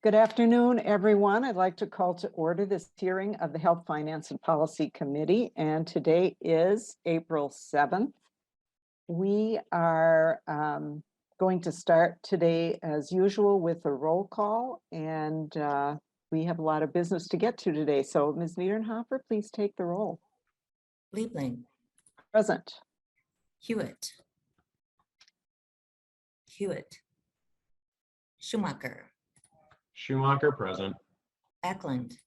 Good afternoon, everyone. I'd like to call to order this hearing of the Health, Finance, and Policy Committee, and today is April 7th. We are going to start today, as usual, with a roll call, and we have a lot of business to get to today. So, Ms. Niedernhofer, please take the roll. Liebling. Present. Hewitt. Schumacher. Schumacher present. Ackland.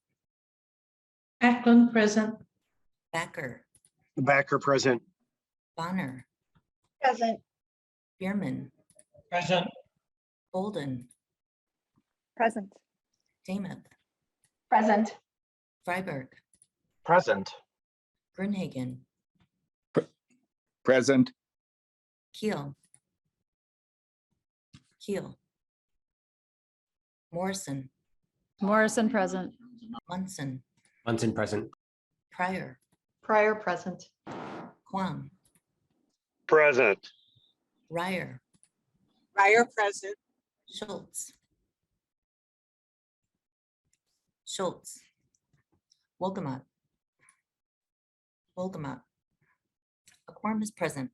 Ackland present. Backer. Backer present. Bonner. Present. Bierman. Present. Holden. Present. Dameth. Present. Freiberg. Present. Grinhagen. Present. Keel. Morrison. Morrison present. Munson. Munson present. Pryor. Pryor present. Kwong. Present. Ryer. Pryor present. Schultz. Wolgamott. A quorum is present.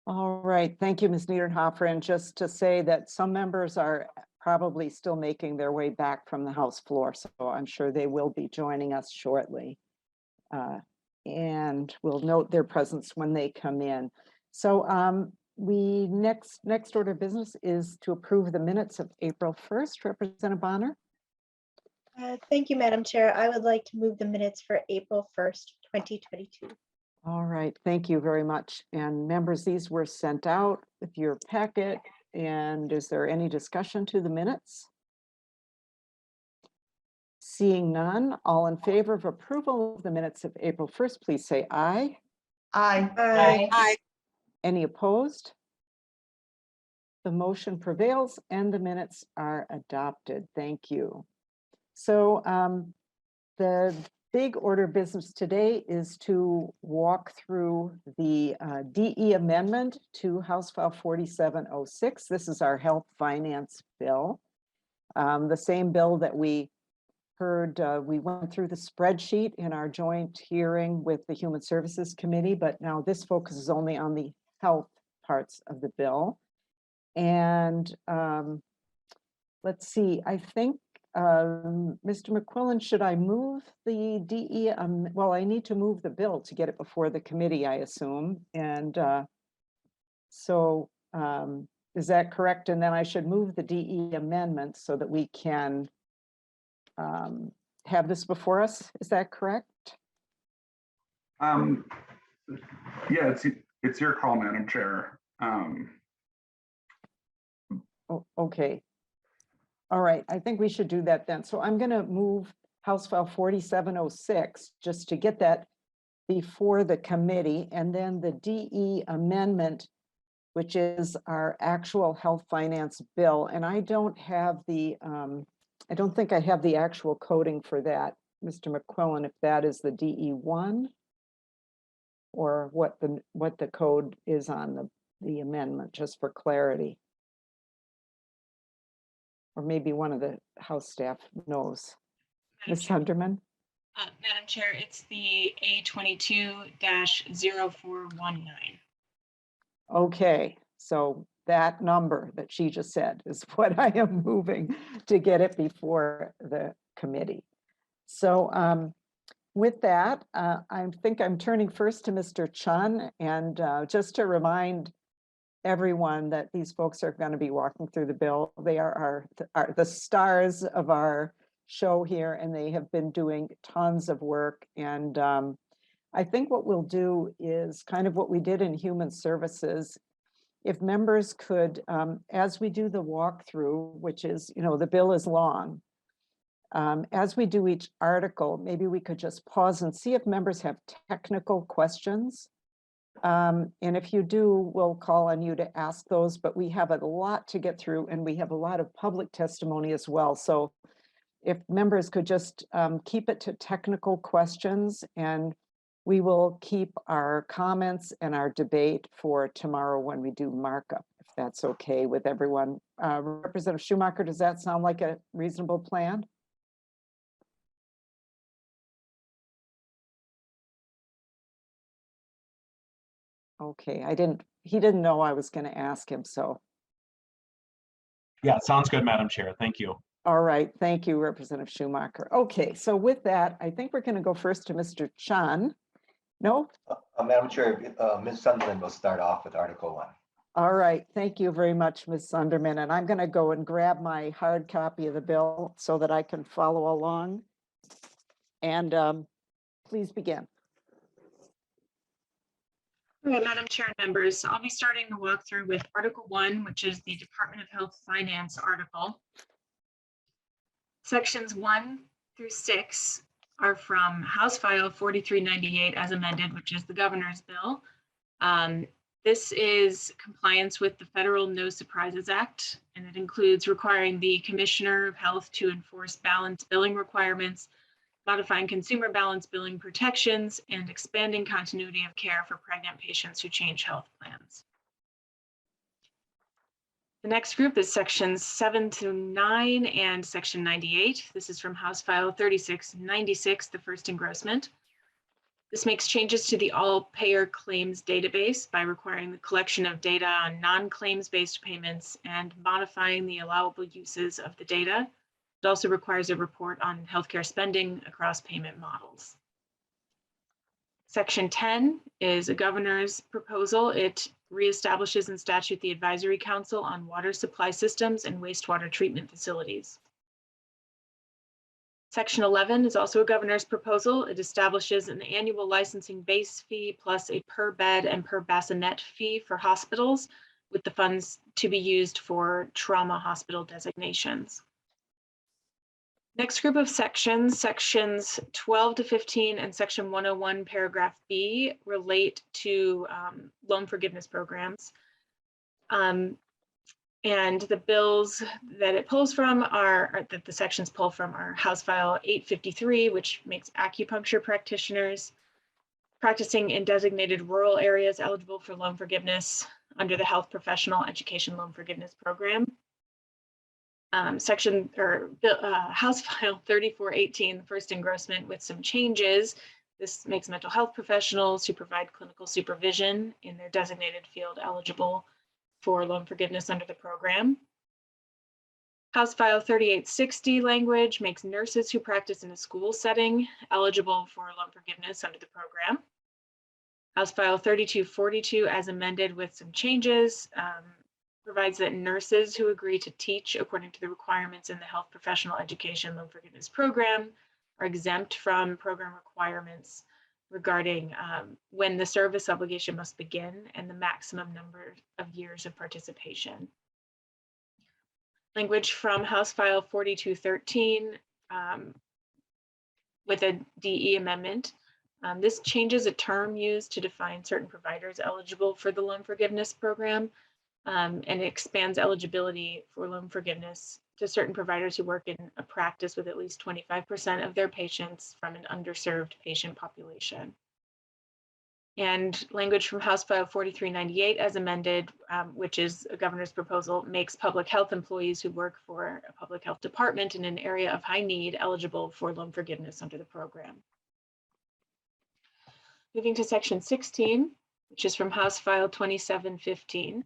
All right, thank you, Ms. Niedernhofer. And just to say that some members are probably still making their way back from the House floor, so I'm sure they will be joining us shortly. And we'll note their presence when they come in. So we next order of business is to approve the minutes of April 1st. Representative Bonner. Thank you, Madam Chair. I would like to move the minutes for April 1st, 2022. All right, thank you very much. And members, these were sent out with your packet. And is there any discussion to the minutes? Seeing none, all in favor of approval of the minutes of April 1st, please say aye. Aye. Aye. Any opposed? The motion prevails and the minutes are adopted. Thank you. So the big order of business today is to walk through the DE amendment to House File 4706. This is our health finance bill. The same bill that we heard, we went through the spreadsheet in our joint hearing with the Human Services Committee, but now this focuses only on the health parts of the bill. And let's see, I think Mr. McQuillan, should I move the DE? Well, I need to move the bill to get it before the committee, I assume. And so is that correct? And then I should move the DE amendment so that we can have this before us. Is that correct? Yeah, it's your call, Madam Chair. Oh, okay. All right, I think we should do that then. So I'm going to move House File 4706 just to get that before the committee, and then the DE amendment, which is our actual health finance bill. And I don't have the, I don't think I have the actual coding for that, Mr. McQuillan, if that is the DE1 or what the code is on the amendment, just for clarity. Or maybe one of the House staff knows. Ms. Hunterman? Madam Chair, it's the A22-0419. Okay, so that number that she just said is what I am moving to get it before the committee. So with that, I think I'm turning first to Mr. Chun, and just to remind everyone that these folks are going to be walking through the bill. They are the stars of our show here, and they have been doing tons of work. And I think what we'll do is kind of what we did in Human Services. If members could, as we do the walkthrough, which is, the bill is long, as we do each article, maybe we could just pause and see if members have technical questions. And if you do, we'll call on you to ask those, but we have a lot to get through and we have a lot of public testimony as well. So if members could just keep it to technical questions, and we will keep our comments and our debate for tomorrow when we do markup, if that's okay with everyone. Representative Schumacher, does that sound like a reasonable plan? Okay, he didn't know I was going to ask him, so. Yeah, sounds good, Madam Chair. Thank you. All right, thank you, Representative Schumacher. Okay, so with that, I think we're going to go first to Mr. Chan. No? Madam Chair, Ms. Sunderland will start off with Article 1. All right, thank you very much, Ms. Sunderman. And I'm going to go and grab my hard copy of the bill so that I can follow along. And please begin. All right, Madam Chair and members, I'll be starting the walkthrough with Article 1, which is the Department of Health Finance article. Sections 1 through 6 are from House File 4398 as amended, which is the governor's bill. This is compliance with the Federal No Surprises Act, and it includes requiring the Commissioner of Health to enforce balanced billing requirements, modifying consumer balance billing protections, and expanding continuity of care for pregnant patients who change health plans. The next group is sections 7 to 9 and section 98. This is from House File 3696, the first engrossment. This makes changes to the all payer claims database by requiring the collection of data on non-claims based payments and modifying the allowable uses of the data. It also requires a report on healthcare spending across payment models. Section 10 is a governor's proposal. It reestablishes in statute the Advisory Council on Water Supply Systems and Wastewater Treatment Facilities. Section 11 is also a governor's proposal. It establishes an annual licensing base fee plus a per bed and per bassinet fee for hospitals, with the funds to be used for trauma hospital designations. Next group of sections, sections 12 to 15 and section 101 paragraph B relate to loan forgiveness programs. And the bills that it pulls from that the sections pull from are House File 853, which makes acupuncture practitioners practicing in designated rural areas eligible for loan forgiveness under the Health Professional Education Loan Forgiveness Program. House File 3418, the first engrossment with some changes. This makes mental health professionals who provide clinical supervision in their designated field eligible for loan forgiveness under the program. House File 3860 language makes nurses who practice in a school setting eligible for loan forgiveness under the program. House File 3242 as amended with some changes provides that nurses who agree to teach according to the requirements in the Health Professional Education Loan Forgiveness Program are exempt from program requirements regarding when the service obligation must begin and the maximum number of years of participation. Language from House File 4213 with a DE amendment. This changes a term used to define certain providers eligible for the loan forgiveness program, and it expands eligibility for loan forgiveness to certain providers who work in a practice with at least 25% of their patients from an underserved patient population. And language from House File 4398 as amended, which is a governor's proposal, makes public health employees who work for a public health department in an area of high need eligible for loan forgiveness under the program. Moving to section 16, which is from House File 2715.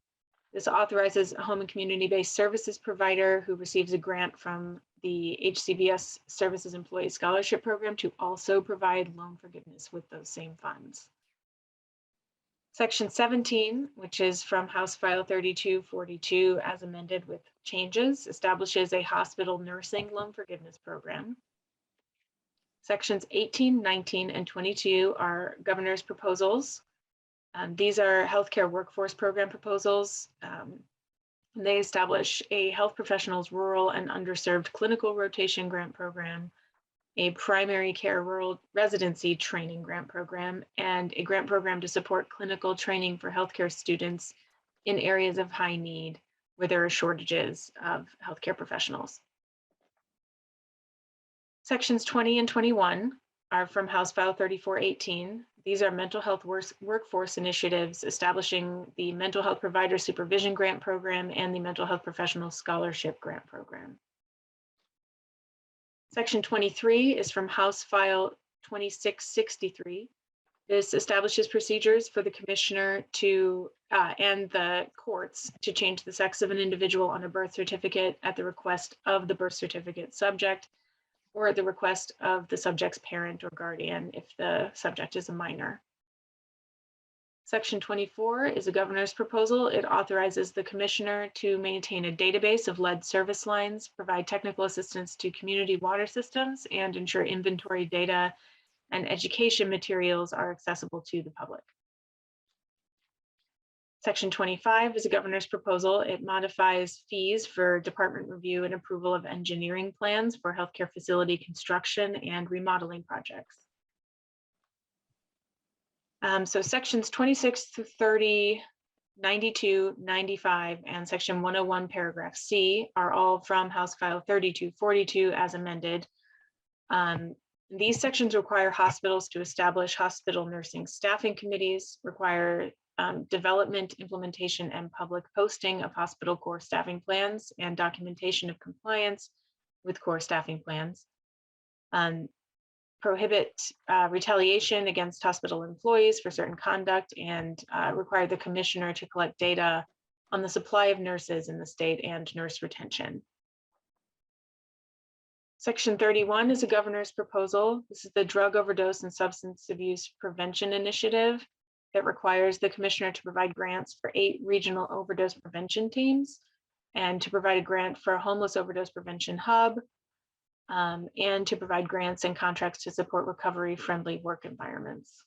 This authorizes a home and community-based services provider who receives a grant from the HCBS Services Employee Scholarship Program to also provide loan forgiveness with those same funds. Section 17, which is from House File 3242 as amended with changes, establishes a hospital nursing loan forgiveness program. Sections 18, 19, and 22 are governor's proposals. These are healthcare workforce program proposals. They establish a health professionals rural and underserved clinical rotation grant program, a primary care rural residency training grant program, and a grant program to support clinical training for healthcare students in areas of high need where there are shortages of healthcare professionals. Sections 20 and 21 are from House File 3418. These are mental health workforce initiatives, establishing the Mental Health Provider Supervision Grant Program and the Mental Health Professional Scholarship Grant Program. Section 23 is from House File 2663. This establishes procedures for the commissioner to and the courts to change the sex of an individual on a birth certificate at the request of the birth certificate subject or at the request of the subject's parent or guardian if the subject is a minor. Section 24 is a governor's proposal. It authorizes the commissioner to maintain a database of lead service lines, provide technical assistance to community water systems, and ensure inventory data and education materials are accessible to the public. Section 25 is a governor's proposal. It modifies fees for department review and approval of engineering plans for healthcare facility construction and remodeling projects. So sections 26 through 30, 92, 95, and section 101 paragraph C are all from House File 3242 as amended. These sections require hospitals to establish hospital nursing staffing committees, require development, implementation, and public posting of hospital core staffing plans and documentation of compliance with core staffing plans. Prohibit retaliation against hospital employees for certain conduct and require the commissioner to collect data on the supply of nurses in the state and nurse retention. Section 31 is a governor's proposal. This is the Drug Overdose and Substance Abuse Prevention Initiative. It requires the commissioner to provide grants for 8 regional overdose prevention teams and to provide a grant for a homeless overdose prevention hub and to provide grants and contracts to support recovery-friendly work environments.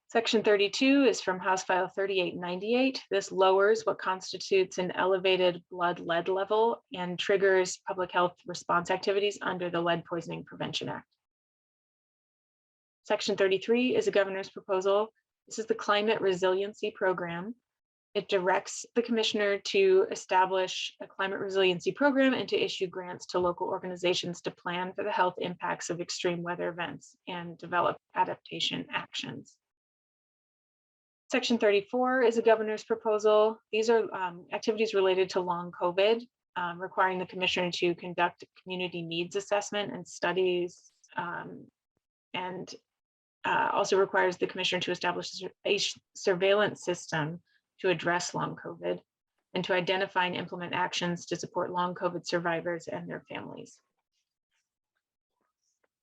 Section 32 is from House File 3898. This lowers what constitutes an elevated blood lead level and triggers public health response activities under the Lead Poisoning Prevention Act. Section 33 is a governor's proposal. This is the Climate Resiliency Program. It directs the commissioner to establish a climate resiliency program and to issue grants to local organizations to plan for the health impacts of extreme weather events and develop adaptation actions. Section 34 is a governor's proposal. These are activities related to long COVID, requiring the commissioner to conduct community needs assessment and studies, and also requires the commissioner to establish a surveillance system to address long COVID and to identify and implement actions to support long COVID survivors and their families.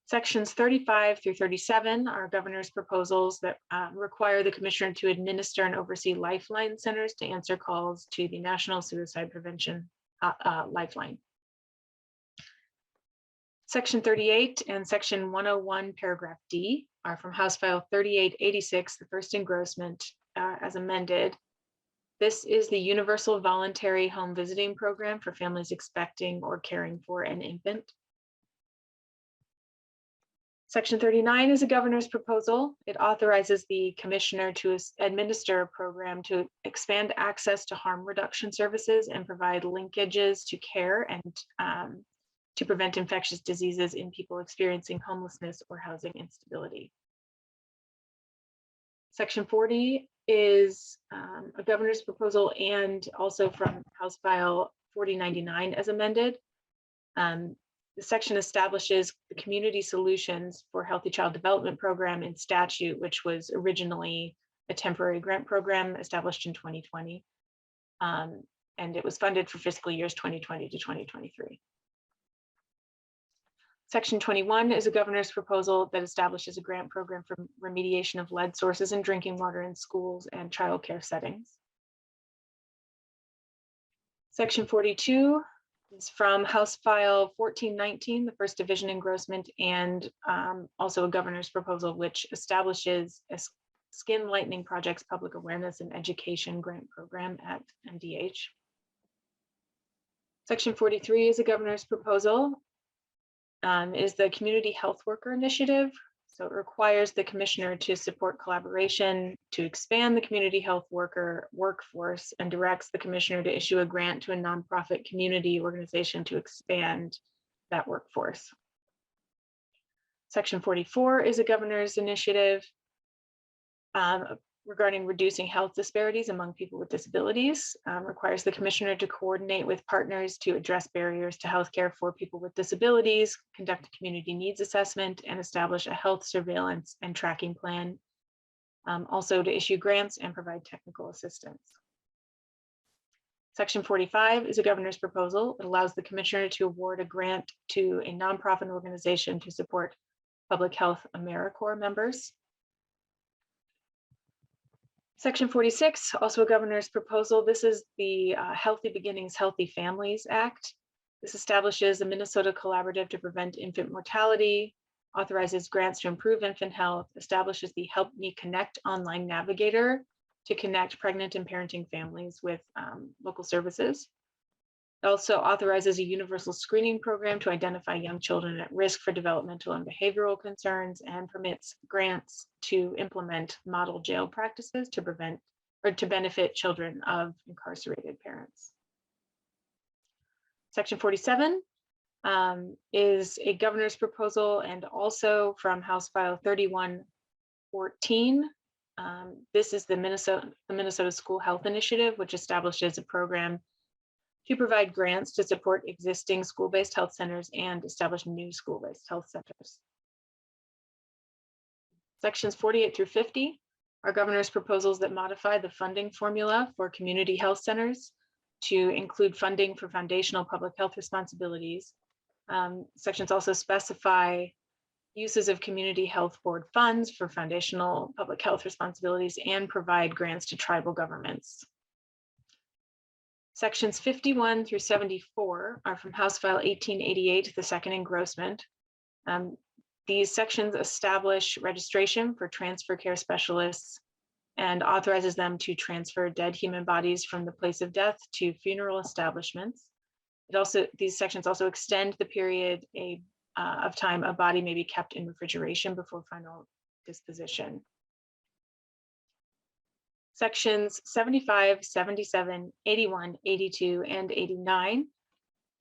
Sections 35 through 37 are governor's proposals that require the commissioner to administer and oversee lifeline centers to answer calls to the National Suicide Prevention Lifeline. Section 38 and section 101 paragraph D are from House File 3886, the first engrossment as amended. This is the Universal Voluntary Home Visiting Program for families expecting or caring for an infant. Section 39 is a governor's proposal. It authorizes the commissioner to administer a program to expand access to harm reduction services and provide linkages to care and to prevent infectious diseases in people experiencing homelessness or housing instability. Section 40 is a governor's proposal and also from House File 4099 as amended. The section establishes the Community Solutions for Healthy Child Development Program in statute, which was originally a temporary grant program established in 2020. And it was funded for fiscal years 2020 to 2023. Section 21 is a governor's proposal that establishes a grant program for remediation of lead sources in drinking water in schools and childcare settings. Section 42 is from House File 1419, the first division engrossment, and also a governor's proposal which establishes a Skin Lightening Projects Public Awareness and Education Grant Program at MDH. Section 43 is a governor's proposal. Is the Community Health Worker Initiative. So it requires the commissioner to support collaboration to expand the community health worker workforce and directs the commissioner to issue a grant to a nonprofit community organization to expand that workforce. Section 44 is a governor's initiative regarding reducing health disparities among people with disabilities. Requires the commissioner to coordinate with partners to address barriers to healthcare for people with disabilities, conduct a community needs assessment, and establish a health surveillance and tracking plan. Also to issue grants and provide technical assistance. Section 45 is a governor's proposal. It allows the commissioner to award a grant to a nonprofit organization to support Public Health AmeriCorps members. Section 46, also a governor's proposal. This is the Healthy Beginnings, Healthy Families Act. This establishes a Minnesota collaborative to prevent infant mortality, authorizes grants to improve infant health, establishes the Help Me Connect online navigator to connect pregnant and parenting families with local services. It also authorizes a universal screening program to identify young children at risk for developmental and behavioral concerns, and permits grants to implement model jail practices to prevent or to benefit children of incarcerated parents. Section 47 is a governor's proposal and also from House File 3114. This is the Minnesota School Health Initiative, which establishes a program to provide grants to support existing school-based health centers and establish new school-based health centers. Sections 48 through 50 are governor's proposals that modify the funding formula for community health centers to include funding for foundational public health responsibilities. Sections also specify uses of community health board funds for foundational public health responsibilities and provide grants to tribal governments. Sections 51 through 74 are from House File 1888, the second engrossment. These sections establish registration for transfer care specialists and authorizes them to transfer dead human bodies from the place of death to funeral establishments. These sections also extend the period of time a body may be kept in refrigeration before final disposition. Sections 75, 77, 81, 82, and 89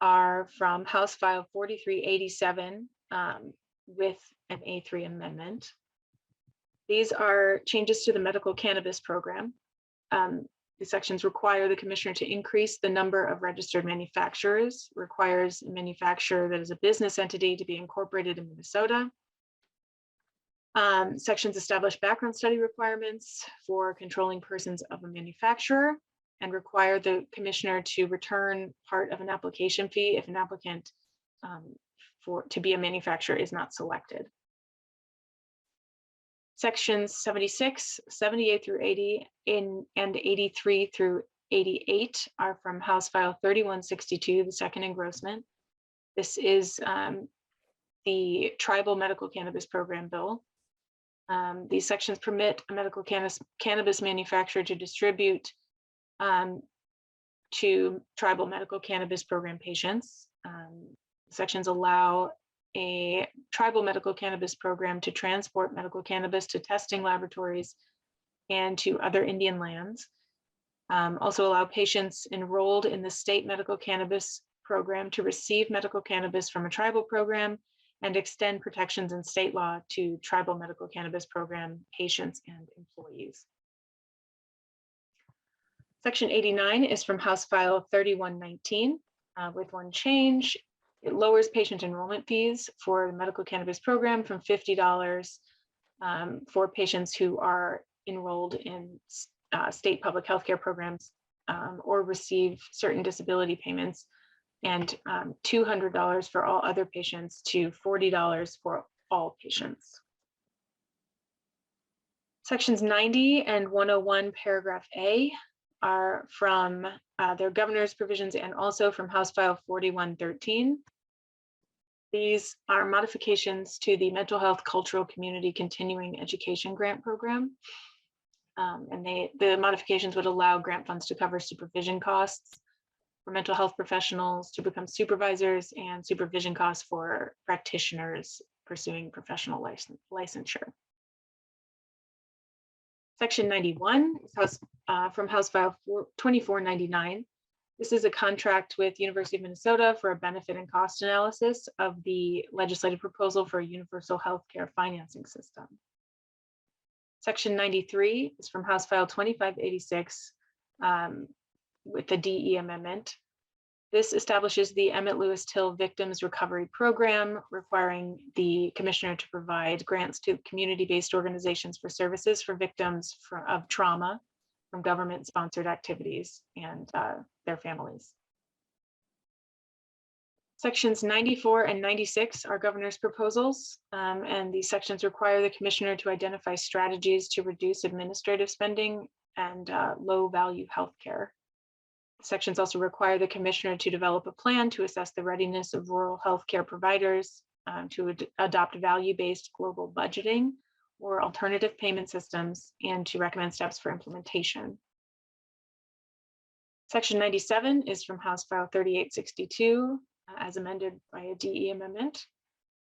are from House File 4387 with an A3 amendment. These are changes to the medical cannabis program. The sections require the commissioner to increase the number of registered manufacturers, requires a manufacturer that is a business entity to be incorporated in Minnesota. Sections establish background study requirements for controlling persons of a manufacturer and require the commissioner to return part of an application fee if an applicant to be a manufacturer is not selected. Sections 76, 78 through 80 and 83 through 88 are from House File 3162, the second engrossment. This is the Tribal Medical Cannabis Program bill. These sections permit a medical cannabis manufacturer to distribute to tribal medical cannabis program patients. Sections allow a tribal medical cannabis program to transport medical cannabis to testing laboratories and to other Indian lands. Also allow patients enrolled in the state medical cannabis program to receive medical cannabis from a tribal program and extend protections in state law to tribal medical cannabis program patients and employees. Section 89 is from House File 3119 with one change. It lowers patient enrollment fees for the medical cannabis program from $50 for patients who are enrolled in state public health care programs or receive certain disability payments, and $200 for all other patients to $40 for all patients. Sections 90 and 101 paragraph A are from their governor's provisions and also from House File 4113. These are modifications to the Mental Health Cultural Community Continuing Education Grant Program. And the modifications would allow grant funds to cover supervision costs for mental health professionals to become supervisors and supervision costs for practitioners pursuing professional licensure. Section 91 is from House File 2499. This is a contract with University of Minnesota for a benefit and cost analysis of the legislative proposal for a universal healthcare financing system. Section 93 is from House File 2586 with the DE amendment. This establishes the Emmett Lewis Till Victims Recovery Program, requiring the commissioner to provide grants to community-based organizations for services for victims of trauma from government-sponsored activities and their families. Sections 94 and 96 are governor's proposals, and these sections require the commissioner to identify strategies to reduce administrative spending and low-value healthcare. Sections also require the commissioner to develop a plan to assess the readiness of rural healthcare providers to adopt value-based global budgeting or alternative payment systems, and to recommend steps for implementation. Section 97 is from House File 3862, as amended by a DE amendment.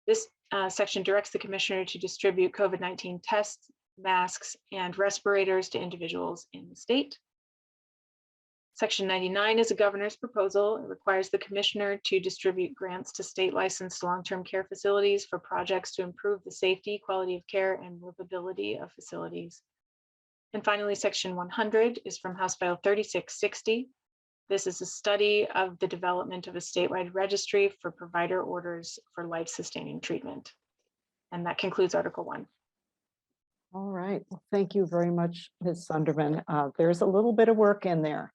This section directs the commissioner to distribute COVID-19 tests, masks, and respirators to individuals in the state. Section 99 is a governor's proposal. It requires the commissioner to distribute grants to state licensed long-term care facilities for projects to improve the safety, quality of care, and livability of facilities. And finally, Section 100 is from House File 3660. This is a study of the development of a statewide registry for provider orders for life-sustaining treatment. And that concludes Article 1. All right, well, thank you very much, Ms. Sunderman. There's a little bit of work in there.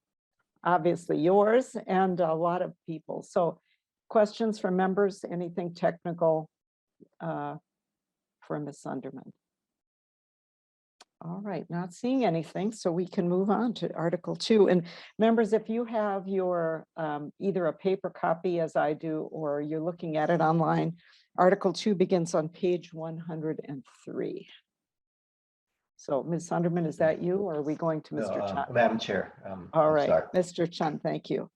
Obviously yours and a lot of people. So questions from members, anything technical for Ms. Sunderman? All right, not seeing anything, so we can move on to Article 2. And members, if you have your either a paper copy as I do, or you're looking at it online, Article 2 begins on page 103. So Ms. Sunderman, is that you, or are we going to Mr. Chun? Madam Chair. All I'm right, sorry. Mr. Chun, thank you.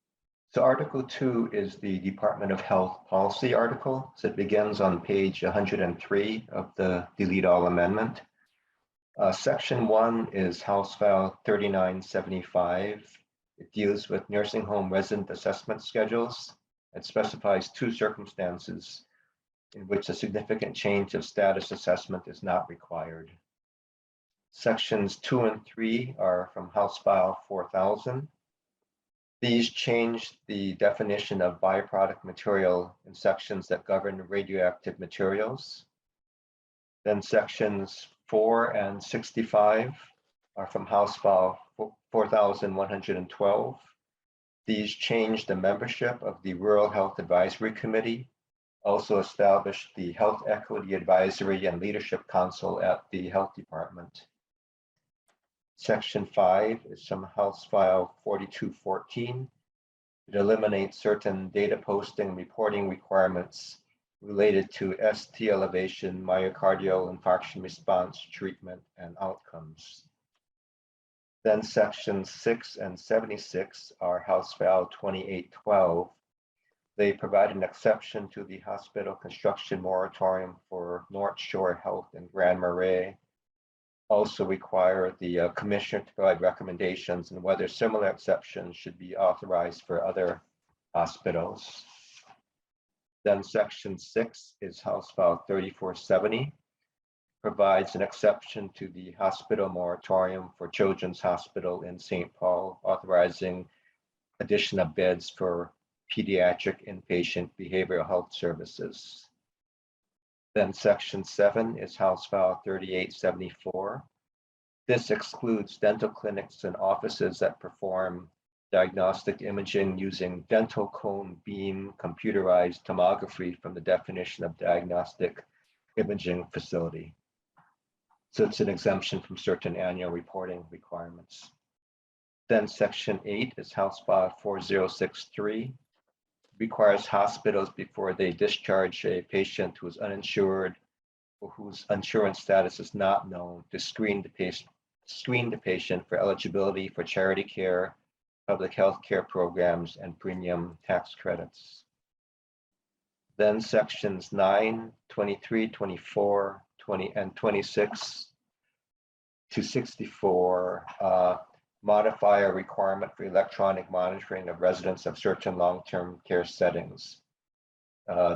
So Article 2 is the Department of Health policy article. So it begins on page 103 of the delete all amendment. Section 1 is House File 3975. It deals with nursing home resident assessment schedules. It specifies 2 circumstances in which a significant change of status assessment is not required. Sections 2 and 3 are from House File 4000. These change the definition of byproduct material in sections that govern radioactive materials. Then sections 4 and 65 are from House File 4112. These change the membership of the Rural Health Advisory Committee, also established the Health Equity Advisory and Leadership Council at the Health Department. Section 5 is from House File 4214. It eliminates certain data posting and reporting requirements related to ST elevation, myocardial infarction response, treatment, and outcomes. Then sections 6 and 76 are House File 2812. They provide an exception to the hospital construction moratorium for North Shore Health and Grand Marais. Also require the commissioner to provide recommendations on whether similar exceptions should be authorized for other hospitals. Then section 6 is House File 3470, provides an exception to the hospital moratorium for Children's Hospital in St. Paul, authorizing addition of beds for pediatric inpatient behavioral health services. Then section 7 is House File 3874. This excludes dental clinics and offices that perform diagnostic imaging using dental cone beam computerized tomography from the definition of diagnostic imaging facility. So it's an exemption from certain annual reporting requirements. Then section 8 is House File 4063. Requires hospitals, before they discharge a patient who is uninsured or whose insurance status is not known, to screen the patient for eligibility for charity care, public health care programs, and premium tax credits. Then sections 9, 23, 24, 20, and 26 to 64 modify a requirement for electronic monitoring of residents of certain long-term care settings.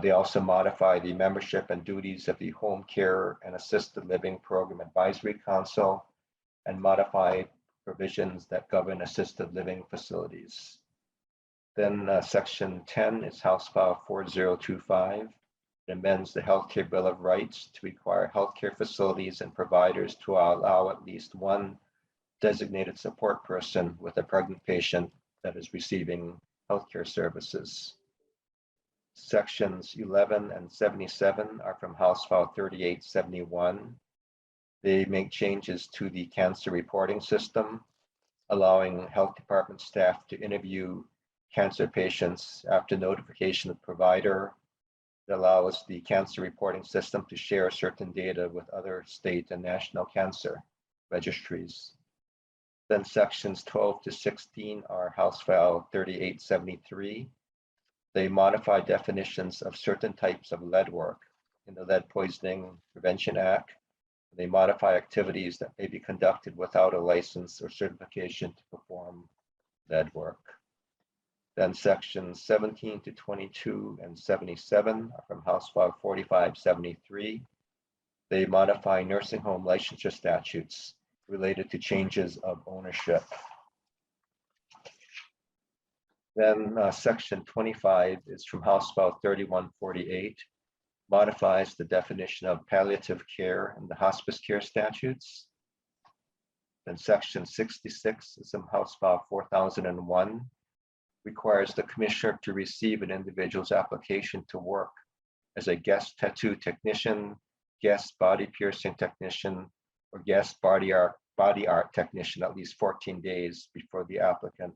They also modify the membership and duties of the Home Care and Assisted Living Program Advisory Council and modify provisions that govern assisted living facilities. Then section 10 is House File 4025. It amends the Healthcare Bill of Rights to require healthcare facilities and providers to allow at least one designated support person with a pregnant patient that is receiving healthcare services. Sections 11 and 77 are from House File 3871. They make changes to the cancer reporting system, allowing health department staff to interview cancer patients after notification of the provider. It allows the cancer reporting system to share certain data with other state and national cancer registries. Then sections 12 to 16 are House File 3873. They modify definitions of certain types of lead work in the Lead Poisoning Prevention Act. They modify activities that may be conducted without a license or certification to perform lead work. Then sections 17 to 22 and 77 are from House File 4573. They modify nursing home licensure statutes related to changes of ownership. Then section 25 is from House File 3148, modifies the definition of palliative care in the hospice care statutes. Then section 66 is from House File 4001, requires the commissioner to receive an individual's application to work as a guest tattoo technician, guest body piercing technician, or guest body art technician at least 14 days before the applicant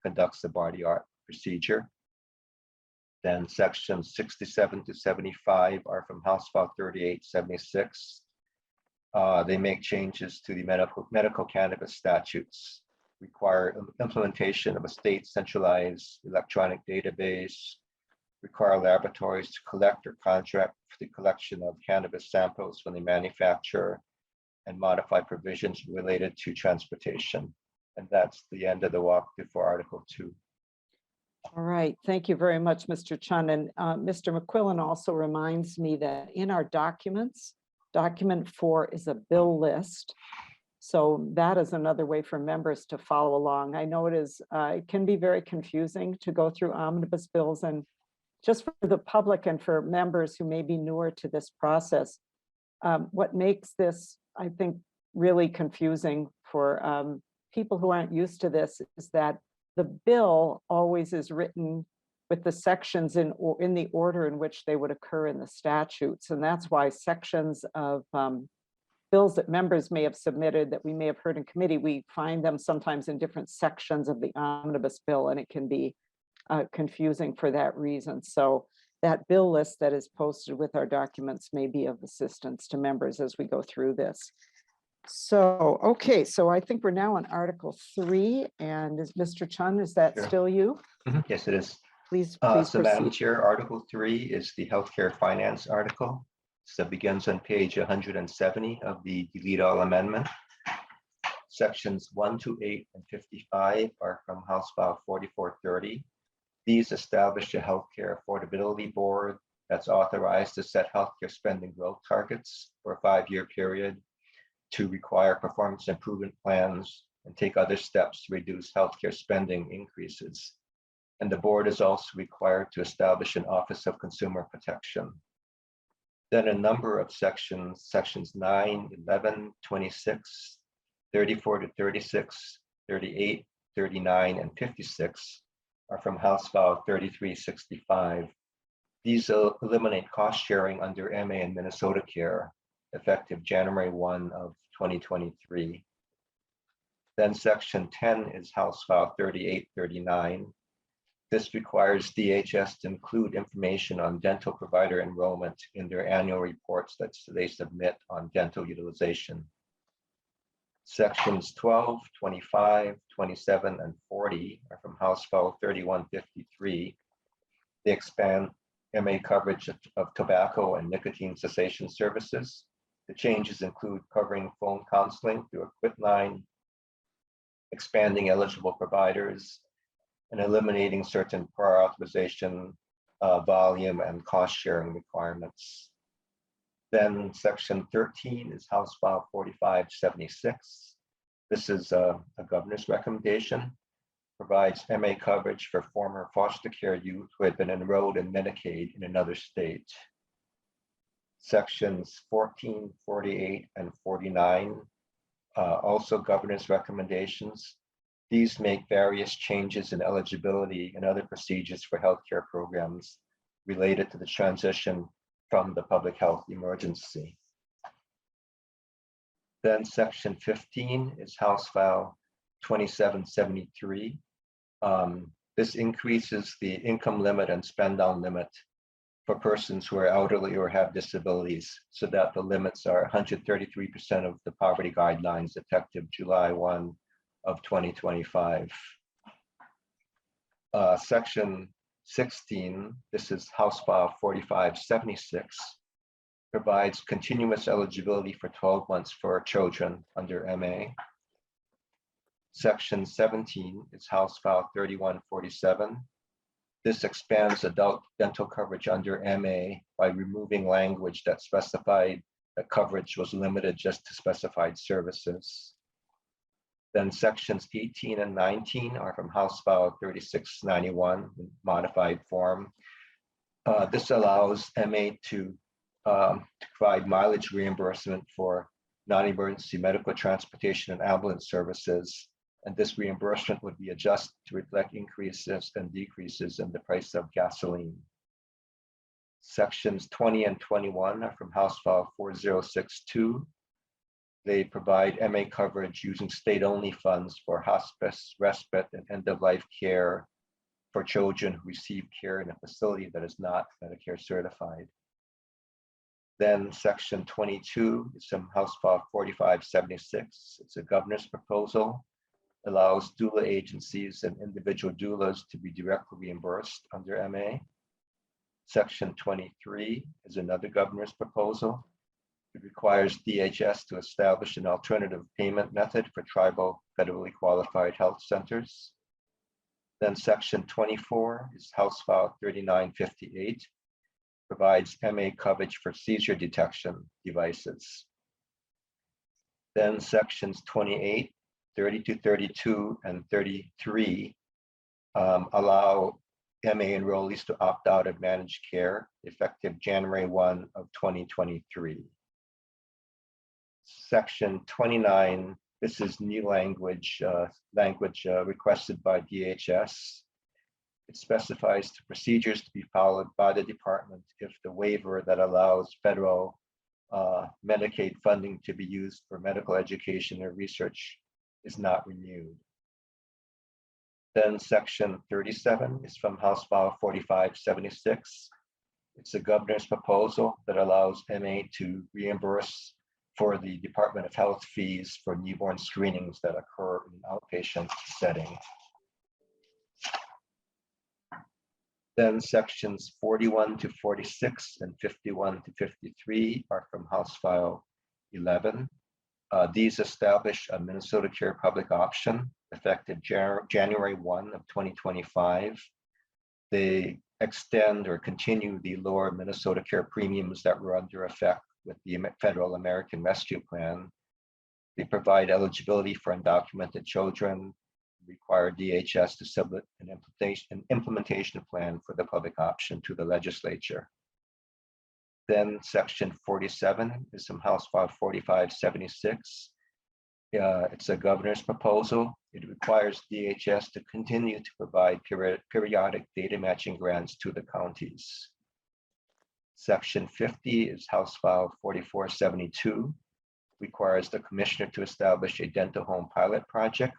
conducts the body art procedure. Then sections 67 to 75 are from House File 3876. They make changes to the medical cannabis statutes, require implementation of a state centralized electronic database, require laboratories to collect or contract for the collection of cannabis samples when they manufacture, and modify provisions related to transportation. And that's the end of the walkthrough for Article 2. All right, thank you very much, Mr. Chun. And Mr. McQuillan also reminds me that in our documents, document 4 is a bill list. So that is another way for members to follow along. I know it can be very confusing to go through omnibus bills, and just for the public and for members who may be newer to this process, what makes this, I think, really confusing for people who aren't used to this is that the bill always is written with the sections in the order in which they would occur in the statutes. And that's why sections of bills that members may have submitted that we may have heard in committee, we find them sometimes in different sections of the omnibus bill, and it can be confusing for that reason. So that bill list that is posted with our documents may be of assistance to members as we go through this. So, okay, so I think we're now on Article 3, and is Mr. Chun, is that Sure. still you? Yes, it is. Please So Madam proceed. Chair, Article 3 is the healthcare finance article. So it begins on page 170 of the delete all amendment. Sections 1 to 8 and 55 are from House File 4430. These establish a healthcare affordability board that's authorized to set healthcare spending growth targets for a 5-year period, to require performance improvement plans, and take other steps to reduce healthcare spending increases. And the board is also required to establish an Office of Consumer Protection. Then a number of sections 9, 11, 26, 34 to 36, 38, 39, and 56 are from House File 3365. These eliminate cost sharing under MA and Minnesota Care, effective January 1 of 2023. Then section 10 is House File 3839. This requires DHS to include information on dental provider enrollment in their annual reports that they submit on dental utilization. Sections 12, 25, 27, and 40 are from House File 3153. They expand MA coverage of tobacco and nicotine cessation services. The changes include covering phone counseling through a quitline, expanding eligible providers, and eliminating certain prior authorization volume and cost sharing requirements. Then section 13 is House File 4576. This is a governor's recommendation, provides MA coverage for former foster care youth who had been enrolled in Medicaid in another state. Sections 14, 48, and 49, also governor's recommendations. These make various changes in eligibility and other procedures for healthcare programs related to the transition from the public health emergency. Then section 15 is House File 2773. This increases the income limit and spend down limit for persons who are elderly or have disabilities, so that the limits are 133% of the poverty guidelines effective July 1 of 2025. Section 16, this is House File 4576, provides continuous eligibility for 12 months for children under MA. Section 17 is House File 3147. This expands adult dental coverage under MA by removing language that specified that coverage was limited just to specified services. Then sections 18 and 19 are from House File 3691 in modified form. This allows MA to provide mileage reimbursement for non-emergency medical transportation and ambulance services. And this reimbursement would be adjusted to reflect increases and decreases in the price of gasoline. Sections 20 and 21 are from House File 4062. They provide MA coverage using state-only funds for hospice, respite, and end-of-life care for children who receive care in a facility that is not Medicare certified. Then section 22 is from House File 4576. It's a governor's proposal. Allows doula agencies and individual doulas to be directly reimbursed under MA. Section 23 is another governor's proposal. It requires DHS to establish an alternative payment method for tribal federally qualified health centers. Then section 24 is House File 3958, provides MA coverage for seizure detection devices. Then sections 28, 30 to 32, and 33 allow MA enrollees to opt out of managed care effective January 1 of 2023. Section 29, this is new language requested by DHS. It specifies the procedures to be followed by the department if the waiver that allows federal Medicaid funding to be used for medical education or research is not renewed. Then section 37 is from House File 4576. It's a governor's proposal that allows MA to reimburse for the Department of Health fees for newborn screenings that occur in an outpatient setting. Then sections 41 to 46 and 51 to 53 are from House File 11. These establish a Minnesota Care public option effective January 1 of 2025. They extend or continue the lower Minnesota Care premiums that were under effect with the Federal American Rescue Plan. They provide eligibility for undocumented children, require DHS to submit an implementation plan for the public option to the legislature. Then section 47 is from House File 4576. It's a governor's proposal. It requires DHS to continue to provide periodic data matching grants to the counties. Section 50 is House File 4472. Requires the commissioner to establish a dental home pilot project.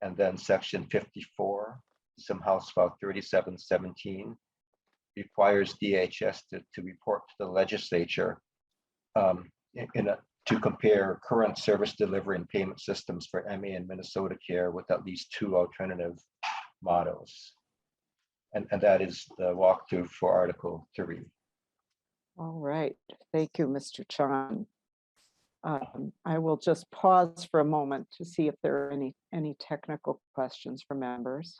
And then section 54 is from House File 3717. Requires DHS to report to the legislature to compare current service delivery and payment systems for MA and Minnesota Care with at least 2 alternative models. And that is the walkthrough for Article 3. All right, thank you, Mr. Chan. I will just pause for a moment to see if there are any technical questions from members.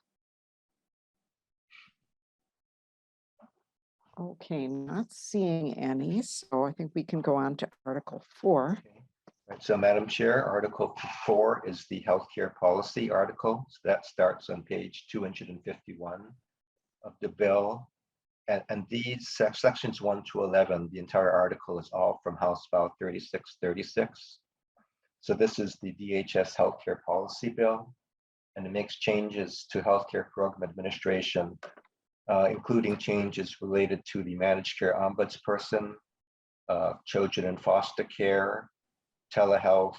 Okay, not seeing any, so I think we can go on to Article 4. Okay. Right, so Madam Chair, Article 4 is the healthcare policy article. So that starts on page 251 of the bill. And these sections 1 to 11, the entire article is all from House File 3636. So this is the DHS healthcare policy bill, and it makes changes to healthcare program administration, including changes related to the managed care ombudsperson, children in foster care, telehealth,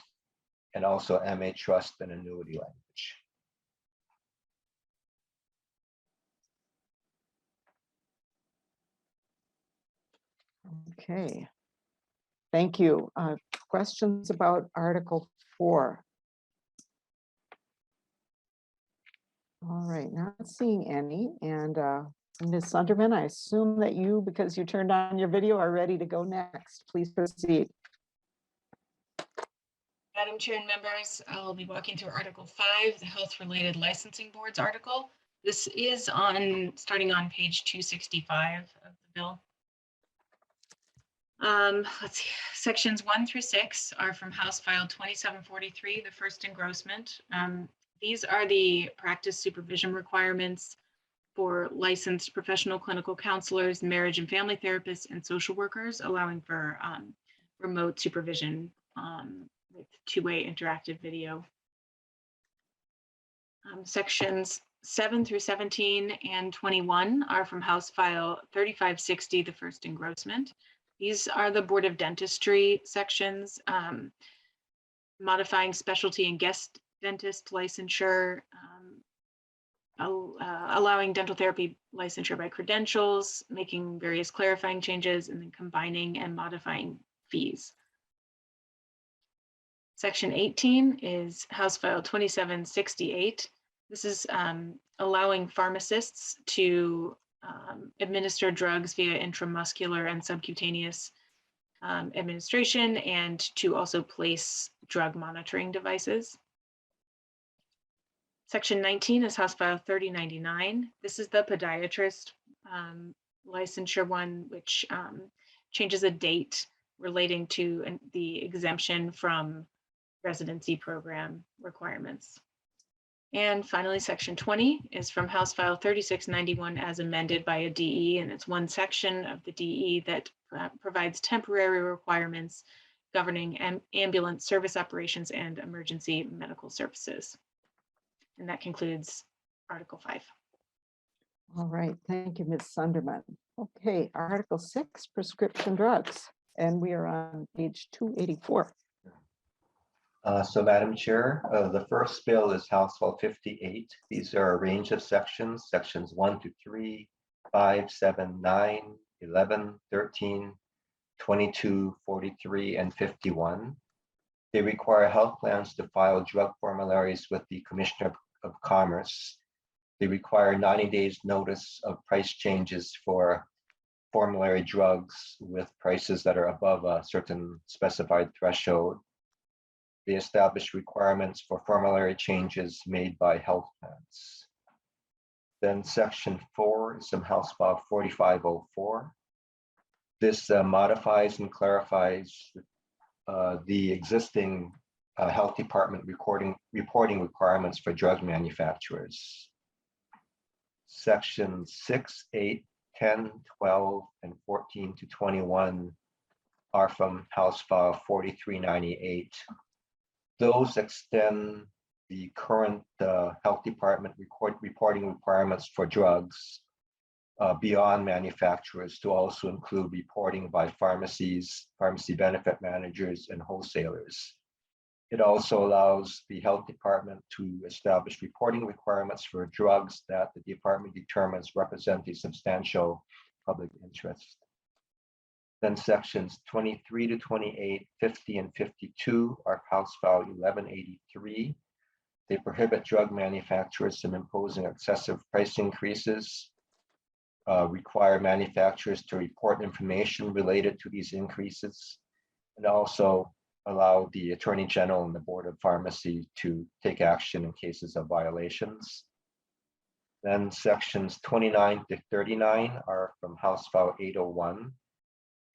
and also MA trust and annuity language. Okay, thank you. Questions about Article 4? All right, not seeing any. And Ms. Sunderman, I assume that you, because you turned on your video, are ready to go next. Please proceed. Madam Chair and members, I'll be walking through Article 5, the Health-Related Licensing Boards article. This is starting on page 265 of the bill. Let's see, sections 1 through 6 are from House File 2743, the first engrossment. These are the practice supervision requirements for licensed professional clinical counselors, marriage and family therapists, and social workers, allowing for remote supervision with two-way interactive video. Sections 7 through 17 and 21 are from House File 3560, the first engrossment. These are the Board of Dentistry sections, modifying specialty and guest dentist licensure, allowing dental therapy licensure by credentials, making various clarifying changes, and then combining and modifying fees. Section 18 is House File 2768. This is allowing pharmacists to administer drugs via intramuscular and subcutaneous administration, and to also place drug monitoring devices. Section 19 is House File 3099. This is the podiatrist licensure one, which changes a date relating to the exemption from residency program requirements. And finally, section 20 is from House File 3691 as amended by a DE, and it's one section of the DE that provides temporary requirements governing ambulance service operations and emergency medical services. And that concludes Article 5. All right, thank you, Ms. Sunderman. Okay, Article 6, prescription drugs, and we are on page 284. So Madam Chair, the first bill is House File 58. These are a range of sections, sections 1 to 3, 5, 7, 9, 11, 13, 22, 43, and 51. They require health plans to file drug formularies with the Commissioner of Commerce. They require 90 days notice of price changes for formulary drugs with prices that are above a certain specified threshold. They establish requirements for formulary changes made by health plans. Then section 4 is from House File 4504. This modifies and clarifies the existing health department reporting requirements for drug manufacturers. Sections 6, 8, 10, 12, and 14 to 21 are from House File 4398. Those extend the current health department reporting requirements for drugs beyond manufacturers to also include reporting by pharmacies, pharmacy benefit managers, and wholesalers. It also allows the health department to establish reporting requirements for drugs that the department determines represent a substantial public interest. Then sections 23 to 28, 50, and 52 are House File 1183. They prohibit drug manufacturers from imposing excessive price increases, require manufacturers to report information related to these increases, and also allow the Attorney General and the Board of Pharmacy to take action in cases of violations. Then sections 29 to 39 are from House File 801.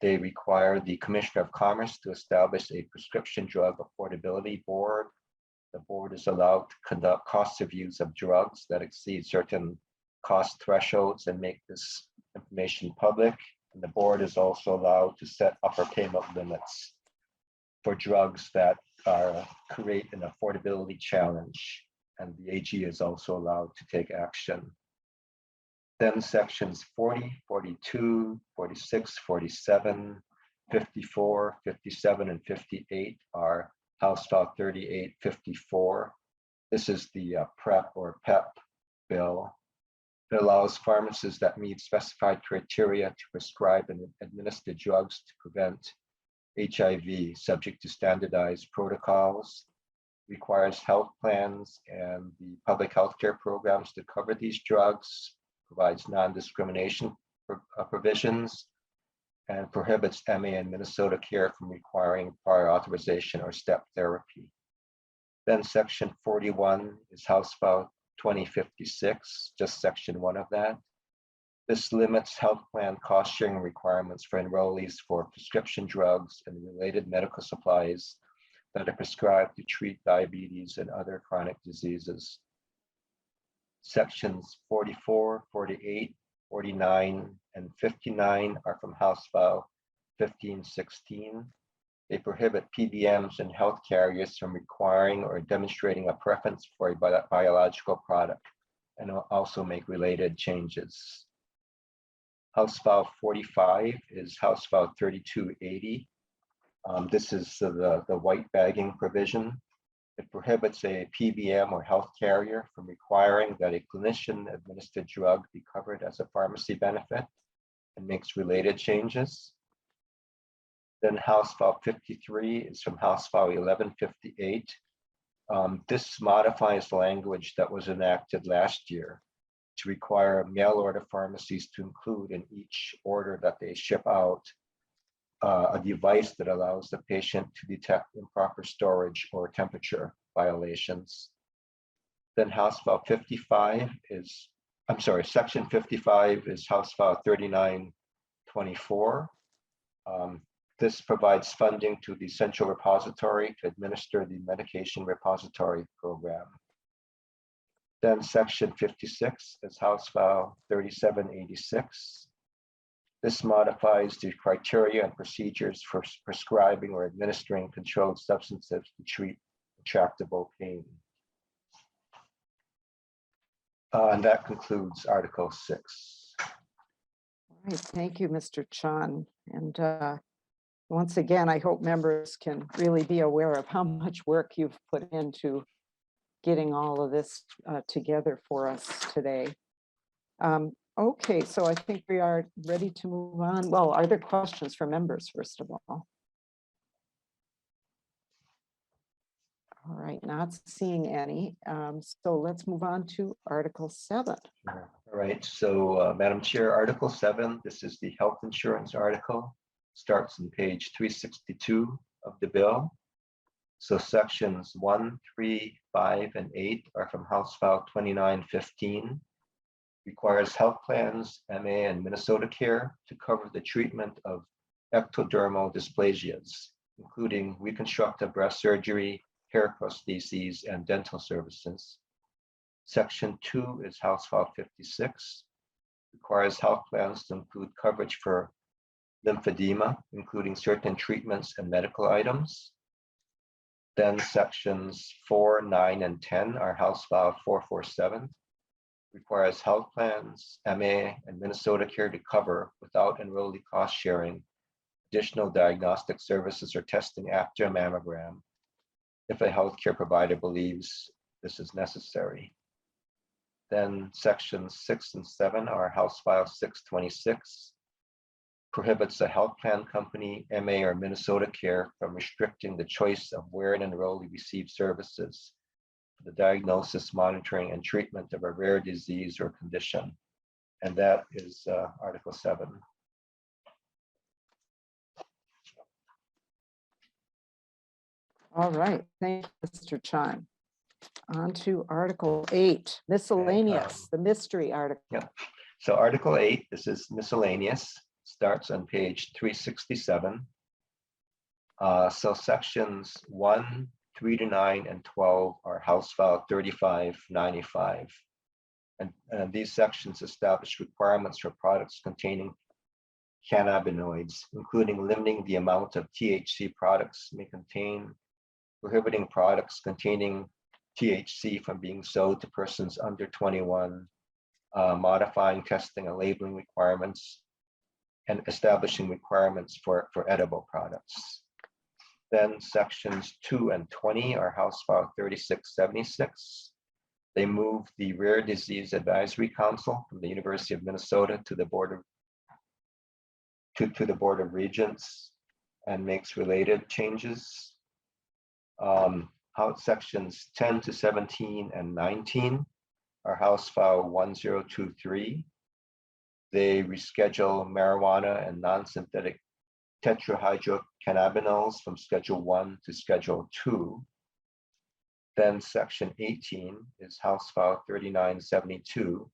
They require the Commissioner of Commerce to establish a prescription drug affordability board. The board is allowed to conduct cost reviews of drugs that exceed certain cost thresholds and make this information public. And the board is also allowed to set upper payment limits for drugs that create an affordability challenge. And the AG is also allowed to take action. Then sections 40, 42, 46, 47, 54, 57, and 58 are House File 3854. This is the PrEP or PEP bill. It allows pharmacists that meet specified criteria to prescribe and administer drugs to prevent HIV subject to standardized protocols, requires health plans and the public health care programs to cover these drugs, provides non-discrimination provisions, and prohibits MA and Minnesota Care from requiring prior authorization or step therapy. Then section 41 is House File 2056, just section 1 of that. This limits health plan cost sharing requirements for enrollees for prescription drugs and related medical supplies that are prescribed to treat diabetes and other chronic diseases. Sections 44, 48, 49, and 59 are from House File 1516. They prohibit PBMs and health carriers from requiring or demonstrating a preference for a biological product, and also make related changes. House File 45 is House File 3280. This is the white bagging provision. It prohibits a PBM or health carrier from requiring that a clinician-administered drug be covered as a pharmacy benefit and makes related changes. Then House File 53 is from House File 1158. This modifies language that was enacted last year to require mail order pharmacies to include in each order that they ship out a device that allows the patient to detect improper storage or temperature violations. Then House File 55 is, Section 55 is House File 3924. This provides funding to the Central Repository to administer the Medication Repository Program. Then Section 56 is House File 3786. This modifies the criteria and procedures for prescribing or administering controlled substances to treat intractable pain. And that concludes Article 6. All right, thank you, Mr. Chan. And once again, I hope members can really be aware of how much work you've put into getting all of this together for us today. Okay, so I think we are ready to move on. Well, are there questions for members, first of all? All right, not seeing any. So let's move on to Article 7. All right, so Madam Chair, Article 7, this is the health insurance article, starts on page 362 of the bill. So sections 1, 3, 5, and 8 are from House File 2915. Requires health plans, MA and Minnesota Care to cover the treatment of ectodermal dysplasias, including reconstructive breast surgery, hair prostheses, and dental services. Section 2 is House File 56. Requires health plans to include coverage for lymphedema, including certain treatments and medical items. Then sections 4, 9, and 10 are House File 447. Requires health plans, MA, and Minnesota Care to cover, without enrollee cost sharing, additional diagnostic services or testing after a mammogram if a healthcare provider believes this is necessary. Then sections 6 and 7 are House File 626. Prohibits a health plan company, MA, or Minnesota Care from restricting the choice of where an enrollee receives services for the diagnosis, monitoring, and treatment of a rare disease or condition. And that is Article 7. All right, thank you, Mr. Chun. On to Article 8, miscellaneous, the mystery article. Yeah. So Article 8, this is miscellaneous, starts on page 367. So sections 1, 3 to 9, and 12 are House File 3595. And these sections establish requirements for products containing cannabinoids, including limiting the amount of THC products may contain, prohibiting products containing THC from being sold to persons under 21, modifying testing and labeling requirements, and establishing requirements for edible products. Then sections 2 and 20 are House File 3676. They move the Rare Disease Advisory Council from the University of Minnesota to the Board of Regents and makes related changes. Sections 10 to 17 and 19 are House File 1023. They reschedule marijuana and non-synthetic tetrahydrocannabinols from Schedule 1 to Schedule 2. Then Section 18 is House File 3972.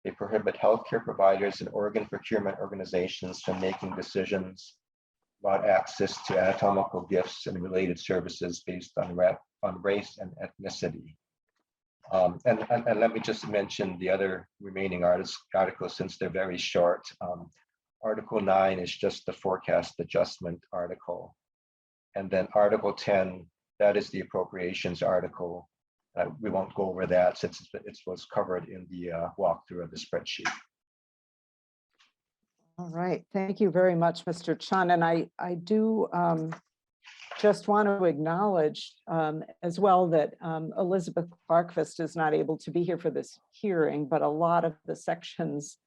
They prohibit healthcare providers and organ procurement organizations from making decisions about access to anatomical gifts and related services based on race and ethnicity. And let me just mention the other remaining articles since they're very short. Article 9 is just the forecast adjustment article. And then Article 10, that is the appropriations article. We won't go over that since it was covered in the walkthrough of the spreadsheet. All right, thank you very much, Mr. Chun. And I do just want to acknowledge as well that Elizabeth Clarkfist is not able to be here for this hearing, but a lot of the sections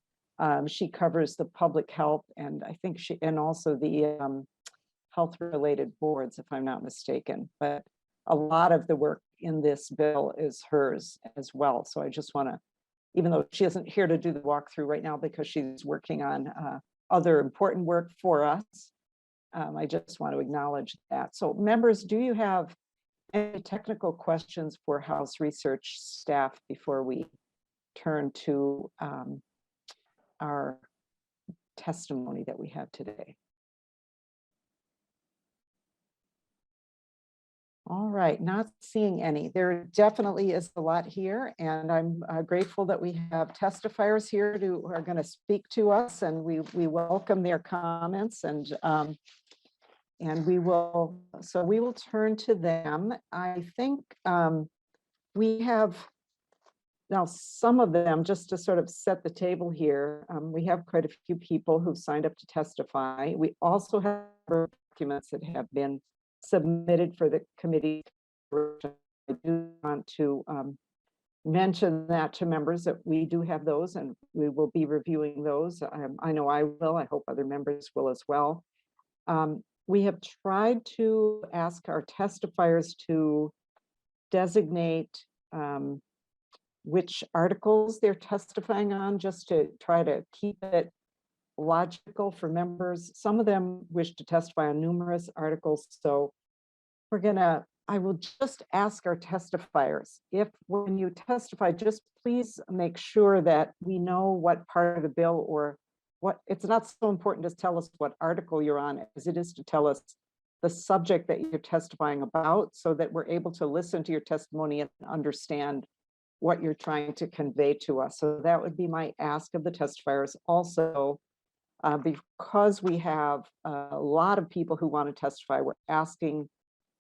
she covers the public health and I think and also the health related boards, if I'm not mistaken, but a lot of the work in this bill is hers as well. So I just want to, even though she isn't here to do the walkthrough right now because she's working on other important work for us, I just want to acknowledge that. So members, do you have any technical questions for House research staff before we turn to our testimony that we have today? All right, not seeing any. There definitely is a lot here, and I'm grateful that we have testifiers here who are going to speak to us, and we welcome their comments, and we will turn to them. I think we have now some of them, just to sort of set the table here. We have quite a few people who've signed up to testify. We also have documents that have been submitted for the committee. I do want to mention that to members that we do have those and we will be reviewing those. I know I will, I hope other members will as well. We have tried to ask our testifiers to designate which articles they're testifying on, just to try to keep it logical for members. Some of them wish to testify on numerous articles, so I will just ask our testifiers, if when you testify, just please make sure that we know what part of the bill or what, it's not so important to tell us what article you're on as it is to tell us the subject that you're testifying about, so that we're able to listen to your testimony and understand what you're trying to convey to us. So that would be my ask of the testifiers. Also, because we have a lot of people who want to testify, we're asking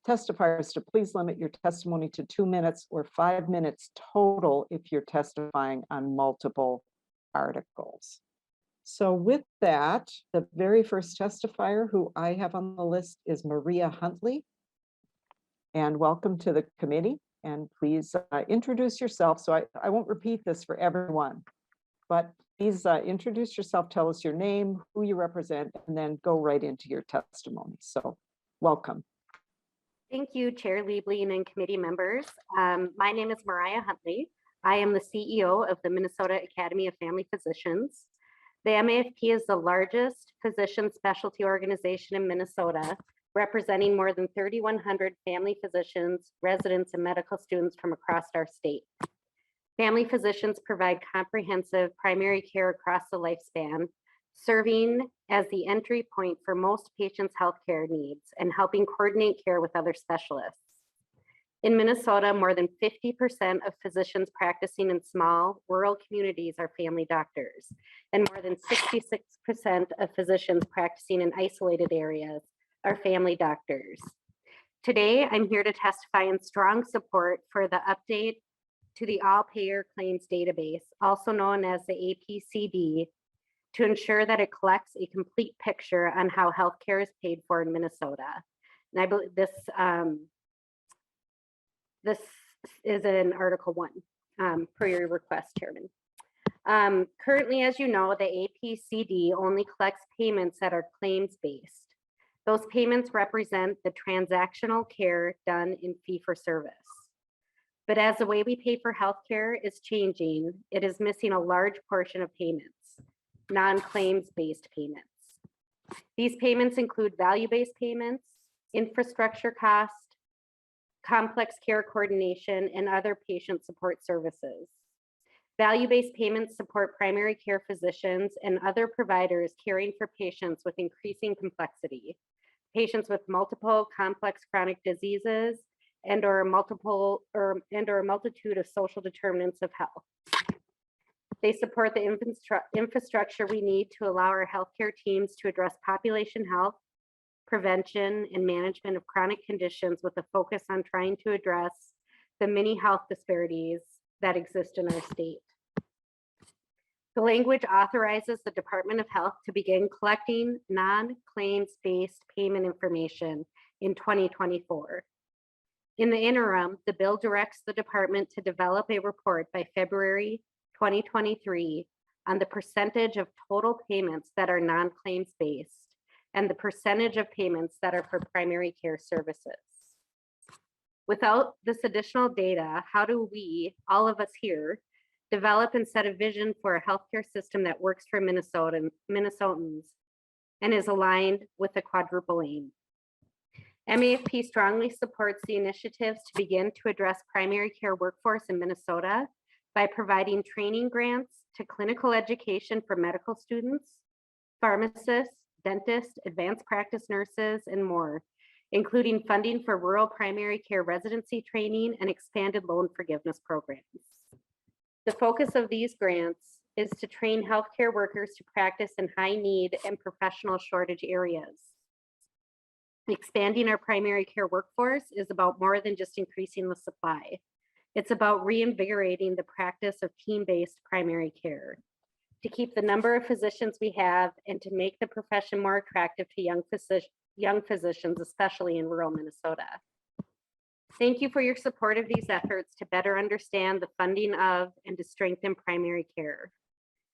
testifiers to please limit your testimony to 2 minutes or 5 minutes total if you're testifying on multiple articles. So with that, the very first testifier who I have on the list is Maria Huntley. And welcome to the committee. And please introduce yourself. So I won't repeat this for everyone, but please introduce yourself, tell us your name, who you represent, and then go right into your testimony. So welcome. Thank you, Chair Liebling and committee members. My name is Mariah Huntley. I am the CEO of the Minnesota Academy of Family Physicians. The MAFP is the largest physician specialty organization in Minnesota, representing more than 3,100 family physicians, residents, and medical students from across our state. Family physicians provide comprehensive primary care across the lifespan, serving as the entry point for most patients' healthcare needs and helping coordinate care with other specialists. In Minnesota, more than 50% of physicians practicing in small rural communities are family doctors, and more than 66% of physicians practicing in isolated areas are family doctors. Today, I'm here to testify in strong support for the update to the All-Payer Claims Database, also known as the APCD, to ensure that it collects a complete picture on how healthcare is paid for in Minnesota. And I believe this is in Article 1, per your request, Chairman. Currently, as you know, the APCD only collects payments that are claims-based. Those payments represent the transactional care done in fee-for-service. But as the way we pay for healthcare is changing, it is missing a large portion of payments, non-claims-based payments. These payments include value-based payments, infrastructure cost, complex care coordination, and other patient support services. Value-based payments support primary care physicians and other providers caring for patients with increasing complexity, patients with multiple complex chronic diseases and/or a multitude of social determinants of health. They support the infrastructure we need to allow our healthcare teams to address population health, prevention, and management of chronic conditions with a focus on trying to address the many health disparities that exist in our state. The language authorizes the Department of Health to begin collecting non-claims-based payment information in 2024. In the interim, the bill directs the department to develop a report by February 2023 on the percentage of total payments that are non-claims based and the percentage of payments that are for primary care services. Without this additional data, how do we, all of us here, develop and set a vision for a healthcare system that works for Minnesotans and is aligned with the quadruple aim? MAFP strongly supports the initiatives to begin to address primary care workforce in Minnesota by providing training grants to clinical education for medical students, pharmacists, dentists, advanced practice nurses, and more, including funding for rural primary care residency training and expanded loan forgiveness programs. The focus of these grants is to train healthcare workers to practice in high need and professional shortage areas. Expanding our primary care workforce is about more than just increasing the supply. It's about reinvigorating the practice of team-based primary care, to keep the number of physicians we have and to make the profession more attractive to young physicians, especially in rural Minnesota. Thank you for your support of these efforts to better understand the funding of and to strengthen primary care.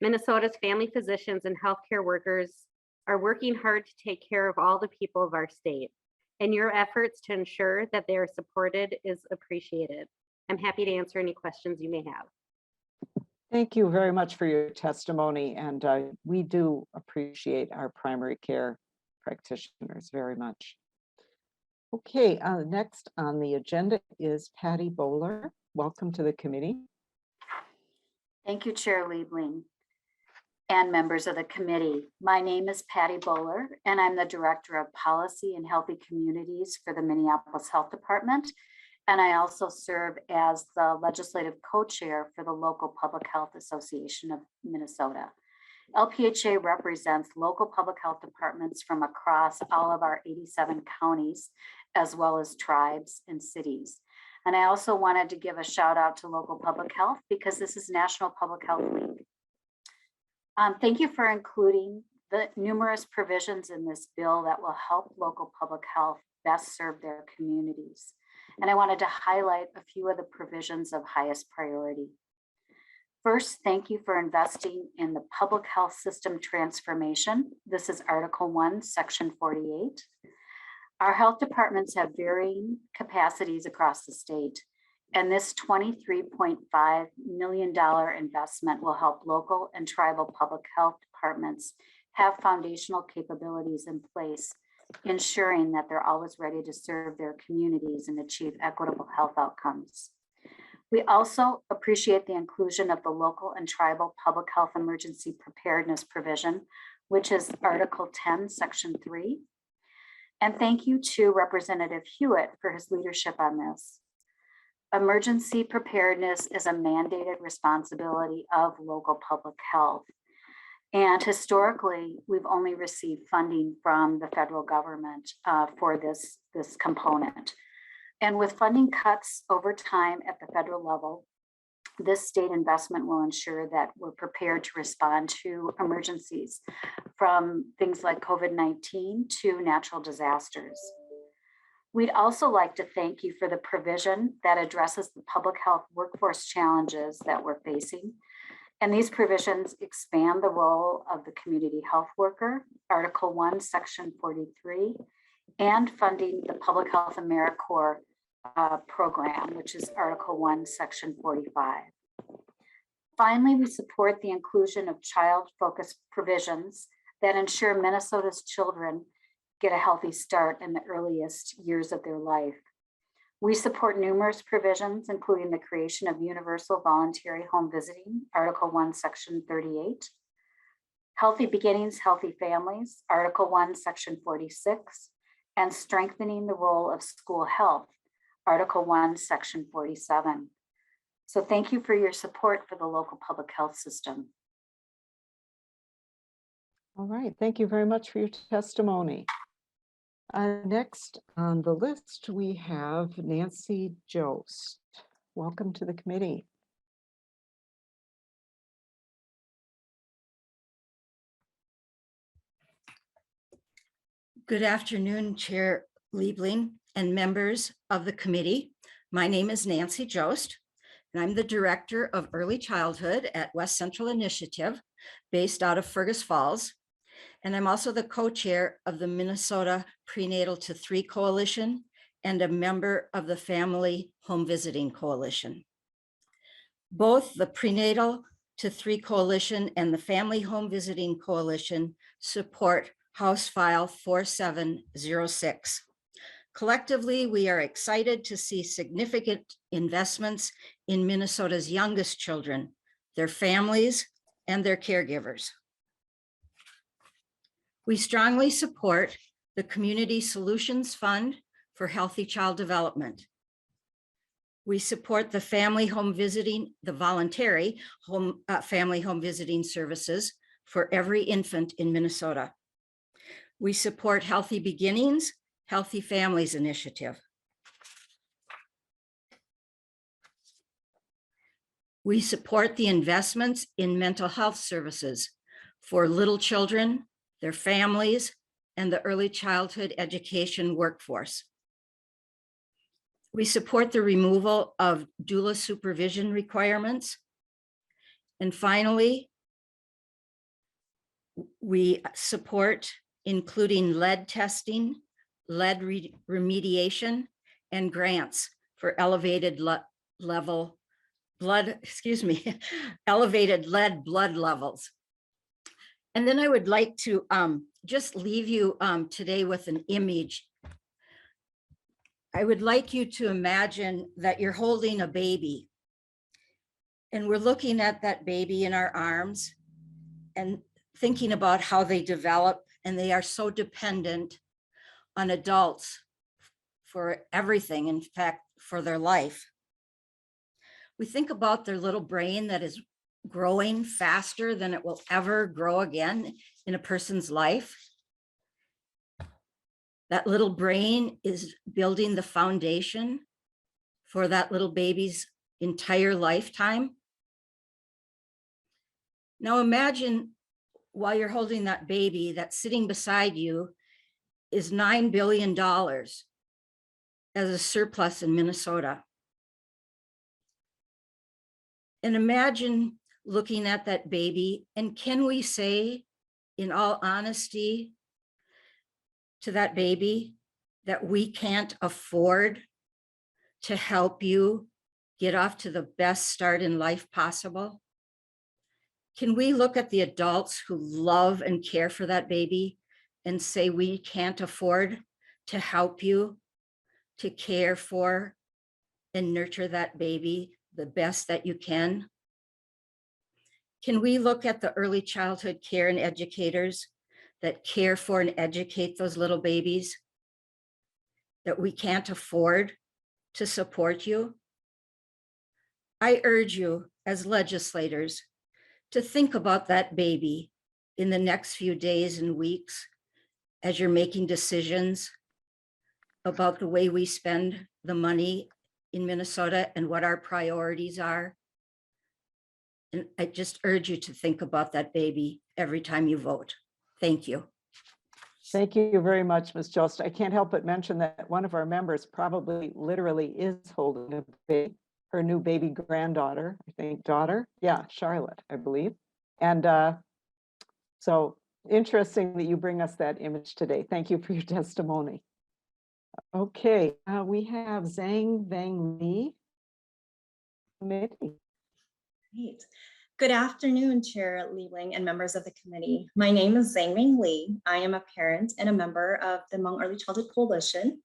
Minnesota's family physicians and healthcare workers are working hard to take care of all the people of our state, and your efforts to ensure that they are supported is appreciated. I'm happy to answer any questions you may have. Thank you very much for your testimony, and we do appreciate our primary care practitioners very much. Okay, next on the agenda is Patty Bowler. Welcome to the committee. Thank you, Chair Liebling and members of the committee. My name is Patty Bowler, and I'm the Director of Policy and Healthy Communities for the Minneapolis Health Department. And I also serve as the legislative co-chair for the Local Public Health Association of Minnesota. LPHA represents local public health departments from across all of our 87 counties, as well as tribes and cities. And I also wanted to give a shout out to local public health because this is National Public Health Week. Thank you for including the numerous provisions in this bill that will help local public health best serve their communities. And I wanted to highlight a few of the provisions of highest priority. First, thank you for investing in the public health system transformation. This is Article 1, Section 48. Our health departments have varying capacities across the state, and this $23.5 million investment will help local and tribal public health departments have foundational capabilities in place ensuring that they're always ready to serve their communities and achieve equitable health outcomes. We also appreciate the inclusion of the local and tribal public health emergency preparedness provision, which is Article 10, Section 3. And thank you to Representative Hewitt for his leadership on this. Emergency preparedness is a mandated responsibility of local public health. And historically, we've only received funding from the federal government for this component. And with funding cuts over time at the federal level, this state investment will ensure that we're prepared to respond to emergencies from things like COVID-19 to natural disasters. We'd also like to thank you for the provision that addresses the public health workforce challenges that we're facing. And these provisions expand the role of the community health worker, Article 1, Section 43, and funding the Public Health AmeriCorps program, which is Article 1, Section 45. Finally, we support the inclusion of child-focused provisions that ensure Minnesota's children get a healthy start in the earliest years of their life. We support numerous provisions, including the creation of universal voluntary home visiting, Article 1, Section 38, Healthy Beginnings, Healthy Families, Article 1, Section 46, and strengthening the role of school health, Article 1, Section 47. So thank you for your support for the local public health system. All right, thank you very much for your testimony. Next on the list, we have Nancy Jost. Welcome to the committee. Good afternoon, Chair Liebling and members of the committee. My name is Nancy Jost, and I'm the Director of Early Childhood at West Central Initiative, based out of Fergus Falls. And I'm also the co-chair of the Minnesota Prenatal to 3 Coalition and a member of the Family Home Visiting Coalition. Both the Prenatal to 3 Coalition and the Family Home Visiting Coalition support House File 4706. Collectively, we are excited to see significant investments in Minnesota's youngest children, their families, and their caregivers. We strongly support the Community Solutions Fund for Healthy Child Development. We support the family home visiting, the voluntary family home visiting services for every infant in Minnesota. We support Healthy Beginnings, Healthy Families Initiative. We support the investments in mental health services for little children, their families, and the early childhood education workforce. We support the removal of doula supervision requirements. And finally, we support including lead testing, lead remediation, and grants for elevated elevated lead blood levels. And then I would like to just leave you today with an image. I would like you to imagine that you're holding a baby and we're looking at that baby in our arms and thinking about how they develop, and they are so dependent on adults for everything, in fact, for their life. We think about their little brain that is growing faster than it will ever grow again in a person's life. That little brain is building the foundation for that little baby's entire lifetime. Now imagine while you're holding that baby, that's sitting beside you is $9 billion as a surplus in Minnesota. And imagine looking at that baby, and can we say in all honesty to that baby that we can't afford to help you get off to the best start in life possible? Can we look at the adults who love and care for that baby and say we can't afford to help you to care for and nurture that baby the best that you can? Can we look at the early childhood care and educators that care for and educate those little babies, that we can't afford to support you? I urge you as legislators to think about that baby in the next few days and weeks as you're making decisions about the way we spend the money in Minnesota and what our priorities are. And I just urge you to think about that baby every time you vote. Thank you. Thank you very much, Ms. Jost. I can't help but mention that one of our members probably literally is holding a baby, her new baby granddaughter, I think daughter. Yeah, Charlotte, I believe. And so interesting that you bring us that image today. Thank you for your testimony. Okay, we have Zhang Vang Li. Committee. Great. Good afternoon, Chair Liebling and members of the committee. My name is Zhang Ming Li. I am a parent and a member of the Hmong Early Childhood Coalition.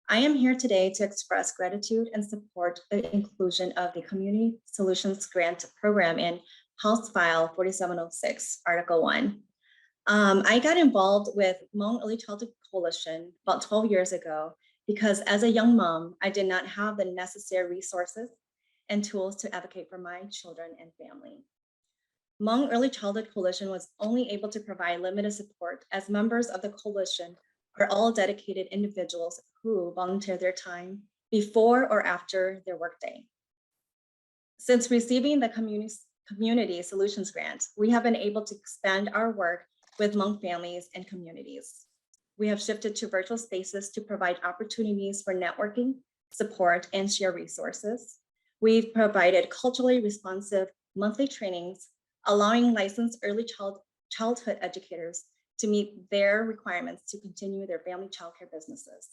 I am here today to express gratitude and support the inclusion of the Community Solutions Grant Program in House File 4706, Article 1. I got involved with Hmong Early Childhood Coalition about 12 years ago because as a young mom, I did not have the necessary resources and tools to advocate for my children and family. Hmong Early Childhood Coalition was only able to provide limited support as members of the coalition are all dedicated individuals who volunteer their time before or after their workday. Since receiving the Community Solutions Grant, we have been able to expand our work with Hmong families and communities. We have shifted to virtual spaces to provide opportunities for networking, support, and share resources. We've provided culturally responsive monthly trainings, allowing licensed early childhood educators to meet their requirements to continue their family childcare businesses.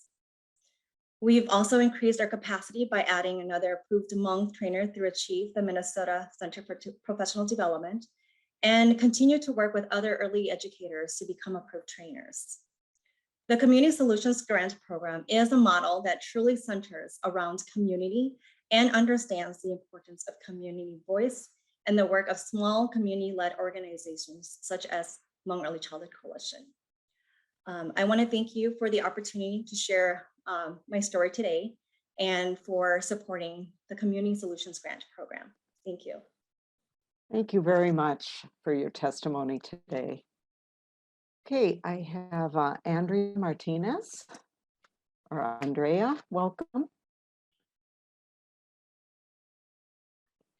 We've also increased our capacity by adding another approved Hmong trainer through Achieve, the Minnesota Center for Professional Development, and continue to work with other early educators to become approved trainers. The Community Solutions Grant Program is a model that truly centers around community and understands the importance of community voice and the work of small community-led organizations such as Hmong Early Childhood Coalition. I want to thank you for the opportunity to share my story today and for supporting the Community Solutions Grant Program. Thank you. Thank you very much for your testimony today. Okay, I have Andrea Martinez, or Andrea, welcome.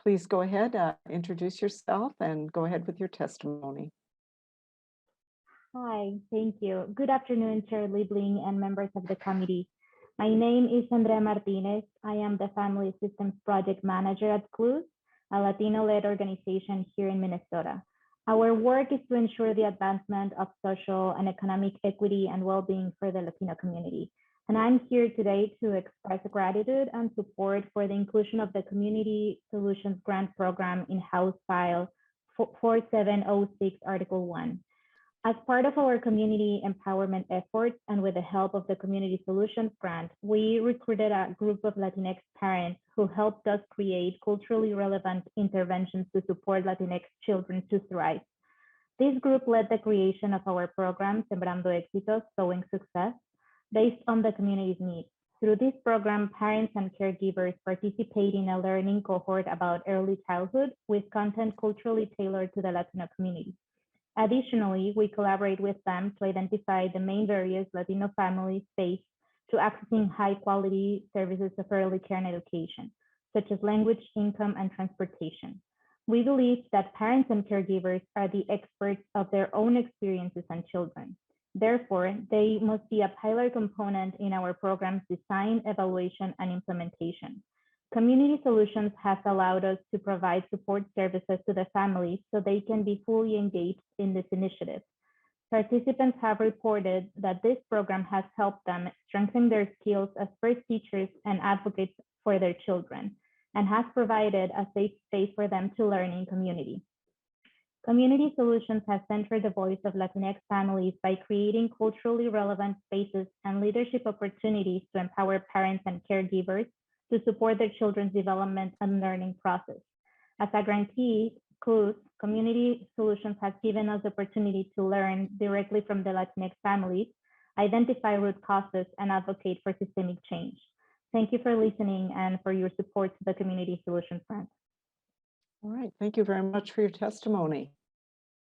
Please go ahead, introduce yourself and go ahead with your testimony. Hi, thank you. Good afternoon, Chair Liebling and members of the committee. My name is Andrea Martinez. I am the Family Assistance Project Manager at CLUS, a Latino-led organization here in Minnesota. Our work is to ensure the advancement of social and economic equity and well-being for the Latino community. And I'm here today to express gratitude and support for the inclusion of the Community Solutions Grant Program in House File 4706, Article 1. As part of our community empowerment efforts and with the help of the Community Solutions Grant, we recruited a group of Latinx parents who helped us create culturally relevant interventions to support Latinx children to thrive. This group led the creation of our program, Sembrando Éxitos, Sowing Success, based on the community's needs. Through this program, parents and caregivers participate in a learning cohort about early childhood with content culturally tailored to the Latino community. Additionally, we collaborate with them to identify the main barriers Latino families face to accessing high-quality services of early care and education, such as language, income, and transportation. We believe that parents and caregivers are the experts of their own experiences and children. Therefore, they must be a pillar component in our program's design, evaluation, and implementation. Community Solutions has allowed us to provide support services to the families so they can be fully engaged in this initiative. Participants have reported that this program has helped them strengthen their skills as first teachers and advocates for their children, and has provided a safe space for them to learn in community. Community Solutions has centered the voice of Latinx families by creating culturally relevant spaces and leadership opportunities to empower parents and caregivers to support their children's development and learning process. As a grantee, CLUS, Community Solutions has given us the opportunity to learn directly from the Latinx families, identify root causes, and advocate for systemic change. Thank you for listening and for your support to the Community Solutions Grant. All right, thank you very much for your testimony.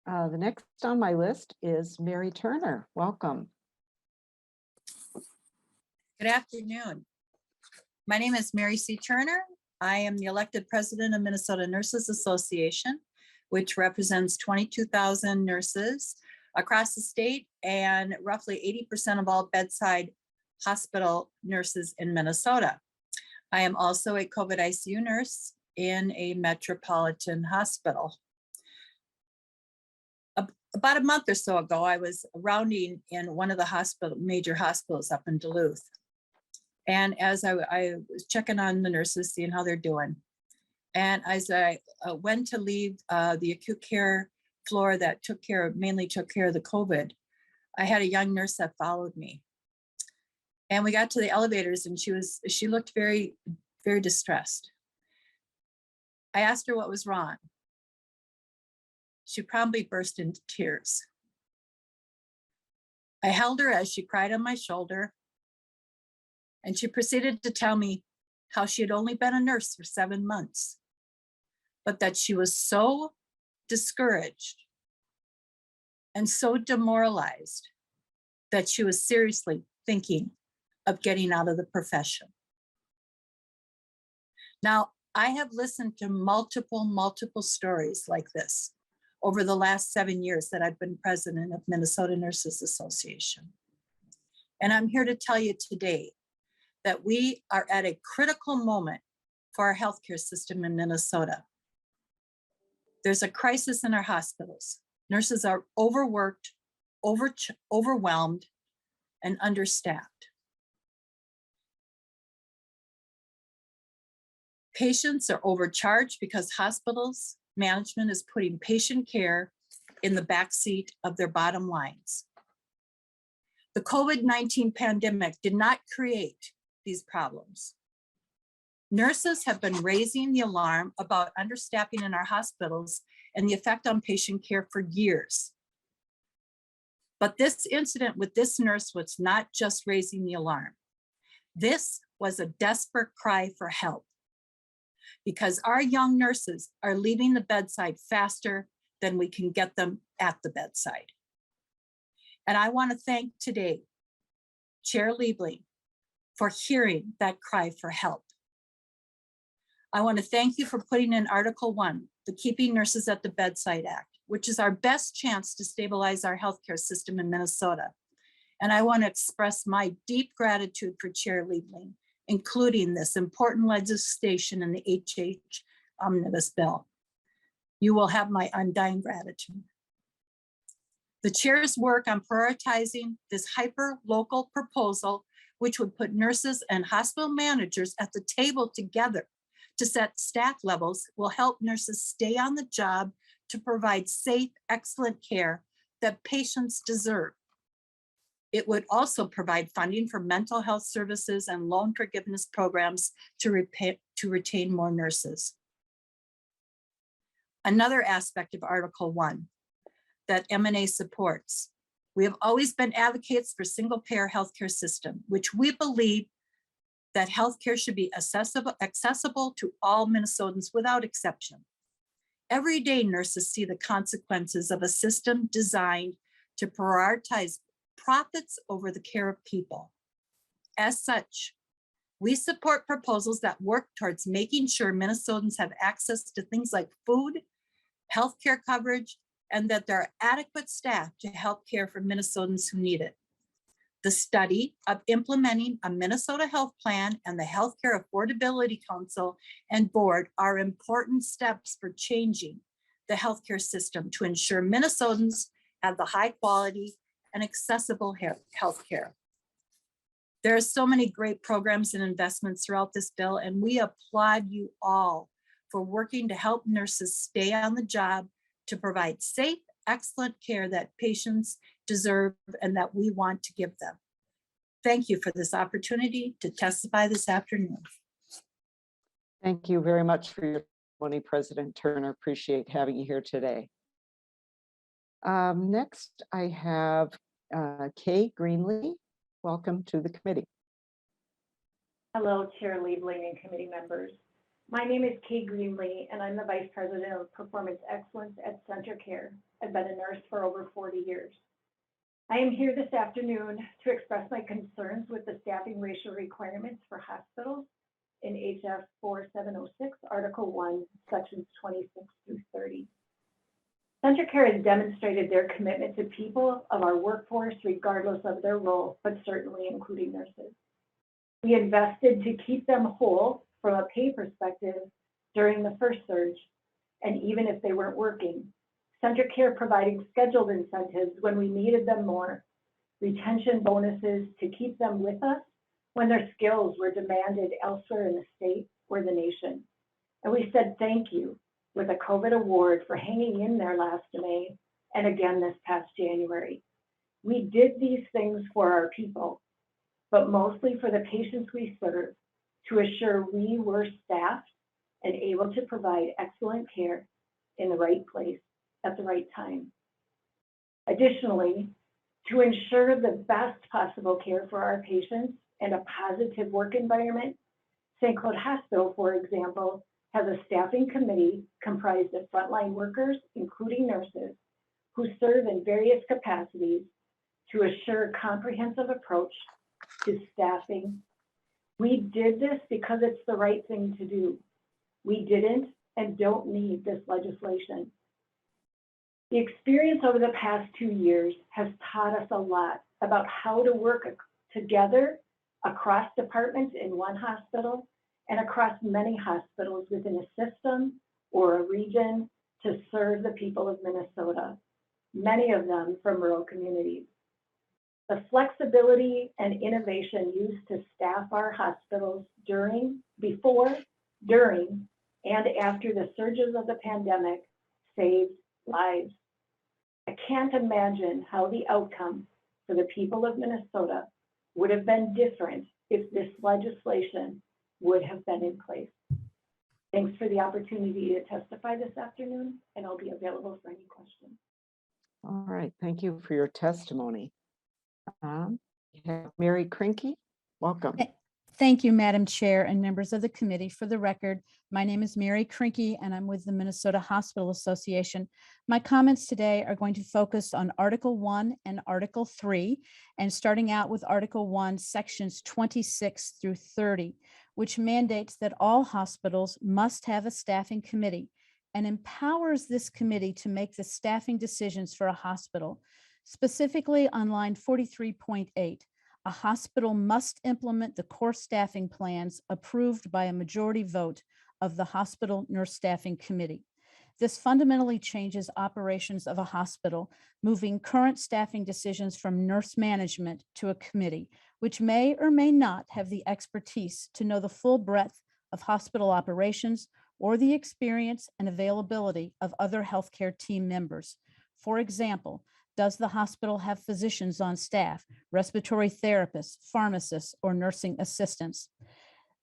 The next on my list is Mary Turner. Welcome. Good afternoon. My name is Mary C. Turner. I am the elected president of Minnesota Nurses Association, which represents 22,000 nurses across the state and roughly 80% of all bedside hospital nurses in Minnesota. I am also a COVID ICU nurse in a metropolitan hospital. About a month or so ago, I was rounding in one of the major hospitals up in Duluth. And as I was checking on the nurses, seeing how they're doing. And as I went to leave the acute care floor that mainly took care of the COVID, I had a young nurse that followed me. And we got to the elevators and she looked very, very distressed. I asked her what was wrong. She promptly burst into tears. I held her as she cried on my shoulder, and she proceeded to tell me how she had only been a nurse for 7 months, but that she was so discouraged and so demoralized that she was seriously thinking of getting out of the profession. Now, I have listened to multiple stories like this over the last 7 years that I've been president of Minnesota Nurses Association. And I'm here to tell you today that we are at a critical moment for our healthcare system in Minnesota. There's a crisis in our hospitals. Nurses are overworked, overwhelmed, and understaffed. Patients are overcharged because hospitals management is putting patient care in the backseat of their bottom lines. The COVID-19 pandemic did not create these problems. Nurses have been raising the alarm about understaffing in our hospitals and the effect on patient care for years. But this incident with this nurse was not just raising the alarm. This was a desperate cry for help, because our young nurses are leaving the bedside faster than we can get them at the bedside. And I want to thank today Chair Liebling for hearing that cry for help. I want to thank you for putting in Article 1, the Keeping Nurses at the Bedside Act, which is our best chance to stabilize our healthcare system in Minnesota. And I want to express my deep gratitude for Chair Liebling, including this important legislation in the HH Omnibus bill. You will have my undying gratitude. The chair's work on prioritizing this hyper-local proposal, which would put nurses and hospital managers at the table together to set staff levels, will help nurses stay on the job to provide safe, excellent care that patients deserve. It would also provide funding for mental health services and loan forgiveness programs to retain more nurses. Another aspect of Article 1 that MNA supports, we have always been advocates for single-payer healthcare system, which we believe that healthcare should be accessible to all Minnesotans without exception. Every day, nurses see the consequences of a system designed to prioritize profits over the care of people. As such, we support proposals that work towards making sure Minnesotans have access to things like food, healthcare coverage, and that there are adequate staff to help care for Minnesotans who need it. The study of implementing a Minnesota Health Plan and the Healthcare Affordability Council and Board are important steps for changing the healthcare system to ensure Minnesotans have the high quality and accessible healthcare. There are so many great programs and investments throughout this bill, and we applaud you all for working to help nurses stay on the job to provide safe, excellent care that patients deserve and that we want to give them. Thank you for this opportunity to testify this afternoon. Thank you very much for your testimony, President Turner. Appreciate having you here today. Next, I have Kay Greenlee. Welcome to the committee. Hello, Chair Liebling and committee members. My name is Kay Greenlee, and I'm the Vice President of Performance Excellence at Center Care. I've been a nurse for over 40 years. I am here this afternoon to express my concerns with the staffing ratio requirements for hospitals in HF 4706, Article 1, Sections 26 through 30. Center Care has demonstrated their commitment to people of our workforce, regardless of their role, but certainly including nurses. We invested to keep them whole from a pay perspective during the first surge, and even if they weren't working. Center Care providing scheduled incentives when we needed them more, retention bonuses to keep them with us when their skills were demanded elsewhere in the state or the nation. And we said thank you with a COVID award for hanging in there last May and again this past January. We did these things for our people, but mostly for the patients we serve, to assure we were staffed and able to provide excellent care in the right place at the right time. Additionally, to ensure the best possible care for our patients and a positive work environment, St. Cloud Hospital, for example, has a staffing committee comprised of frontline workers, including nurses, who serve in various capacities to assure a comprehensive approach to staffing. We did this because it's the right thing to do. We didn't and don't need this legislation. The experience over the past 2 years has taught us a lot about how to work together across departments in one hospital and across many hospitals within a system or a region to serve the people of Minnesota, many of them from rural communities. The flexibility and innovation used to staff our hospitals before, during, and after the surges of the pandemic saved lives. I can't imagine how the outcome for the people of Minnesota would have been different if this legislation would have been in place. Thanks for the opportunity to testify this afternoon, and I'll be available for any questions. All right, thank you for your testimony. We have Mary Krinke, welcome. Thank you, Madam Chair and members of the committee. For the record, my name is Mary Krinke and I'm with the Minnesota Hospital Association. My comments today are going to focus on Article 1 and Article 3, and starting out with Article 1, Sections 26 through 30, which mandates that all hospitals must have a staffing committee and empowers this committee to make the staffing decisions for a hospital. Specifically on line 43.8, a hospital must implement the core staffing plans approved by a majority vote of the Hospital Nurse Staffing Committee. This fundamentally changes operations of a hospital, moving current staffing decisions from nurse management to a committee, which may or may not have the expertise to know the full breadth of hospital operations or the experience and availability of other healthcare team members. For example, does the hospital have physicians on staff, respiratory therapists, pharmacists, or nursing assistants?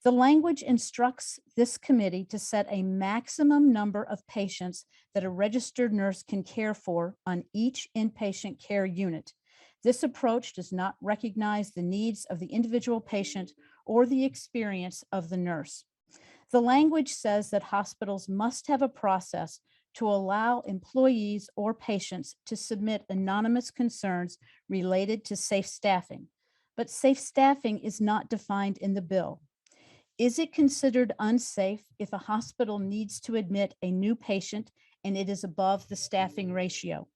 The language instructs this committee to set a maximum number of patients that a registered nurse can care for on each inpatient care unit. This approach does not recognize the needs of the individual patient or the experience of the nurse. The language says that hospitals must have a process to allow employees or patients to submit anonymous concerns related to safe staffing. But safe staffing is not defined in the bill. Is it considered unsafe if a hospital needs to admit a new patient and it is above the staffing ratio?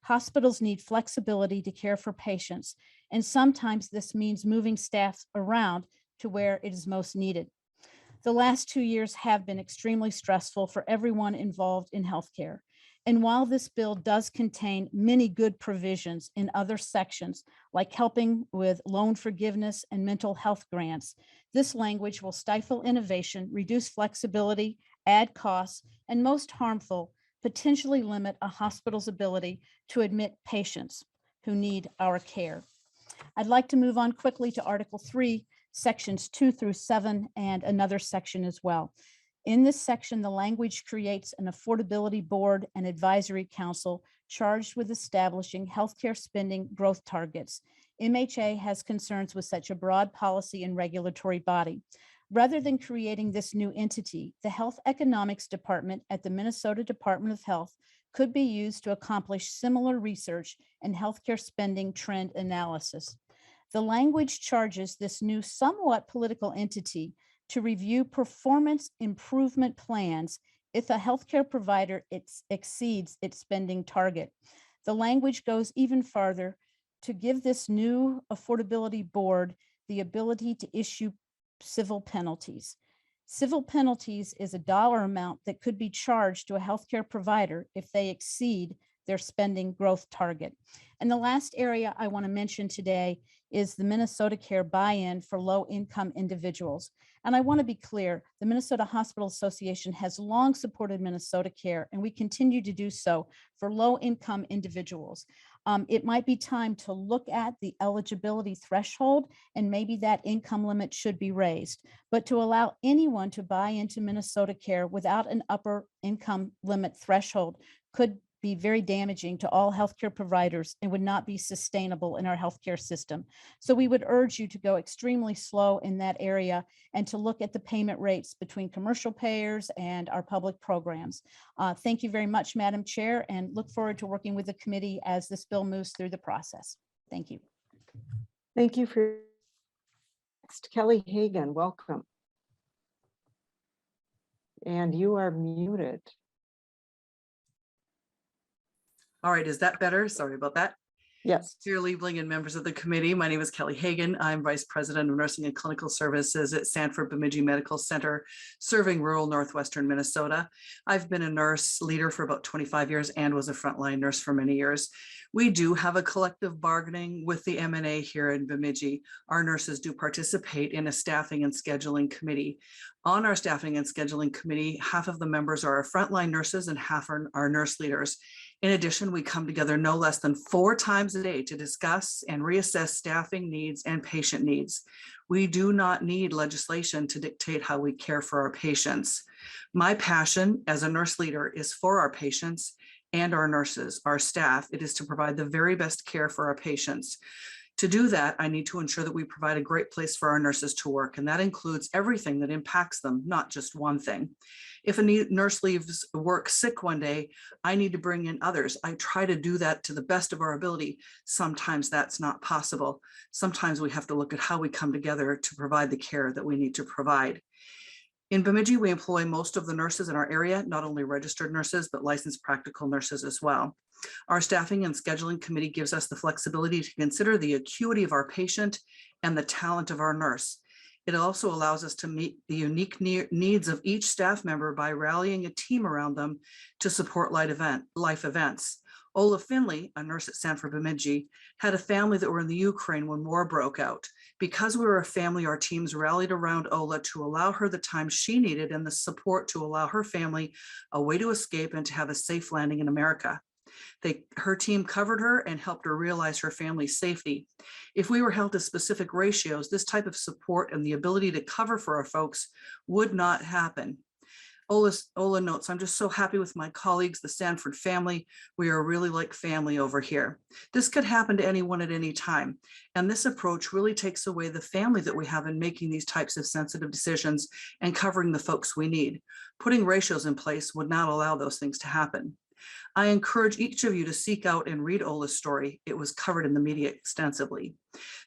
Hospitals need flexibility to care for patients, and sometimes this means moving staff around to where it is most needed. The last 2 years have been extremely stressful for everyone involved in healthcare. And while this bill does contain many good provisions in other sections, like helping with loan forgiveness and mental health grants, this language will stifle innovation, reduce flexibility, add costs, and most harmful, potentially limit a hospital's ability to admit patients who need our care. I'd like to move on quickly to Article 3, sections 2 through 7, and another section as well. In this section, the language creates an affordability board and advisory council charged with establishing healthcare spending growth targets. MHA has concerns with such a broad policy and regulatory body. Rather than creating this new entity, the Health Economics Department at the Minnesota Department of Health could be used to accomplish similar research and healthcare spending trend analysis. The language charges this new somewhat political entity to review performance improvement plans if a healthcare provider exceeds its spending target. The language goes even farther to give this new affordability board the ability to issue civil penalties. Civil penalties is a dollar amount that could be charged to a healthcare provider if they exceed their spending growth target. And the last area I want to mention today is the Minnesota Care buy-in for low-income individuals. And I want to be clear, the Minnesota Hospital Association has long supported Minnesota Care, and we continue to do so for low-income individuals. It might be time to look at the eligibility threshold, and maybe that income limit should be raised. But to allow anyone to buy into Minnesota Care without an upper income limit threshold could be very damaging to all healthcare providers and would not be sustainable in our healthcare system. So we would urge you to go extremely slow in that area and to look at the payment rates between commercial payers and our public programs. Thank you very much, Madam Chair, and look forward to working with the committee as this bill moves through the process. Thank you. Thank you for next, Kelly Hagan, welcome. And you are muted. All right, is that better? Sorry about that. Yes. Chair Liebling and members of the committee, my name is Kelly Hagan. I'm Vice President of Nursing and Clinical Services at Sanford Bemidji Medical Center, serving rural northwestern Minnesota. I've been a nurse leader for about 25 years and was a frontline nurse for many years. We do have a collective bargaining with the MNA here in Bemidji. Our nurses do participate in a staffing and scheduling committee. On our staffing and scheduling committee, half of the members are our frontline nurses and half are our nurse leaders. In addition, we come together no less than 4 times a day to discuss and reassess staffing needs and patient needs. We do not need legislation to dictate how we care for our patients. My passion as a nurse leader is for our patients and our nurses, our staff. It is to provide the very best care for our patients. To do that, I need to ensure that we provide a great place for our nurses to work, and that includes everything that impacts them, not just one thing. If a nurse leaves work sick one day, I need to bring in others. I try to do that to the best of our ability. Sometimes that's not possible. Sometimes we have to look at how we come together to provide the care that we need to provide. In Bemidji, we employ most of the nurses in our area, not only registered nurses, but licensed practical nurses as well. Our staffing and scheduling committee gives us the flexibility to consider the acuity of our patient and the talent of our nurse. It also allows us to meet the unique needs of each staff member by rallying a team around them to support life events. Ola Finley, a nurse at Sanford Bemidji, had a family that were in the Ukraine when war broke out. Because we were a family, our teams rallied around Ola to allow her the time she needed and the support to allow her family a way to escape and to have a safe landing in America. Her team covered her and helped her realize her family's safety. If we were held to specific ratios, this type of support and the ability to cover for our folks would not happen. Ola notes, I'm just so happy with my colleagues, the Sanford family. We are really like family over here. This could happen to anyone at any time. And this approach really takes away the family that we have in making these types of sensitive decisions and covering the folks we need. Putting ratios in place would not allow those things to happen. I encourage each of you to seek out and read Ola's story. It was covered in the media extensively.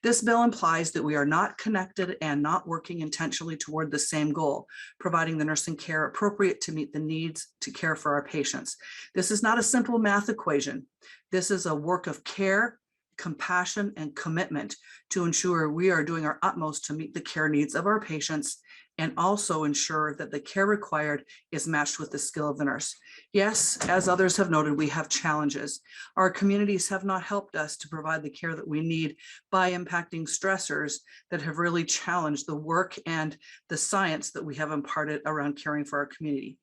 This bill implies that we are not connected and not working intentionally toward the same goal, providing the nursing care appropriate to meet the needs to care for our patients. This is not a simple math equation. This is a work of care, compassion, and commitment to ensure we are doing our utmost to meet the care needs of our patients and also ensure that the care required is matched with the skill of the nurse. Yes, as others have noted, we have challenges. Our communities have not helped us to provide the care that we need by impacting stressors that have really challenged the work and the science that we have imparted around caring for our community.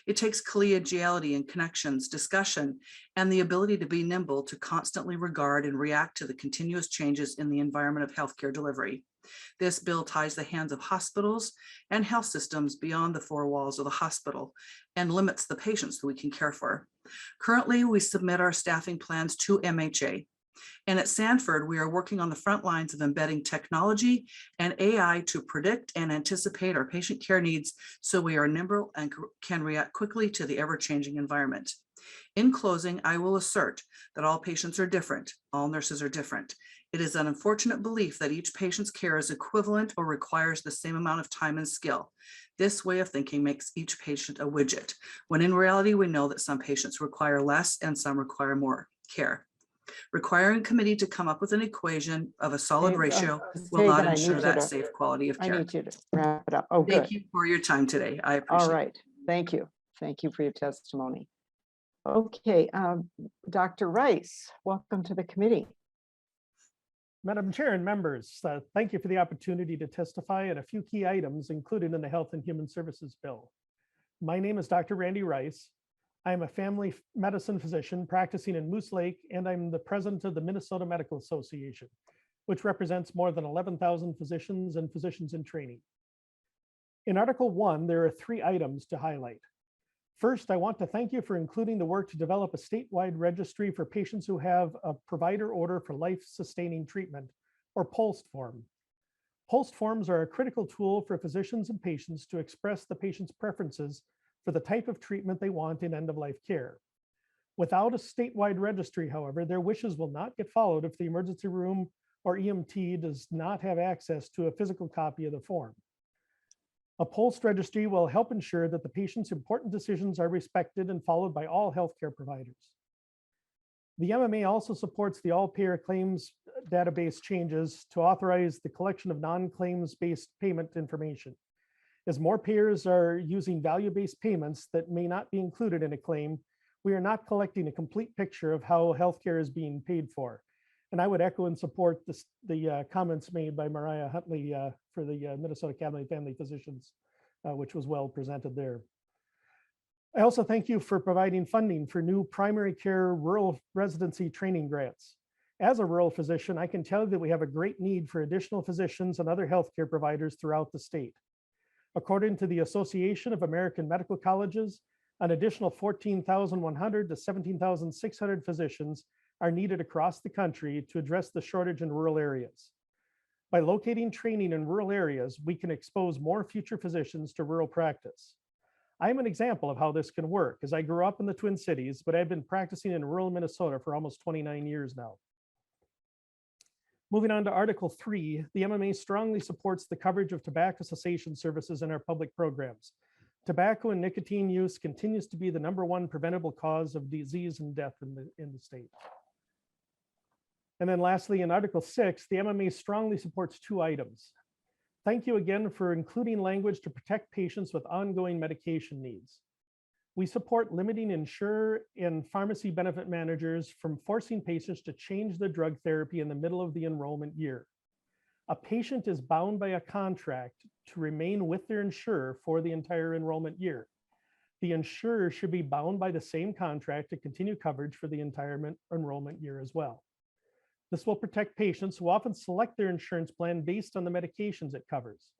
It takes collegiality and connections, discussion, and the ability to be nimble to constantly regard and react to the continuous changes in the environment of healthcare delivery. This bill ties the hands of hospitals and health systems beyond the four walls of the hospital and limits the patients that we can care for. Currently, we submit our staffing plans to MHA. And at Sanford, we are working on the front lines of embedding technology and AI to predict and anticipate our patient care needs so we are nimble and can react quickly to the ever-changing environment. In closing, I will assert that all patients are different, all nurses are different. It is an unfortunate belief that each patient's care is equivalent or requires the same amount of time and skill. This way of thinking makes each patient a widget, when in reality, we know that some patients require less and some require more care. Requiring a committee to come up with an equation of a solid ratio will not ensure that safe quality of care. I need you to wrap it up. Oh, good. Thank you for your time today. I appreciate it. All right. Thank you. Thank you for your testimony. Okay, Dr. Rice, welcome to the committee. Madam Chair and members, thank you for the opportunity to testify on a few key items included in the Health and Human Services Bill. My name is Dr. Randy Rice. I am a family medicine physician practicing in Moose Lake, and I'm the president of the Minnesota Medical Association, which represents more than 11,000 physicians and physicians in training. In Article 1, there are 3 items to highlight. First, I want to thank you for including the work to develop a statewide registry for patients who have a provider order for life-sustaining treatment, or POLST form. POLST forms are a critical tool for physicians and patients to express the patient's preferences for the type of treatment they want in end-of-life care. Without a statewide registry, however, their wishes will not get followed if the emergency room or EMT does not have access to a physical copy of the form. A POLST registry will help ensure that the patient's important decisions are respected and followed by all healthcare providers. The MMA also supports the all-payer claims database changes to authorize the collection of non-claims-based payment information. As more payers are using value-based payments that may not be included in a claim, we are not collecting a complete picture of how healthcare is being paid for. And I would echo and support the comments made by Mariah Huntley for the Minnesota Cabinet of Family Physicians, which was well presented there. I also thank you for providing funding for new primary care rural residency training grants. As a rural physician, I can tell you that we have a great need for additional physicians and other healthcare providers throughout the state. According to the Association of American Medical Colleges, an additional 14,100 to 17,600 physicians are needed across the country to address the shortage in rural areas. By locating training in rural areas, we can expose more future physicians to rural practice. I'm an example of how this can work, as I grew up in the Twin Cities, but I've been practicing in rural Minnesota for almost 29 years now. Moving on to Article 3, the MMA strongly supports the coverage of tobacco cessation services in our public programs. Tobacco and nicotine use continues to be the #1 preventable cause of disease and death in the state. And then lastly, in Article 6, the MMA strongly supports 2 items. Thank you again for including language to protect patients with ongoing medication needs. We support limiting insurer and pharmacy benefit managers from forcing patients to change their drug therapy in the middle of the enrollment year. A patient is bound by a contract to remain with their insurer for the entire enrollment year. The insurer should be bound by the same contract to continue coverage for the entire enrollment year as well. This will protect patients who often select their insurance plan based on the medications it covers.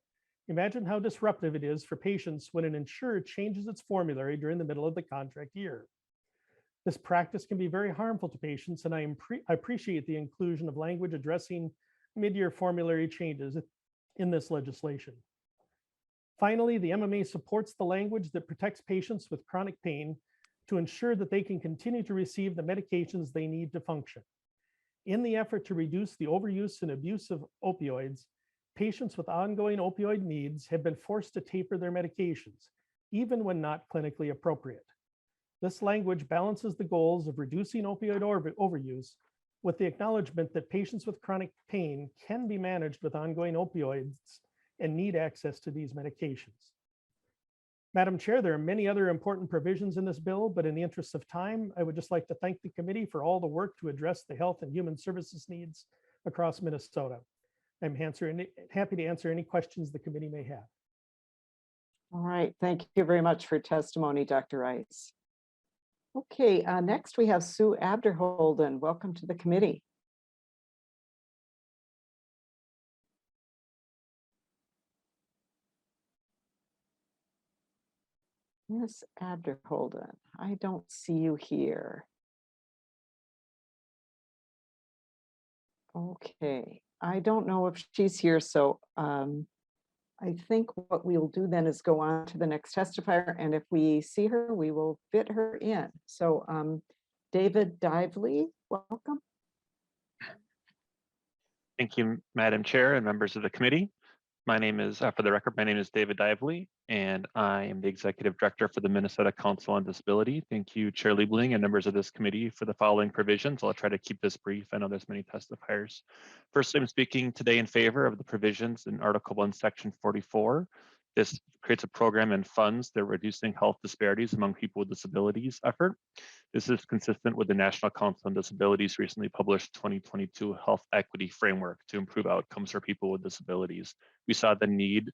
Imagine how disruptive it is for patients when an insurer changes its formulary during the middle of the contract year. This practice can be very harmful to patients, and I appreciate the inclusion of language addressing mid-year formulary changes in this legislation. Finally, the MMA supports the language that protects patients with chronic pain to ensure that they can continue to receive the medications they need to function. In the effort to reduce the overuse and abuse of opioids, patients with ongoing opioid needs have been forced to taper their medications, even when not clinically appropriate. This language balances the goals of reducing opioid overuse with the acknowledgement that patients with chronic pain can be managed with ongoing opioids and need access to these medications. Madam Chair, there are many other important provisions in this bill, but in the interest of time, I would just like to thank the committee for all the work to address the health and human services needs across Minnesota. I'm happy to answer any questions the committee may have. All right, thank you very much for your testimony, Dr. Rice. Okay, next we have Sue Abderholden. Welcome to the committee. Miss Abderholden, I don't see you here. Okay, I don't know if she's here, so I think what we'll do then is go on to the next testifier, and if we see her, we will fit her in. So David Dively, welcome. Thank you, Madam Chair and members of the committee. My name is, for the record, my name is David Dively, and I am the Executive Director for the Minnesota Council on Disability. Thank you, Chair Liebling and members of this committee for the following provisions. I'll try to keep this brief. I know there's many testifiers. First, I'm speaking today in favor of the provisions in Article 1, Section 44. This creates a program and funds the Reducing Health Disparities Among People with Disabilities effort. This is consistent with the National Council on Disabilities recently published 2022 Health Equity Framework to improve outcomes for people with disabilities. We saw the need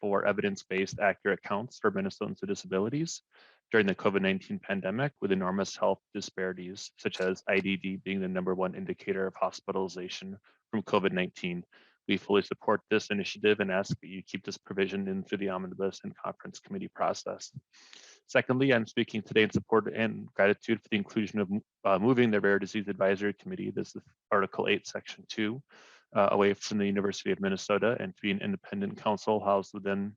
for evidence-based accurate counts for Minnesotans with disabilities during the COVID-19 pandemic with enormous health disparities, such as IDD being the #1 indicator of hospitalization from COVID-19. We fully support this initiative and ask that you keep this provision in through the Omnibus and Conference Committee process. Secondly, I'm speaking today in support and gratitude for the inclusion of moving the Rare Disease Advisory Committee, this is Article 8, Section 2, away from the University of Minnesota and to be an independent council housed within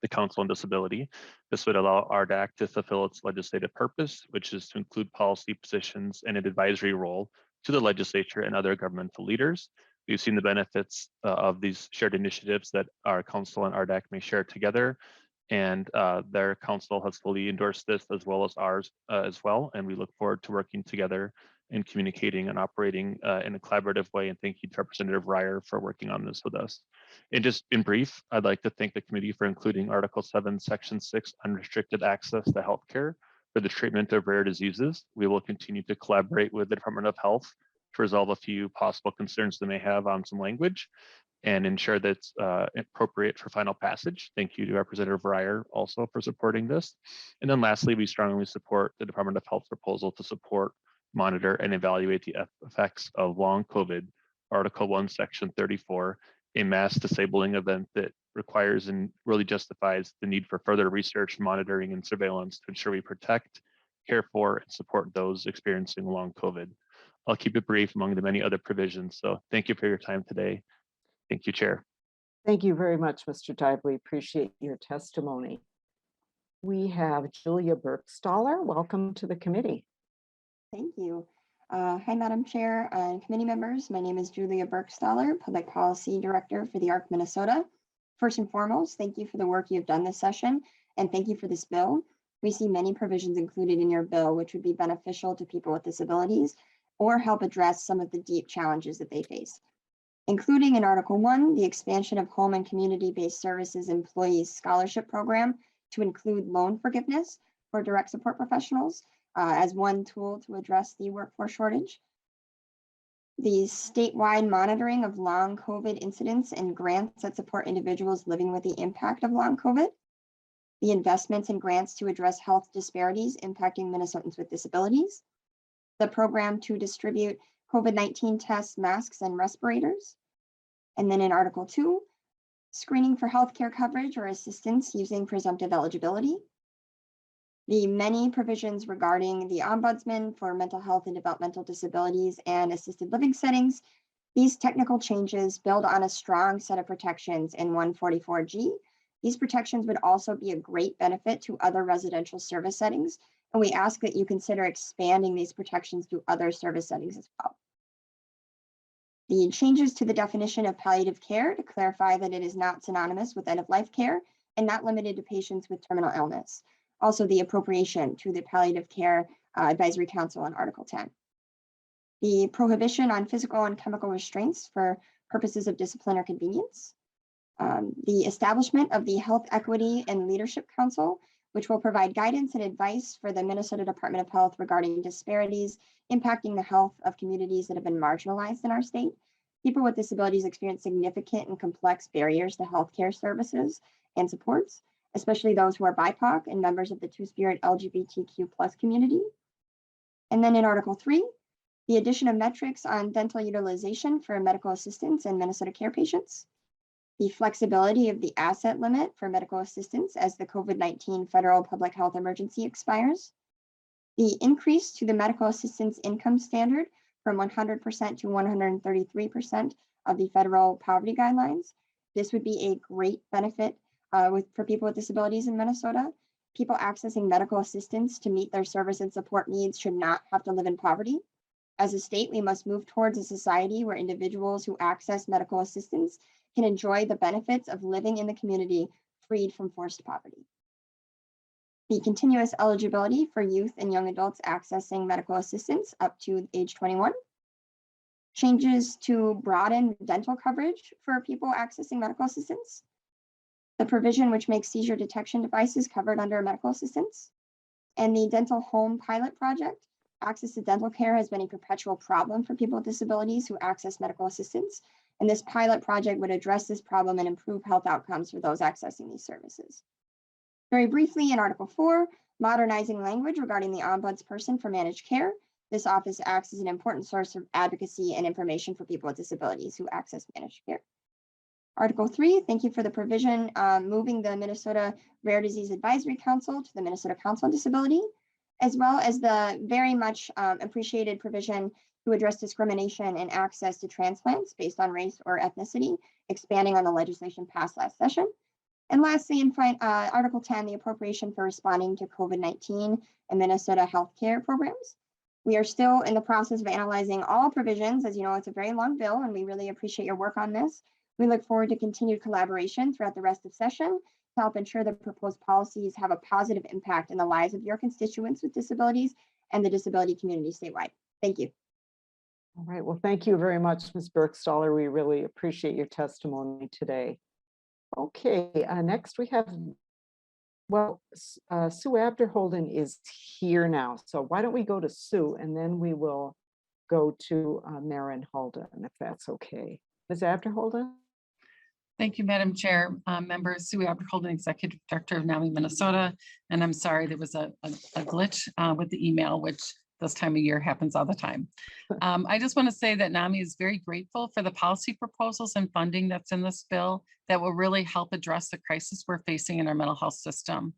the Council on Disability. This would allow RDAC to fulfill its legislative purpose, which is to include policy positions and an advisory role to the legislature and other governmental leaders. We've seen the benefits of these shared initiatives that our council and RDAC may share together, and their council has fully endorsed this as well as ours as well, and we look forward to working together and communicating and operating in a collaborative way. And thank you to Representative Reier for working on this with us. And just in brief, I'd like to thank the committee for including Article 7, Section 6, unrestricted access to healthcare for the treatment of rare diseases. We will continue to collaborate with the Department of Health to resolve a few possible concerns they may have on some language and ensure that it's appropriate for final passage. Thank you to Representative Reier also for supporting this. And then lastly, we strongly support the Department of Health proposal to support, monitor, and evaluate the effects of long COVID, Article 1, Section 34, a mass disabling event that requires and really justifies the need for further research, monitoring, and surveillance to ensure we protect, care for, and support those experiencing long COVID. I'll keep it brief among the many other provisions. So thank you for your time today. Thank you, Chair. Thank you very much, Mr. Dively. Appreciate your testimony. We have Julia Burkstaller. Welcome to the committee. Thank you. Hi, Madam Chair and committee members. My name is Julia Burkstaller, Public Policy Director for the ARC Minnesota. First and foremost, thank you for the work you've done this session, and thank you for this bill. We see many provisions included in your bill, which would be beneficial to people with disabilities or help address some of the deep challenges that they face, including in Article 1, the expansion of home and community-based services employees scholarship program to include loan forgiveness for direct support professionals as one tool to address the workforce shortage. The statewide monitoring of long COVID incidents and grants that support individuals living with the impact of long COVID. The investments and grants to address health disparities impacting Minnesotans with disabilities. The program to distribute COVID-19 tests, masks, and respirators. And then in Article 2, screening for healthcare coverage or assistance using presumptive eligibility. The many provisions regarding the Ombudsman for mental health and developmental disabilities and assisted living settings. These technical changes build on a strong set of protections in 144G. These protections would also be a great benefit to other residential service settings, and we ask that you consider expanding these protections to other service settings as well. The changes to the definition of palliative care to clarify that it is not synonymous with end-of-life care and not limited to patients with terminal illness. Also, the appropriation to the Palliative Care Advisory Council on Article 10. The prohibition on physical and chemical restraints for purposes of discipline or convenience. The establishment of the Health Equity and Leadership Council, which will provide guidance and advice for the Minnesota Department of Health regarding disparities impacting the health of communities that have been marginalized in our state. People with disabilities experience significant and complex barriers to healthcare services and supports, especially those who are BIPOC and members of the Two-Spirit LGBTQ+ community. And then in Article 3, the addition of metrics on dental utilization for medical assistants and Minnesota care patients, the flexibility of the asset limit for medical assistants as the COVID-19 federal public health emergency expires, the increase to the medical assistance income standard from 100% to 133% of the federal poverty guidelines. This would be a great benefit for people with disabilities in Minnesota. People accessing medical assistance to meet their service and support needs should not have to live in poverty. As a state, we must move towards a society where individuals who access medical assistance can enjoy the benefits of living in the community freed from forced poverty. The continuous eligibility for youth and young adults accessing medical assistance up to age 21. Changes to broaden dental coverage for people accessing medical assistance. The provision which makes seizure detection devices covered under medical assistance. And the dental home pilot project. Access to dental care has been a perpetual problem for people with disabilities who access medical assistance. And this pilot project would address this problem and improve health outcomes for those accessing these services. Very briefly, in Article 4, modernizing language regarding the ombudsperson for managed care. This office acts as an important source of advocacy and information for people with disabilities who access managed care. Article 3, thank you for the provision moving the Minnesota Rare Disease Advisory Council to the Minnesota Council on Disability, as well as the very much appreciated provision to address discrimination and access to transplants based on race or ethnicity, expanding on the legislation passed last session. And lastly, in Article 10, the appropriation for responding to COVID-19 and Minnesota healthcare programs. We are still in the process of analyzing all provisions. As you know, it's a very long bill, and we really appreciate your work on this. We look forward to continued collaboration throughout the rest of session to help ensure that proposed policies have a positive impact in the lives of your constituents with disabilities and the disability community statewide. Thank you. All right, well, thank you very much, Ms. Burkstaller. We really appreciate your testimony today. Okay, next we have, well, Sue Abder Holden is here now. So why don't we go to Sue and then we will go to Marin Holden, if that's okay. Ms. Abder Holden? Thank you, Madam Chair. Member Sue Abder Holden, Executive Director of Nami, Minnesota. And I'm sorry, there was a glitch with the email, which this time of year happens all the time. I just want to say that Nami is very grateful for the policy proposals and funding that's in this bill that will really help address the crisis we're facing in our mental health system.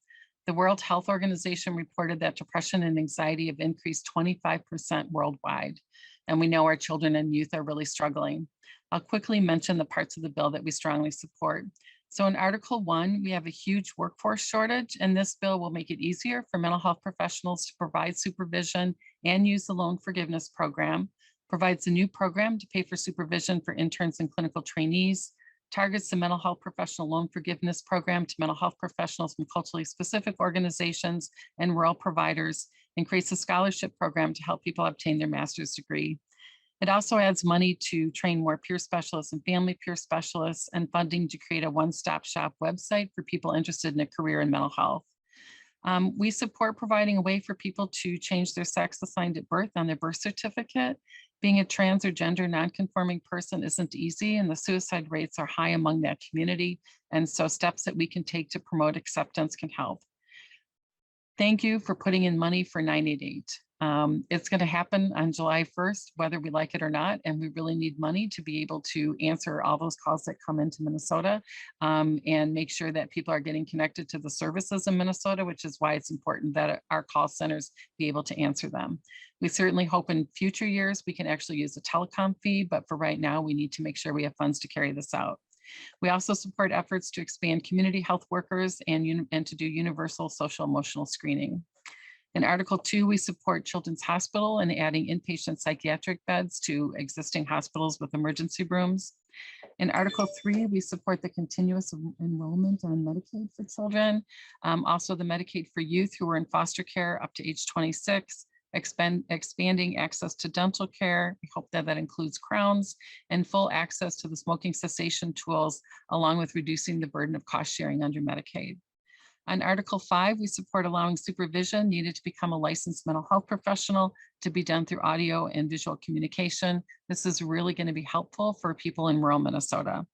The World Health Organization reported that depression and anxiety have increased 25% worldwide. And we know our children and youth are really struggling. I'll quickly mention the parts of the bill that we strongly support. So in Article 1, we have a huge workforce shortage, and this bill will make it easier for mental health professionals to provide supervision and use the loan forgiveness program, provides a new program to pay for supervision for interns and clinical trainees, targets the mental health professional loan forgiveness program to mental health professionals from culturally specific organizations and rural providers, and creates a scholarship program to help people obtain their master's degree. It also adds money to train more peer specialists and family peer specialists and funding to create a one-stop shop website for people interested in a career in mental health. We support providing a way for people to change their sex assigned at birth on their birth certificate. Being a trans or gender non-conforming person isn't easy, and the suicide rates are high among that community. And so steps that we can take to promote acceptance can help. Thank you for putting in money for 988. It's going to happen on July 1st, whether we like it or not, and we really need money to be able to answer all those calls that come into Minnesota and make sure that people are getting connected to the services in Minnesota, which is why it's important that our call centers be able to answer them. We certainly hope in future years we can actually use a telecom fee, but for right now, we need to make sure we have funds to carry this out. We also support efforts to expand community health workers and to do universal social emotional screening. In Article 2, we support Children's Hospital and adding inpatient psychiatric beds to existing hospitals with emergency rooms. In Article 3, we support the continuous enrollment on Medicaid for children, also the Medicaid for youth who are in foster care up to age 26, expanding access to dental care. We hope that that includes crowns and full access to the smoking cessation tools, along with reducing the burden of cost sharing under Medicaid. On Article 5, we support allowing supervision needed to become a licensed mental health professional to be done through audio and visual communication. This is really going to be helpful for people in rural Minnesota.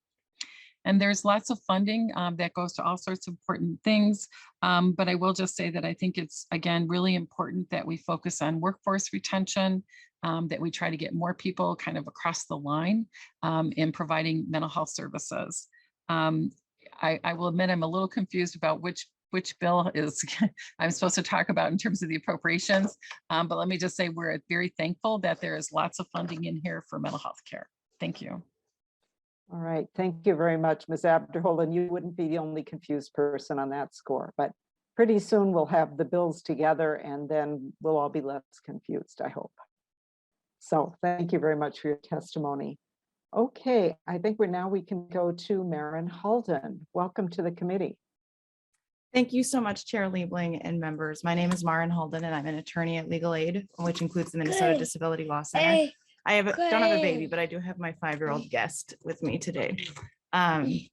And there's lots of funding that goes to all sorts of important things. But I will just say that I think it's, again, really important that we focus on workforce retention, that we try to get more people kind of across the line in providing mental health services. I will admit I'm a little confused about which bill is I'm supposed to talk about in terms of the appropriations. But let me just say we're very thankful that there is lots of funding in here for mental health care. Thank you. All right, thank you very much, Ms. Abderholden. You wouldn't be the only confused person on that score, but pretty soon we'll have the bills together and then we'll all be less confused, I hope. So thank you very much for your testimony. Okay, I think we can go to Maren Holden. Welcome to the committee. Thank you so much, Chair Liebling and members. My name is Maren Holden and I'm an attorney at Legal Aid, which includes the Minnesota Disability Law Center. I don't have a baby, but I do have my 5-year-old guest with me today. Thank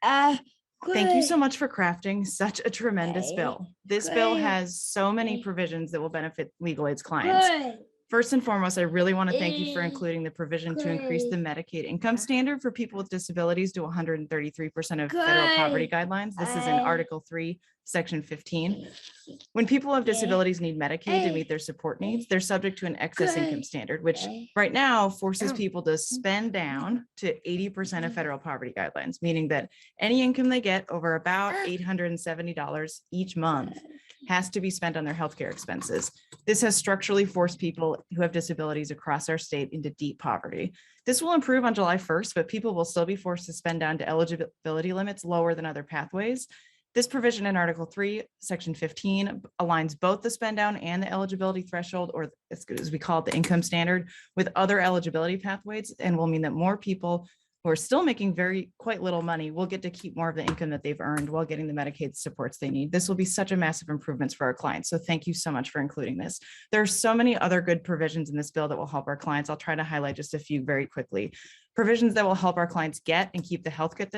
you so much for crafting such a tremendous bill. This bill has so many provisions that will benefit Legal Aid's clients. First and foremost, I really want to thank you for including the provision to increase the Medicaid income standard for people with disabilities to 133% of federal poverty guidelines. This is in Article 3, Section 15. When people with disabilities need Medicaid to meet their support needs, they're subject to an excess income standard, which right now forces people to spend down to 80% of federal poverty guidelines, meaning that any income they get over about $870 each month has to be spent on their healthcare expenses. This has structurally forced people who have disabilities across our state into deep poverty. This will improve on July 1st, but people will still be forced to spend down to eligibility limits lower than other pathways. This provision in Article 3, Section 15 aligns both the spend down and the eligibility threshold, or as we call it, the income standard, with other eligibility pathways, and will mean that more people who are still making quite little money will get to keep more of the income that they've earned while getting the Medicaid supports they need. This will be such a massive improvements for our clients. So thank you so much for including this. There are so many other good provisions in this bill that will help our clients. I'll try to highlight just a few very quickly. Provisions that will help our clients get and keep the health care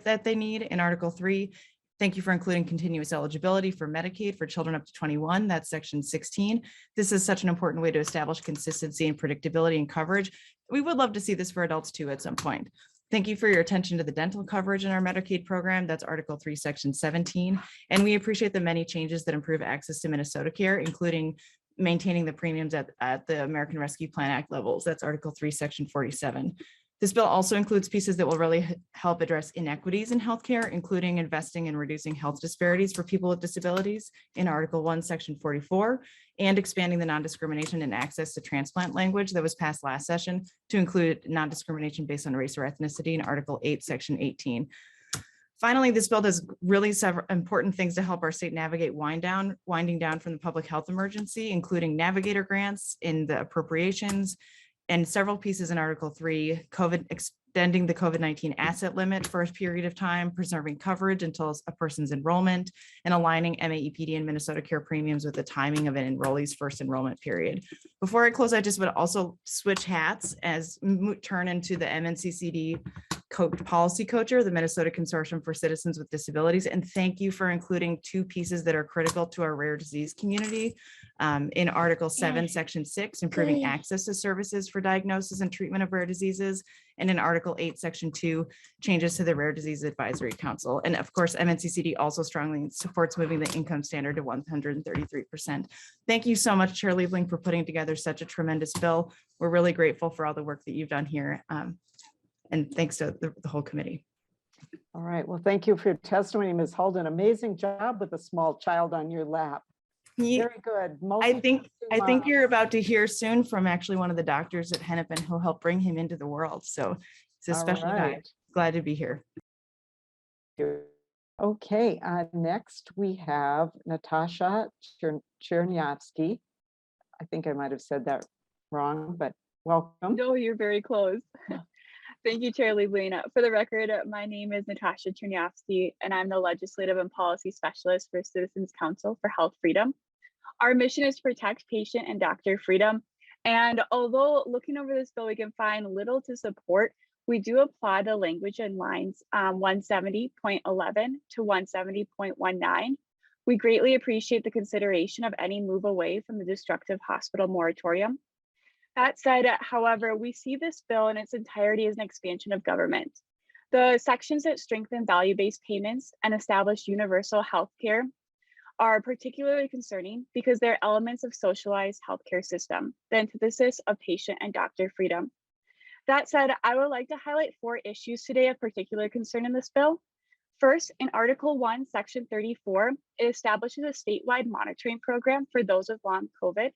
that they need in Article 3. Thank you for including continuous eligibility for Medicaid for children up to 21. That's Section 16. This is such an important way to establish consistency and predictability in coverage. We would love to see this for adults too at some point. Thank you for your attention to the dental coverage in our Medicaid program. That's Article 3, Section 17. And we appreciate the many changes that improve access to Minnesota care, including maintaining the premiums at the American Rescue Plan Act levels. That's Article 3, Section 47. This bill also includes pieces that will really help address inequities in healthcare, including investing in reducing health disparities for people with disabilities in Article 1, Section 44, and expanding the non-discrimination and access to transplant language that was passed last session to include non-discrimination based on race or ethnicity in Article 8, Section 18. Finally, this bill does really several important things to help our state navigate winding down from the public health emergency, including navigator grants in the appropriations, and several pieces in Article 3, extending the COVID-19 asset limit for a period of time, preserving coverage until a person's enrollment, and aligning MAEPD and Minnesota Care premiums with the timing of an enrollee's first enrollment period. Before I close, I just would also switch hats as turn into the MNCCD policy coacher, the Minnesota Consortium for Citizens with Disabilities, and thank you for including two pieces that are critical to our rare disease community. In Article 7, Section 6, improving access to services for diagnosis and treatment of rare diseases, and in Article 8, Section 2, changes to the Rare Disease Advisory Council. And of course, MNCCD also strongly supports moving the income standard to 133%. Thank you so much, Chair Liebling, for putting together such a tremendous bill. We're really grateful for all the work that you've done here. And thanks to the whole committee. All right, well, thank you for your testimony, Ms. Holden. Amazing job with a small child on your lap. Very good. I think you're about to hear soon from actually one of the doctors at Hennepin who'll help bring him into the world. So it's a special guy. Glad to be here. Okay, next we have Natasha Cherniovsky. I think I might have said that wrong, but welcome. No, you're very close. Thank you, Chair Liebling. For the record, my name is Natasha Cherniovsky, and I'm the Legislative and Policy Specialist for Citizens Council for Health Freedom. Our mission is to protect patient and doctor freedom. And although looking over this bill, we can find little to support, we do apply the language in lines 170.11 to 170.19. We greatly appreciate the consideration of any move away from the destructive hospital moratorium. That said, however, we see this bill in its entirety as an expansion of government. The sections that strengthen value-based payments and establish universal health care are particularly concerning because they're elements of socialized healthcare system, the antithesis of patient and doctor freedom. That said, I would like to highlight 4 issues today of particular concern in this bill. First, in Article 1, Section 34, it establishes a statewide monitoring program for those with long COVID.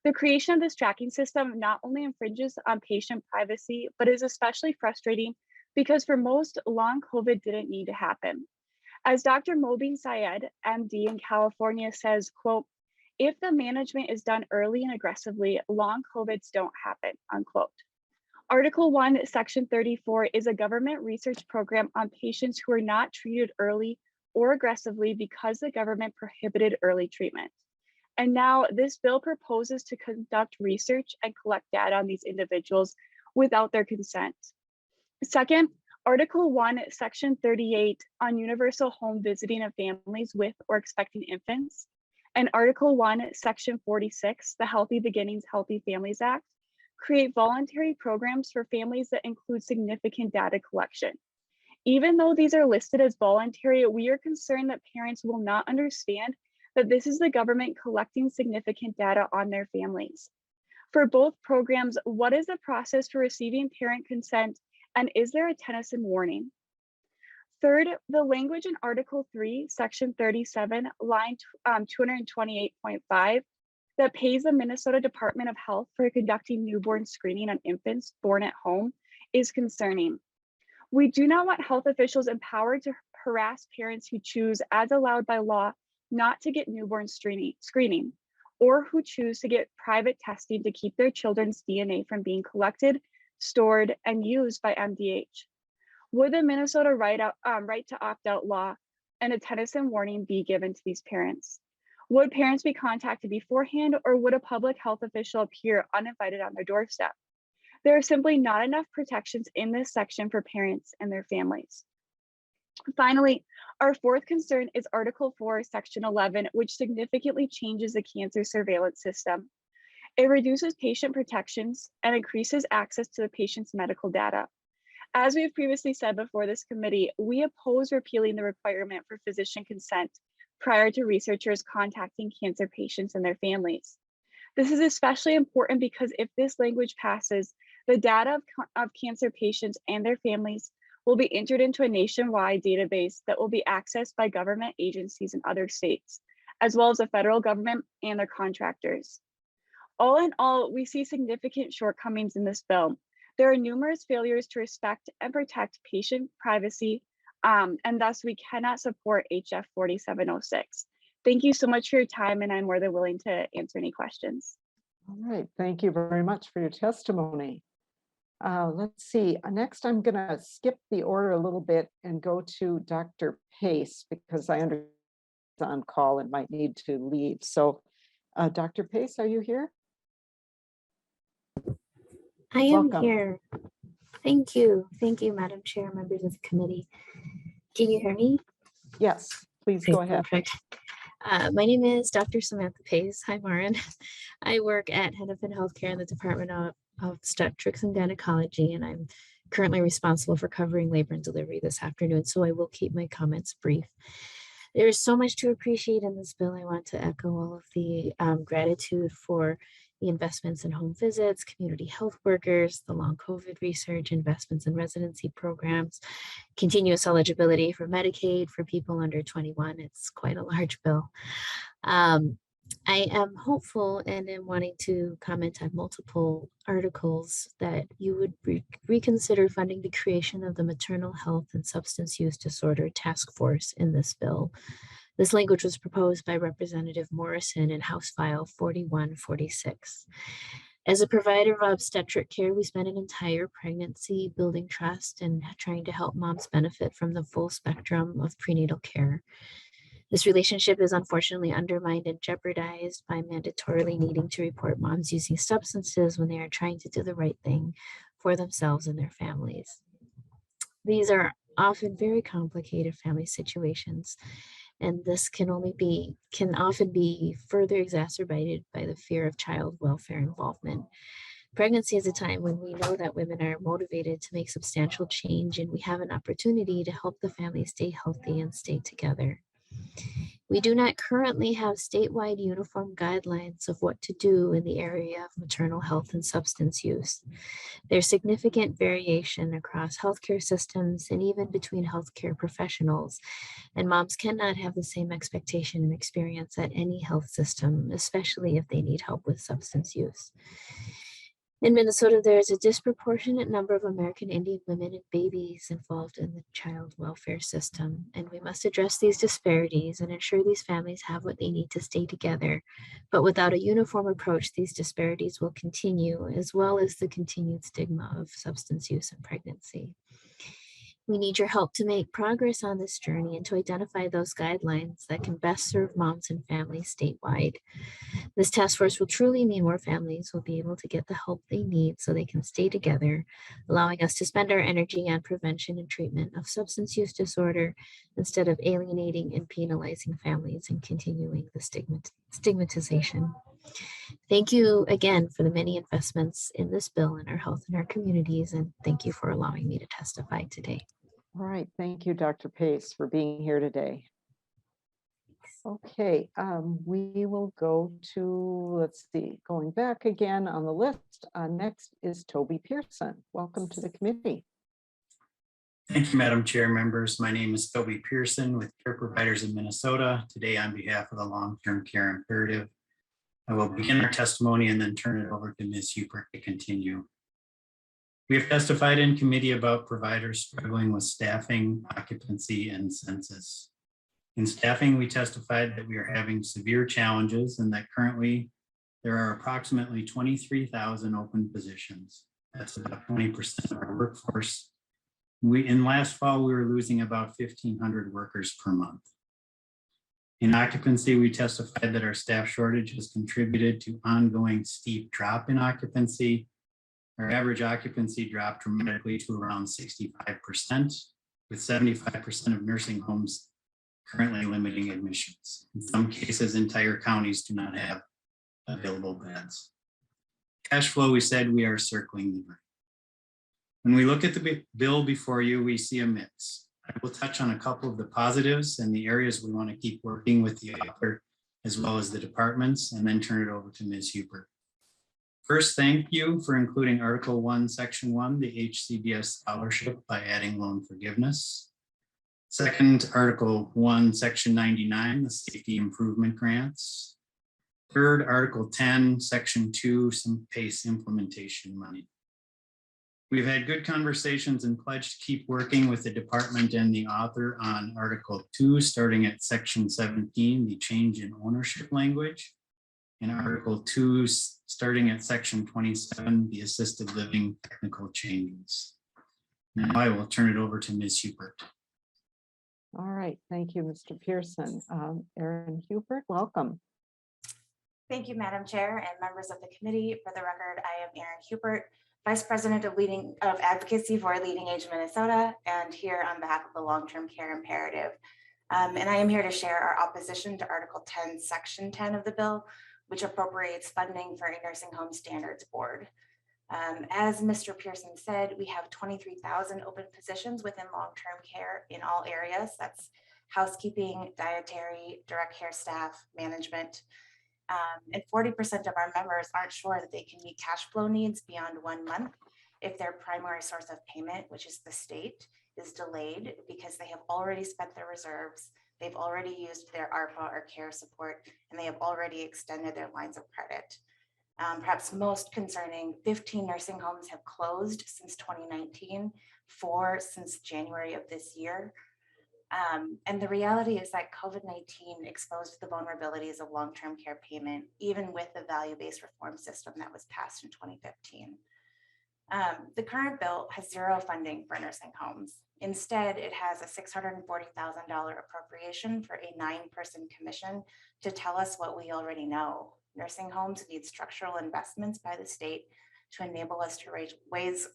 The creation of this tracking system not only infringes on patient privacy, but is especially frustrating because for most, long COVID didn't need to happen. As Dr. Mobeen Syed, MD in California says, quote, "If the management is done early and aggressively, long COVIDs don't happen," unquote. Article 1, Section 34 is a government research program on patients who are not treated early or aggressively because the government prohibited early treatment. And now this bill proposes to conduct research and collect data on these individuals without their consent. Second, Article 1, Section 38 on universal home visiting of families with or expecting infants, and Article 1, Section 46, the Healthy Beginnings, Healthy Families Act, create voluntary programs for families that include significant data collection. Even though these are listed as voluntary, we are concerned that parents will not understand that this is the government collecting significant data on their families. For both programs, what is the process for receiving parent consent, and is there a Tennyson warning? Third, the language in Article 3, Section 37, line 228.5, that pays the Minnesota Department of Health for conducting newborn screening on infants born at home is concerning. We do not want health officials empowered to harass parents who choose, as allowed by law, not to get newborn screening, or who choose to get private testing to keep their children's DNA from being collected, stored, and used by MDH. Would the Minnesota right to opt-out law and a Tennyson warning be given to these parents? Would parents be contacted beforehand, or would a public health official appear uninvited on their doorstep? There are simply not enough protections in this section for parents and their families. Finally, our fourth concern is Article 4, Section 11, which significantly changes the cancer surveillance system. It reduces patient protections and increases access to the patient's medical data. As we have previously said before this committee, we oppose repealing the requirement for physician consent prior to researchers contacting cancer patients and their families. This is especially important because if this language passes, the data of cancer patients and their families will be entered into a nationwide database that will be accessed by government agencies in other states, as well as the federal government and their contractors. All in all, we see significant shortcomings in this bill. There are numerous failures to respect and protect patient privacy, and thus we cannot support HF 4706. Thank you so much for your time, and I'm more than willing to answer any questions. All right, thank you very much for your testimony. Let's see, next I'm gonna skip the order a little bit and go to Dr. Pace because I understand he's on call and might need to leave. So Dr. Pace, are you here? I am Welcome. here. Thank you. Thank you, Madam Chair, members of the committee. Can you hear me? Yes, please Okay, go ahead. perfect. My name is Dr. Samantha Pace. Hi, Marin. I work at Hennepin Healthcare in the Department of Obstetrics and Gynecology, and I'm currently responsible for covering labor and delivery this afternoon, so I will keep my comments brief. There is so much to appreciate in this bill. I want to echo all of the gratitude for the investments in home visits, community health workers, the long COVID research, investments in residency programs, continuous eligibility for Medicaid for people under 21. It's quite a large bill. I am hopeful and am wanting to comment on multiple articles that you would reconsider funding the creation of the Maternal Health and Substance Use Disorder Task Force in this bill. This language was proposed by Representative Morrison in House File 4146. As a provider of obstetric care, we spend an entire pregnancy building trust and trying to help moms benefit from the full spectrum of prenatal care. This relationship is unfortunately undermined and jeopardized by mandatorily needing to report moms using substances when they are trying to do the right thing for themselves and their families. These are often very complicated family situations, and this can often be further exacerbated by the fear of child welfare involvement. Pregnancy is a time when we know that women are motivated to make substantial change, and we have an opportunity to help the family stay healthy and stay together. We do not currently have statewide uniform guidelines of what to do in the area of maternal health and substance use. There's significant variation across healthcare systems and even between healthcare professionals, and moms cannot have the same expectation and experience at any health system, especially if they need help with substance use. In Minnesota, there is a disproportionate number of American Indian women and babies involved in the child welfare system, and we must address these disparities and ensure these families have what they need to stay together. But without a uniform approach, these disparities will continue, as well as the continued stigma of substance use and pregnancy. We need your help to make progress on this journey and to identify those guidelines that can best serve moms and families statewide. This task force will truly mean more families will be able to get the help they need so they can stay together, allowing us to spend our energy on prevention and treatment of substance use disorder instead of alienating and penalizing families and continuing the stigmatization. Thank you again for the many investments in this bill in our health and our communities, and thank you for allowing me to testify today. All right, thank you, Dr. Pace, for being here today. Okay, we will go to, let's see, going back again on the list. Next is Toby Pearson. Welcome to the committee. Thank you, Madam Chair, members. My name is Toby Pearson with Care Providers in Minnesota. Today, on behalf of the Long-Term Care Imperative, I will begin our testimony and then turn it over to Ms. Hubert to continue. We have testified in committee about providers struggling with staffing, occupancy, and census. In staffing, we testified that we are having severe challenges and that currently there are approximately 23,000 open positions. That's about 20% of our workforce. In last fall, we were losing about 1,500 workers per month. In occupancy, we testified that our staff shortage has contributed to ongoing steep drop in occupancy. Our average occupancy dropped dramatically to around 65%, with 75% of nursing homes currently limiting admissions. In some cases, entire counties do not have available beds. Cash flow, we said we are circling the drain. When we look at the bill before you, we see a mix. I will touch on a couple of the positives and the areas we want to keep working with the author as well as the departments, and then turn it over to Ms. Hubert. First, thank you for including Article 1, Section 1, the HCBS scholarship by adding loan forgiveness. Second, Article 1, Section 99, the safety improvement grants. Third, Article 10, Section 2, some PACE implementation money. We've had good conversations and pledged to keep working with the department and the author on Article 2, starting at Section 17, the change in ownership language, and Article 2, starting at Section 27, the assisted living technical changes. Now I will turn it over to Ms. Hubert. All right, thank you, Mr. Pearson. Erin Hubert, welcome. Thank you, Madam Chair and members of the committee. For the record, I am Erin Hubert, Vice President of Advocacy for Leading Age Minnesota, and here on behalf of the Long-Term Care Imperative. And I am here to share our opposition to Article 10, Section 10 of the bill, which appropriates funding for a nursing home standards board. As Mr. Pearson said, we have 23,000 open positions within long-term care in all areas. That's housekeeping, dietary, direct care staff, management. And 40% of our members aren't sure that they can meet cash flow needs beyond 1 month if their primary source of payment, which is the state, is delayed because they have already spent their reserves, they've already used their ARPA or care support, and they have already extended their lines of credit. Perhaps most concerning, 15 nursing homes have closed since 2019, 4 since January of this year. And the reality is that COVID-19 exposed the vulnerabilities of long-term care payment, even with the value-based reform system that was passed in 2015. The current bill has zero funding for nursing homes. Instead, it has a $640,000 appropriation for a 9-person commission to tell us what we already know. Nursing homes need structural investments by the state to enable us to raise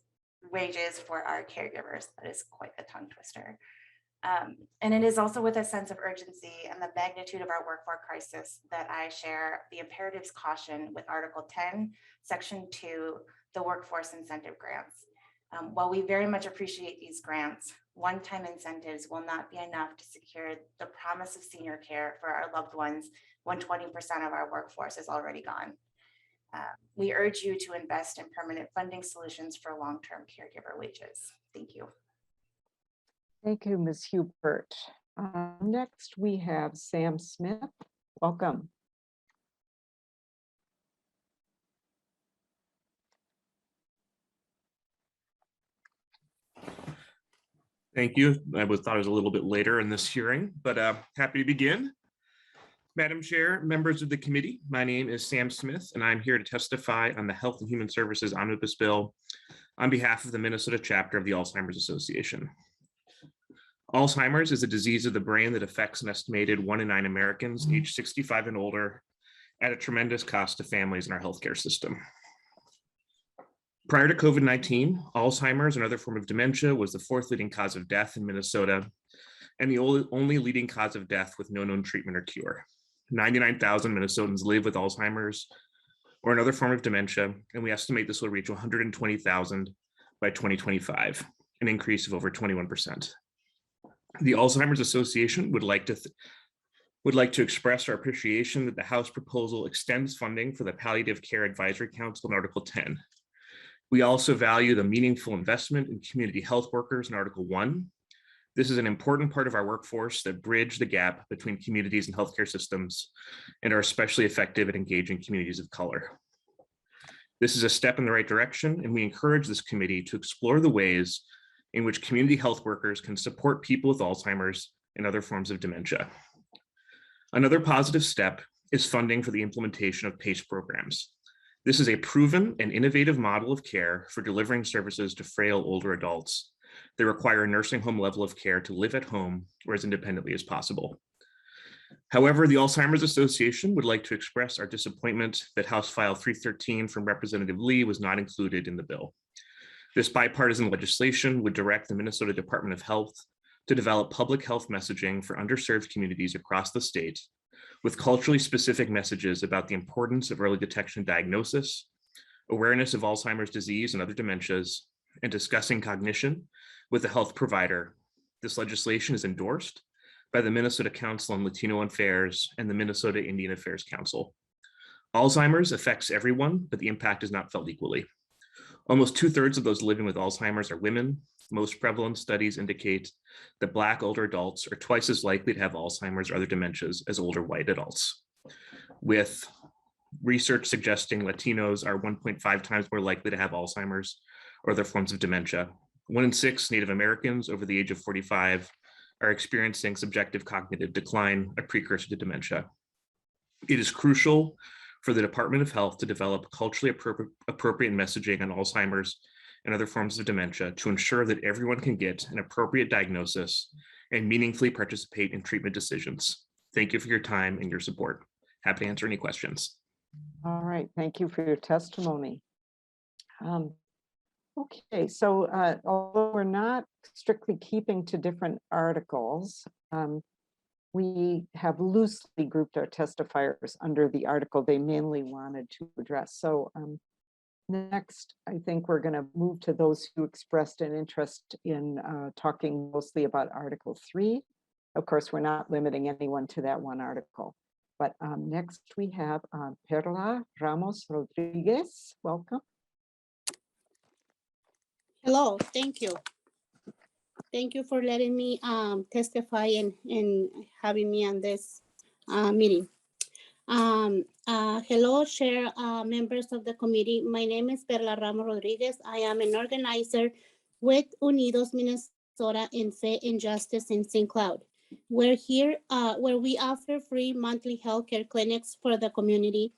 wages for our caregivers. That is quite a tongue twister. And it is also with a sense of urgency and the magnitude of our workforce crisis that I share the imperatives caution with Article 10, Section 2, the workforce incentive grants. While we very much appreciate these grants, one-time incentives will not be enough to secure the promise of senior care for our loved ones when 20% of our workforce is already gone. We urge you to invest in permanent funding solutions for long-term caregiver wages. Thank you. Thank you, Ms. Hubert. Next, we have Sam Smith. Welcome. Thank you. Thought it was a little bit later in this hearing, but happy to begin. Madam Chair, members of the committee, my name is Sam Smith, and I'm here to testify on the Health and Human Services Omnibus Bill on behalf of the Minnesota chapter of the Alzheimer's Association. Alzheimer's is a disease of the brain that affects an estimated 1 in 9 Americans aged 65 and older at a tremendous cost to families in our healthcare system. Prior to COVID-19, Alzheimer's, another form of dementia, was the 4th leading cause of death in Minnesota and the only leading cause of death with no known treatment or cure. 99,000 Minnesotans live with Alzheimer's or another form of dementia, and we estimate this will reach 120,000 by 2025, an increase of over 21%. The Alzheimer's Association would like to express our appreciation that the House proposal extends funding for the Palliative Care Advisory Council in Article 10. We also value the meaningful investment in community health workers in Article 1. This is an important part of our workforce that bridge the gap between communities and healthcare systems and are especially effective at engaging communities of color. This is a step in the right direction, and we encourage this committee to explore the ways in which community health workers can support people with Alzheimer's and other forms of dementia. Another positive step is funding for the implementation of PACE programs. This is a proven and innovative model of care for delivering services to frail older adults. They require a nursing home level of care to live at home or as independently as possible. However, the Alzheimer's Association would like to express our disappointment that House File 313 from Representative Lee was not included in the bill. This bipartisan legislation would direct the Minnesota Department of Health to develop public health messaging for underserved communities across the state, with culturally specific messages about the importance of early detection and diagnosis, awareness of Alzheimer's disease and other dementias, and discussing cognition with a health provider. This legislation is endorsed by the Minnesota Council on Latino Affairs and the Minnesota Indian Affairs Council. Alzheimer's affects everyone, but the impact is not felt equally. Almost 2/3 of those living with Alzheimer's are women. Most prevalent studies indicate that Black older adults are twice as likely to have Alzheimer's or other dementias as older white adults, with research suggesting Latinos are 1.5 times more likely to have Alzheimer's or other forms of dementia. 1 in 6 Native Americans over the age of 45 are experiencing subjective cognitive decline, a precursor to dementia. It is crucial for the Department of Health to develop culturally appropriate messaging on Alzheimer's and other forms of dementia to ensure that everyone can get an appropriate diagnosis and meaningfully participate in treatment decisions. Thank you for your time and your support. Happy to answer any questions. All right, thank you for your testimony. Okay, so although we're not strictly keeping to different articles, we have loosely grouped our testifiers under the article they mainly wanted to address. So next, I think we're going to move to those who expressed an interest in talking mostly about Article 3. Of course, we're not limiting anyone to that one article. But next we have Perla Ramos Rodriguez. Welcome. Hello, thank you. Thank you for letting me testify and having me on this meeting. Hello, Chair, members of the committee. My name is Perla Ramos Rodriguez. I am an organizer with Unidos Minnesota in Faith and Justice in St. Cloud. We're here where we offer free monthly healthcare clinics for the community.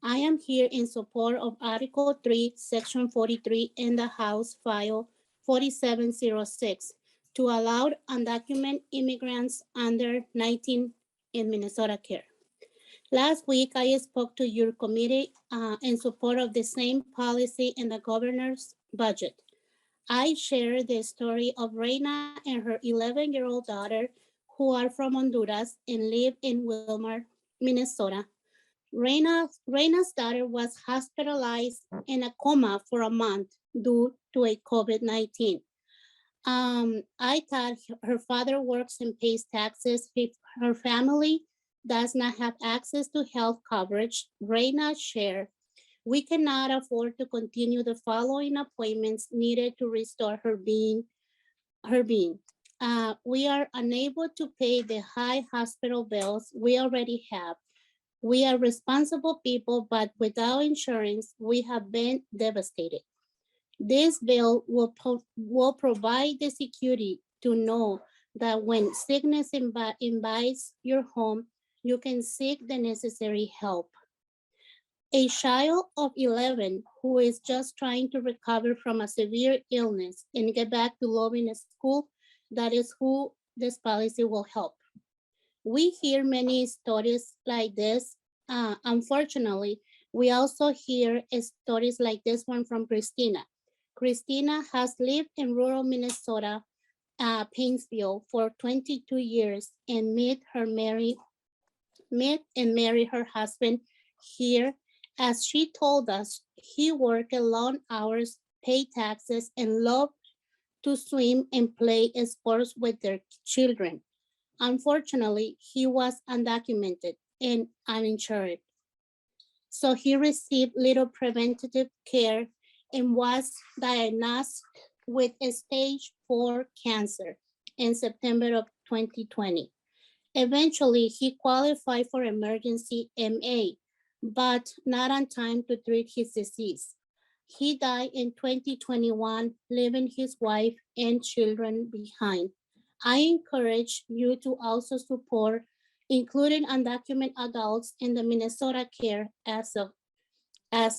I am here in support of Article 3, Section 43 in the House File 4706 to allow undocumented immigrants under 19 in Minnesota care. Last week, I spoke to your committee in support of the same policy in the governor's budget. I share the story of Reina and her 11-year-old daughter, who are from Honduras and live in Wilmar, Minnesota. Reina's daughter was hospitalized in a coma for a month due to a COVID-19. I thought her father works and pays taxes. If her family does not have access to health coverage, Reina shared, we cannot afford to continue the following appointments needed to restore her being. We are unable to pay the high hospital bills we already have. We are responsible people, but without insurance, we have been devastated. This bill will provide the security to know that when sickness invades your home, you can seek the necessary help. A child of 11 who is just trying to recover from a severe illness and get back to loving a school, that is who this policy will help. We hear many stories like this. Unfortunately, we also hear stories like this one from Christina. Christina has lived in rural Minnesota, Painesville, for 22 years and met and married her husband here. As she told us, he worked long hours, paid taxes, and loved to swim and play sports with their children. Unfortunately, he was undocumented and uninsured. So he received little preventative care and was diagnosed with a stage 4 cancer in September of 2020. Eventually, he qualified for emergency MA, but not on time to treat his disease. He died in 2021, leaving his wife and children behind. I encourage you to also support including undocumented adults in the Minnesota Care as a House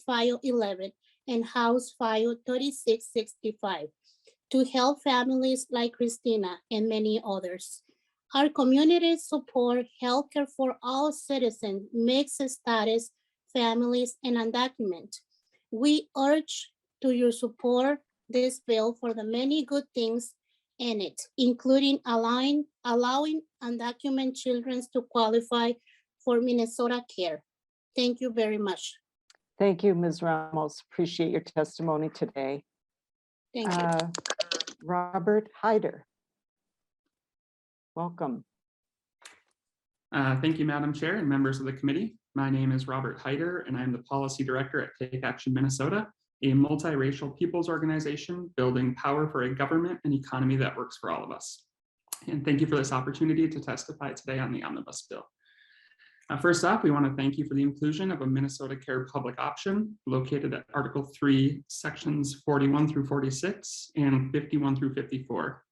File 11 and House File 3665 to help families like Christina and many others. Our communities support healthcare for all citizens, mixed status, families, and undocumented. We urge to your support this bill for the many good things in it, including allowing undocumented children to qualify for Minnesota Care. Thank you very much. Thank you, Ms. Ramos. Appreciate your testimony today. Thank you. Robert Hyder. Welcome. Thank you, Madam Chair and members of the committee. My name is Robert Hyder, and I'm the Policy Director at Take Action Minnesota, a multiracial people's organization building power for a government and economy that works for all of us. And thank you for this opportunity to testify today on the Omnibus bill. First off, we want to thank you for the inclusion of a Minnesota Care public option located at Article 3, Sections 41 through 46 and 51 through 54.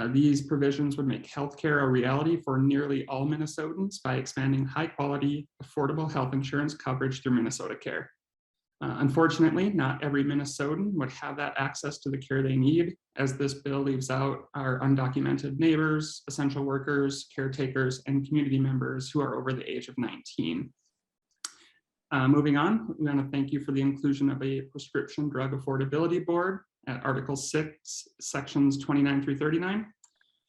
These provisions would make healthcare a reality for nearly all Minnesotans by expanding high-quality, affordable health insurance coverage through Minnesota Care. Unfortunately, not every Minnesotan would have that access to the care they need, as this bill leaves out our undocumented neighbors, essential workers, caretakers, and community members who are over the age of 19. Moving on, we want to thank you for the inclusion of a prescription drug affordability board at Article 6, Sections 29 through 39.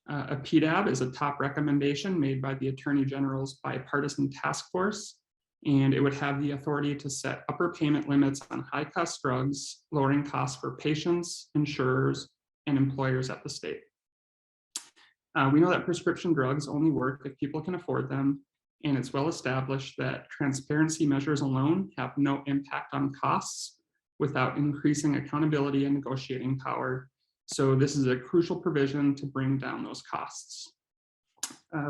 A PDAB is a top recommendation made by the Attorney General's bipartisan task force, and it would have the authority to set upper payment limits on high-cost drugs, lowering costs for patients, insurers, and employers at the state. We know that prescription drugs only work if people can afford them, and it's well established that transparency measures alone have no impact on costs without increasing accountability and negotiating power. So this is a crucial provision to bring down those costs.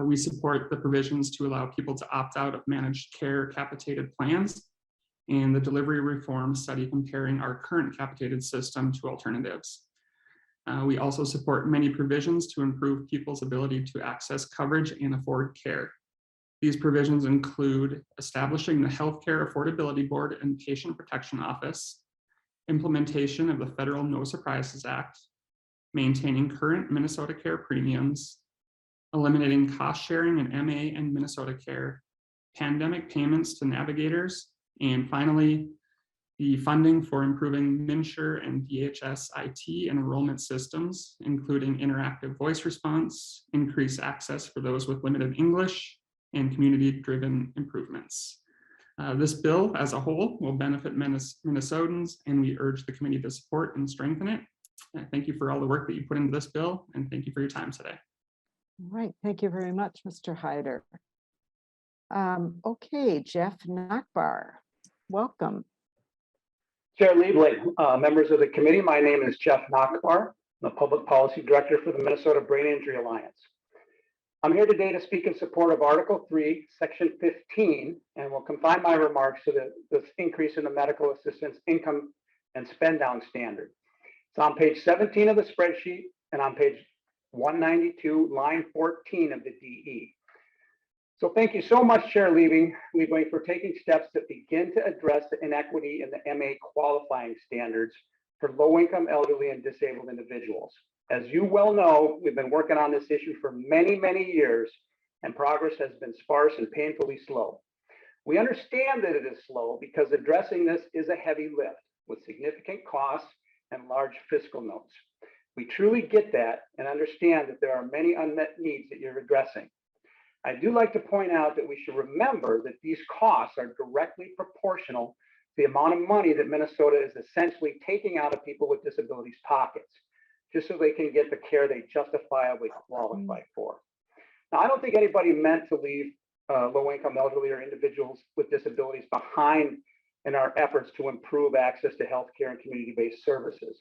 We support the provisions to allow people to opt out of managed care capitated plans and the delivery reform study comparing our current capitated system to alternatives. We also support many provisions to improve people's ability to access coverage and afford care. These provisions include establishing the Healthcare Affordability Board and Patient Protection Office, implementation of the Federal No Surprises Act, maintaining current Minnesota Care premiums, eliminating cost sharing in MA and Minnesota Care, pandemic payments to navigators, and finally, the funding for improving MNsure and DHS IT and enrollment systems, including interactive voice response, increased access for those with limited English, and community-driven improvements. This bill as a whole will benefit Minnesotans, and we urge the committee to support and strengthen it. Thank you for all the work that you put into this bill, and thank you for your time today. All right, thank you very much, Mr. Hyder. Okay, Jeff Nachbar, welcome. Chair Liebling, members of the committee, my name is Jeff Nachbar, the Public Policy Director for the Minnesota Brain Injury Alliance. I'm here today to speak in support of Article 3, Section 15, and will confine my remarks to this increase in the medical assistance income and spend down standard. It's on page 17 of the spreadsheet and on page 192, line 14 of the DE. So thank you so much, Chair Liebling, for taking steps to begin to address the inequity in the MA qualifying standards for low-income, elderly, and disabled individuals. As you well know, we've been working on this issue for many, many years, and progress has been sparse and painfully slow. We understand that it is slow because addressing this is a heavy lift with significant costs and large fiscal notes. We truly get that and understand that there are many unmet needs that you're addressing. I do like to point out that we should remember that these costs are directly proportional to the amount of money that Minnesota is essentially taking out of people with disabilities pockets, just so they can get the care they justifiably qualify for. Now, I don't think anybody meant to leave low-income elderly or individuals with disabilities behind in our efforts to improve access to healthcare and community-based services.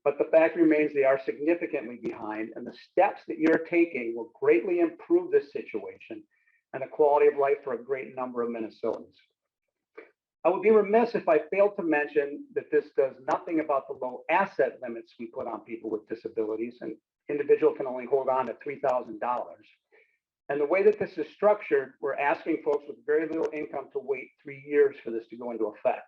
But the fact remains they are significantly behind, and the steps that you're taking will greatly improve this situation and the quality of life for a great number of Minnesotans. I would be remiss if I failed to mention that this does nothing about the low asset limits we put on people with disabilities. An individual can only hold on to $3,000. And the way that this is structured, we're asking folks with very little income to wait 3 years for this to go into effect.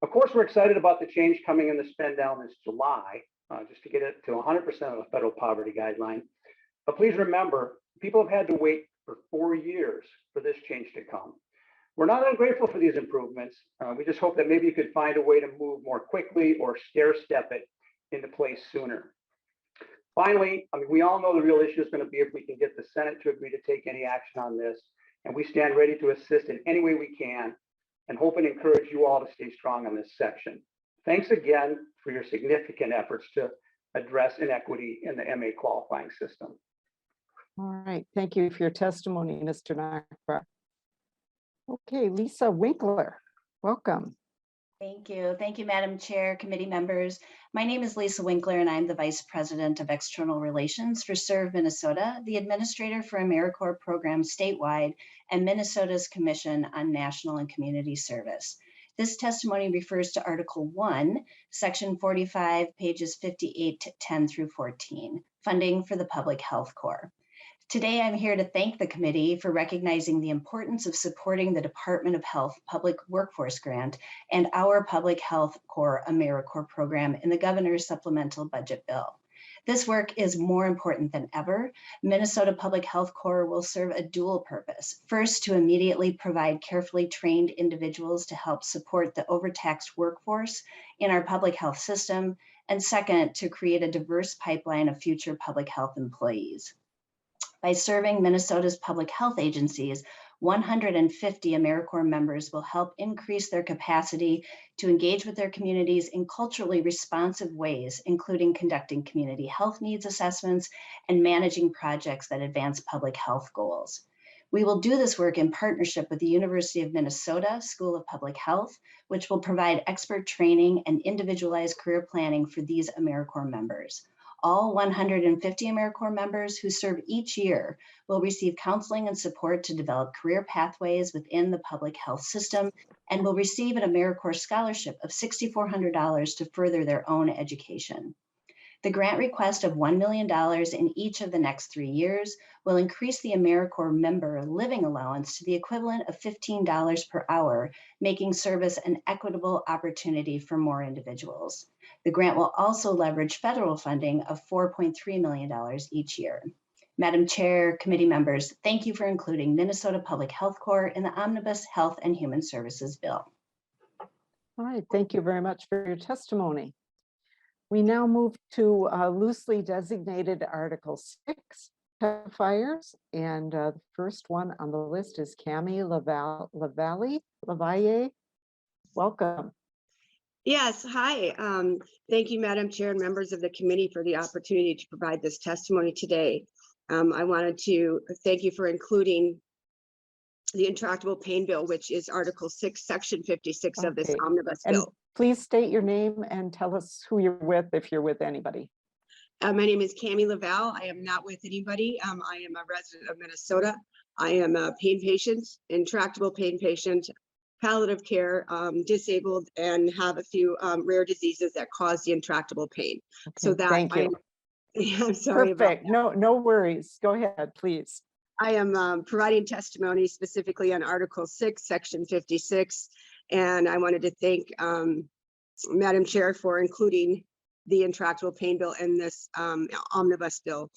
Of course, we're excited about the change coming in the spend down this July, just to get it to 100% of the federal poverty guideline. But please remember, people have had to wait for 4 years for this change to come. We're not ungrateful for these improvements. We just hope that maybe you could find a way to move more quickly or stair step it into place sooner. Finally, we all know the real issue is going to be if we can get the Senate to agree to take any action on this, and we stand ready to assist in any way we can, and hope and encourage you all to stay strong on this section. Thanks again for your significant efforts to address inequity in the MA qualifying system. All right, thank you for your testimony, Mr. Nachbar. Okay, Lisa Winkler, welcome. Thank you. Thank you, Madam Chair, committee members. My name is Lisa Winkler, and I'm the Vice President of External Relations for Serve Minnesota, the administrator for AmeriCorps programs statewide, and Minnesota's Commission on National and Community Service. This testimony refers to Article 1, Section 45, pages 58 to 10 through 14, funding for the Public Health Corps. Today, I'm here to thank the committee for recognizing the importance of supporting the Department of Health Public Workforce Grant and our Public Health Corps AmeriCorps program in the governor's supplemental budget bill. This work is more important than ever. Minnesota Public Health Corps will serve a dual purpose. First, to immediately provide carefully trained individuals to help support the overtaxed workforce in our public health system. And second, to create a diverse pipeline of future public health employees. By serving Minnesota's public health agencies, 150 AmeriCorps members will help increase their capacity to engage with their communities in culturally responsive ways, including conducting community health needs assessments and managing projects that advance public health goals. We will do this work in partnership with the University of Minnesota School of Public Health, which will provide expert training and individualized career planning for these AmeriCorps members. All 150 AmeriCorps members who serve each year will receive counseling and support to develop career pathways within the public health system and will receive an AmeriCorps scholarship of $6,400 to further their own education. The grant request of $1 million in each of the next 3 years will increase the AmeriCorps member living allowance to the equivalent of $15 per hour, making service an equitable opportunity for more individuals. The grant will also leverage federal funding of $4.3 million each year. Madam Chair, committee members, thank you for including Minnesota Public Health Corps in the Omnibus Health and Human Services Bill. All right, thank you very much for your testimony. We now move to loosely designated Article 6 testifiers, and the first one on the list is Cami Lavalle. Welcome. Yes, hi. Thank you, Madam Chair and members of the committee for the opportunity to provide this testimony today. I wanted to thank you for including the intractable pain bill, which is Article 6, Section 56 of this omnibus And bill. please state your name and tell us who you're with, if you're with anybody. My name is Cami Laval. I am not with anybody. I am a resident of Minnesota. I am a pain patient, intractable pain patient, palliative care, disabled, and have a few rare diseases that cause the intractable pain. Okay, So that thank you. I'm sorry about Perfect. No worries. Go ahead, please. I am providing testimony specifically on Article 6, Section 56, and I wanted to thank Madam Chair for including the intractable pain bill in this omnibus bill.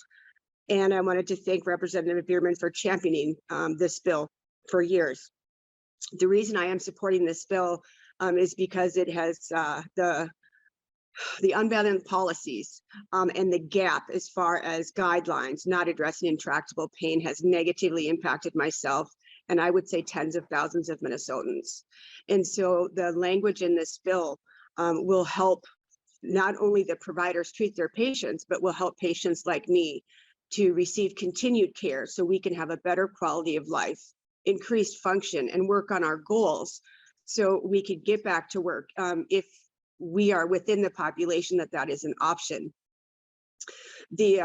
And I wanted to thank Representative Bierman for championing this bill for years. The reason I am supporting this bill is because it has the unbalanced policies and the gap as far as guidelines not addressing intractable pain has negatively impacted myself, and I would say tens of thousands of Minnesotans. And so the language in this bill will help not only the providers treat their patients, but will help patients like me to receive continued care so we can have a better quality of life, increased function, and work on our goals so we could get back to work if we are within the population that is an option. The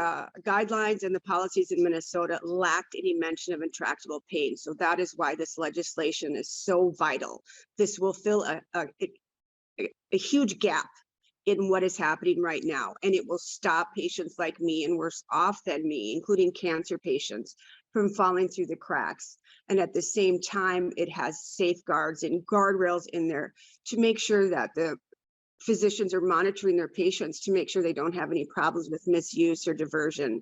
guidelines and the policies in Minnesota lacked any mention of intractable pain. So that is why this legislation is so vital. This will fill a huge gap in what is happening right now, and it will stop patients like me and worse off than me, including cancer patients, from falling through the cracks. And at the same time, it has safeguards and guardrails in there to make sure that the physicians are monitoring their patients to make sure they don't have any problems with misuse or diversion.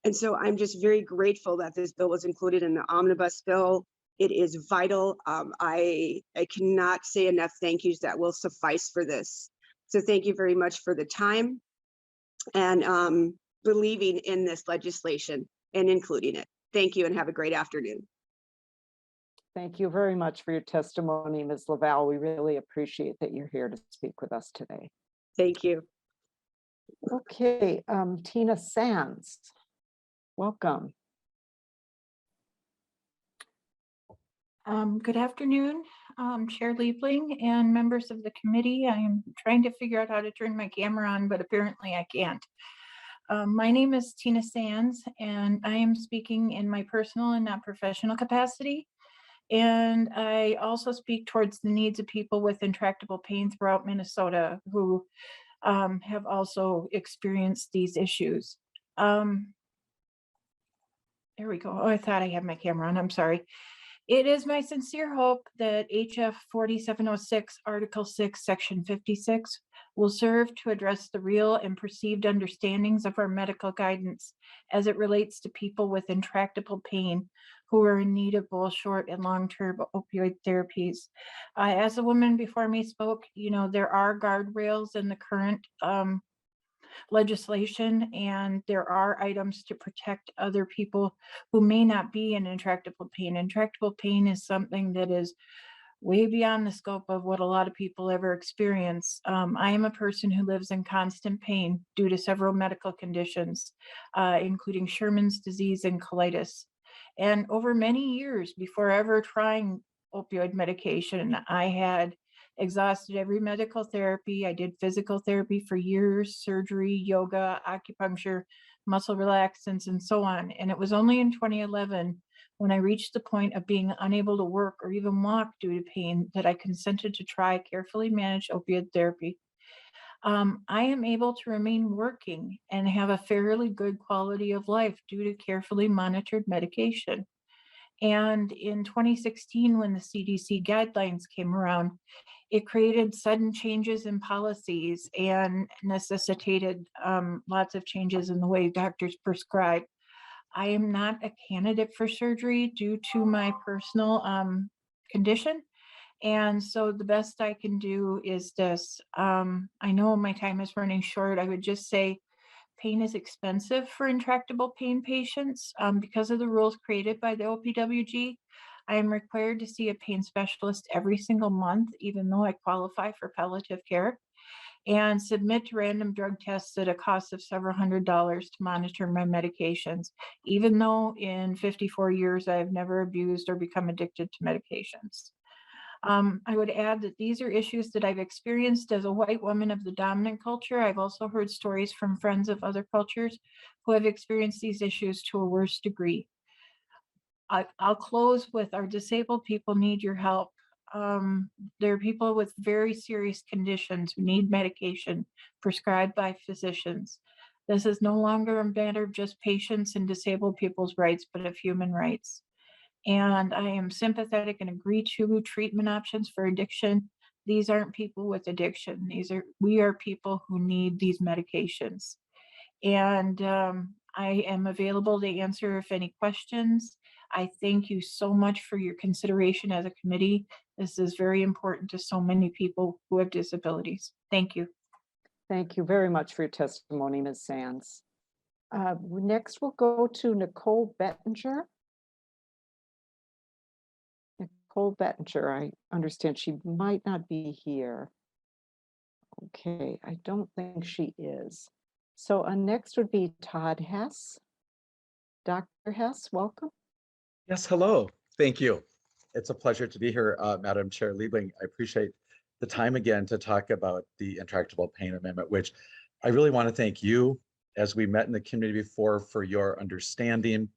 And so I'm just very grateful that this bill was included in the omnibus bill. It is vital. I cannot say enough thank yous that will suffice for this. So thank you very much for the time and believing in this legislation and including it. Thank you and have a great afternoon. Thank you very much for your testimony, Ms. Laval. We really appreciate that you're here to speak with us today. Thank you. Okay, Tina Sands, welcome. Good afternoon, Chair Liebling and members of the committee. I am trying to figure out how to turn my camera on, but apparently I can't. My name is Tina Sands, and I am speaking in my personal and not professional capacity. And I also speak towards the needs of people with intractable pain throughout Minnesota who have also experienced these issues. There we go. Oh, I thought I had my camera on. I'm sorry. It is my sincere hope that HF 4706 Article 6 Section 56 will serve to address the real and perceived understandings of our medical guidance as it relates to people with intractable pain who are in need of both short and long-term opioid therapies. As the woman before me spoke, you know, there are guardrails in the current legislation, and there are items to protect other people who may not be in intractable pain. Intractable pain is something that is way beyond the scope of what a lot of people ever experience. I am a person who lives in constant pain due to several medical conditions, including Sherman's disease and colitis. And over many years before ever trying opioid medication, I had exhausted every medical therapy. I did physical therapy for years, surgery, yoga, acupuncture, muscle relaxants, and so on. And it was only in 2011 when I reached the point of being unable to work or even walk due to pain that I consented to try carefully managed opioid therapy. I am able to remain working and have a fairly good quality of life due to carefully monitored medication. And in 2016, when the CDC guidelines came around, it created sudden changes in policies and necessitated lots of changes in the way doctors prescribe. I am not a candidate for surgery due to my personal condition. And so the best I can do is this. I know my time is running short. I would just say pain is expensive for intractable pain patients because of the rules created by the OPWG. I am required to see a pain specialist every single month, even though I qualify for palliative care, and submit to random drug tests at a cost of several $100s to monitor my medications, even though in 54 years I have never abused or become addicted to medications. I would add that these are issues that I've experienced as a white woman of the dominant culture. I've also heard stories from friends of other cultures who have experienced these issues to a worse degree. I'll close with our disabled people need your help. There are people with very serious conditions who need medication prescribed by physicians. This is no longer a matter of just patients and disabled people's rights, but of human rights. And I am sympathetic and agree to treatment options for addiction. These aren't people with addiction. We are people who need these medications. And I am available to answer if any questions. I thank you so much for your consideration as a committee. This is very important to so many people who have disabilities. Thank you. Thank you very much for your testimony, Ms. Sands. Next, we'll go to Nicole Bettinger. Nicole Bettinger, I understand she might not be here. Okay, I don't think she is. So next would be Todd Hess. Dr. Hess, welcome. Yes, hello. Thank you. It's a pleasure to be here, Madam Chair Liebling. I appreciate the time again to talk about the Intractable Pain Amendment, which I really want to thank you, as we met in the committee before, for your understanding,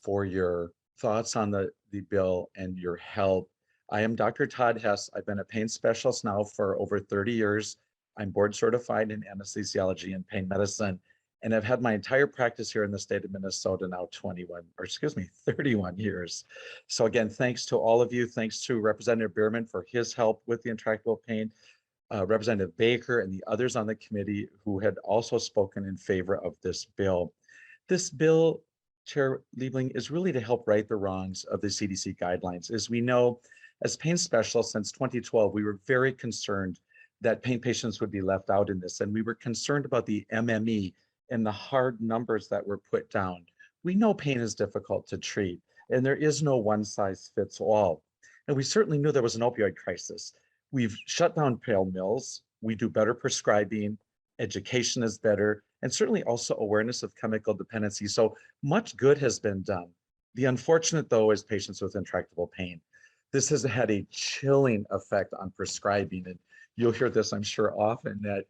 for your thoughts on the bill, and your help. I am Dr. Todd Hess. I've been a pain specialist now for over 30 years. I'm board certified in anesthesiology and pain medicine, and I've had my entire practice here in the state of Minnesota now 31 years. So again, thanks to all of you. Thanks to Representative Bierman for his help with the intractable pain, Representative Baker and the others on the committee who had also spoken in favor of this bill. This bill, Chair Liebling, is really to help right the wrongs of the CDC guidelines. As we know, as pain specialists since 2012, we were very concerned that pain patients would be left out in this, and we were concerned about the MME and the hard numbers that were put down. We know pain is difficult to treat, and there is no one size fits all. And we certainly knew there was an opioid crisis. We've shut down pill mills. We do better prescribing. Education is better, and certainly also awareness of chemical dependency. So much good has been done. The unfortunate, though, is patients with intractable pain. This has had a chilling effect on prescribing, and you'll hear this, I'm sure, often, that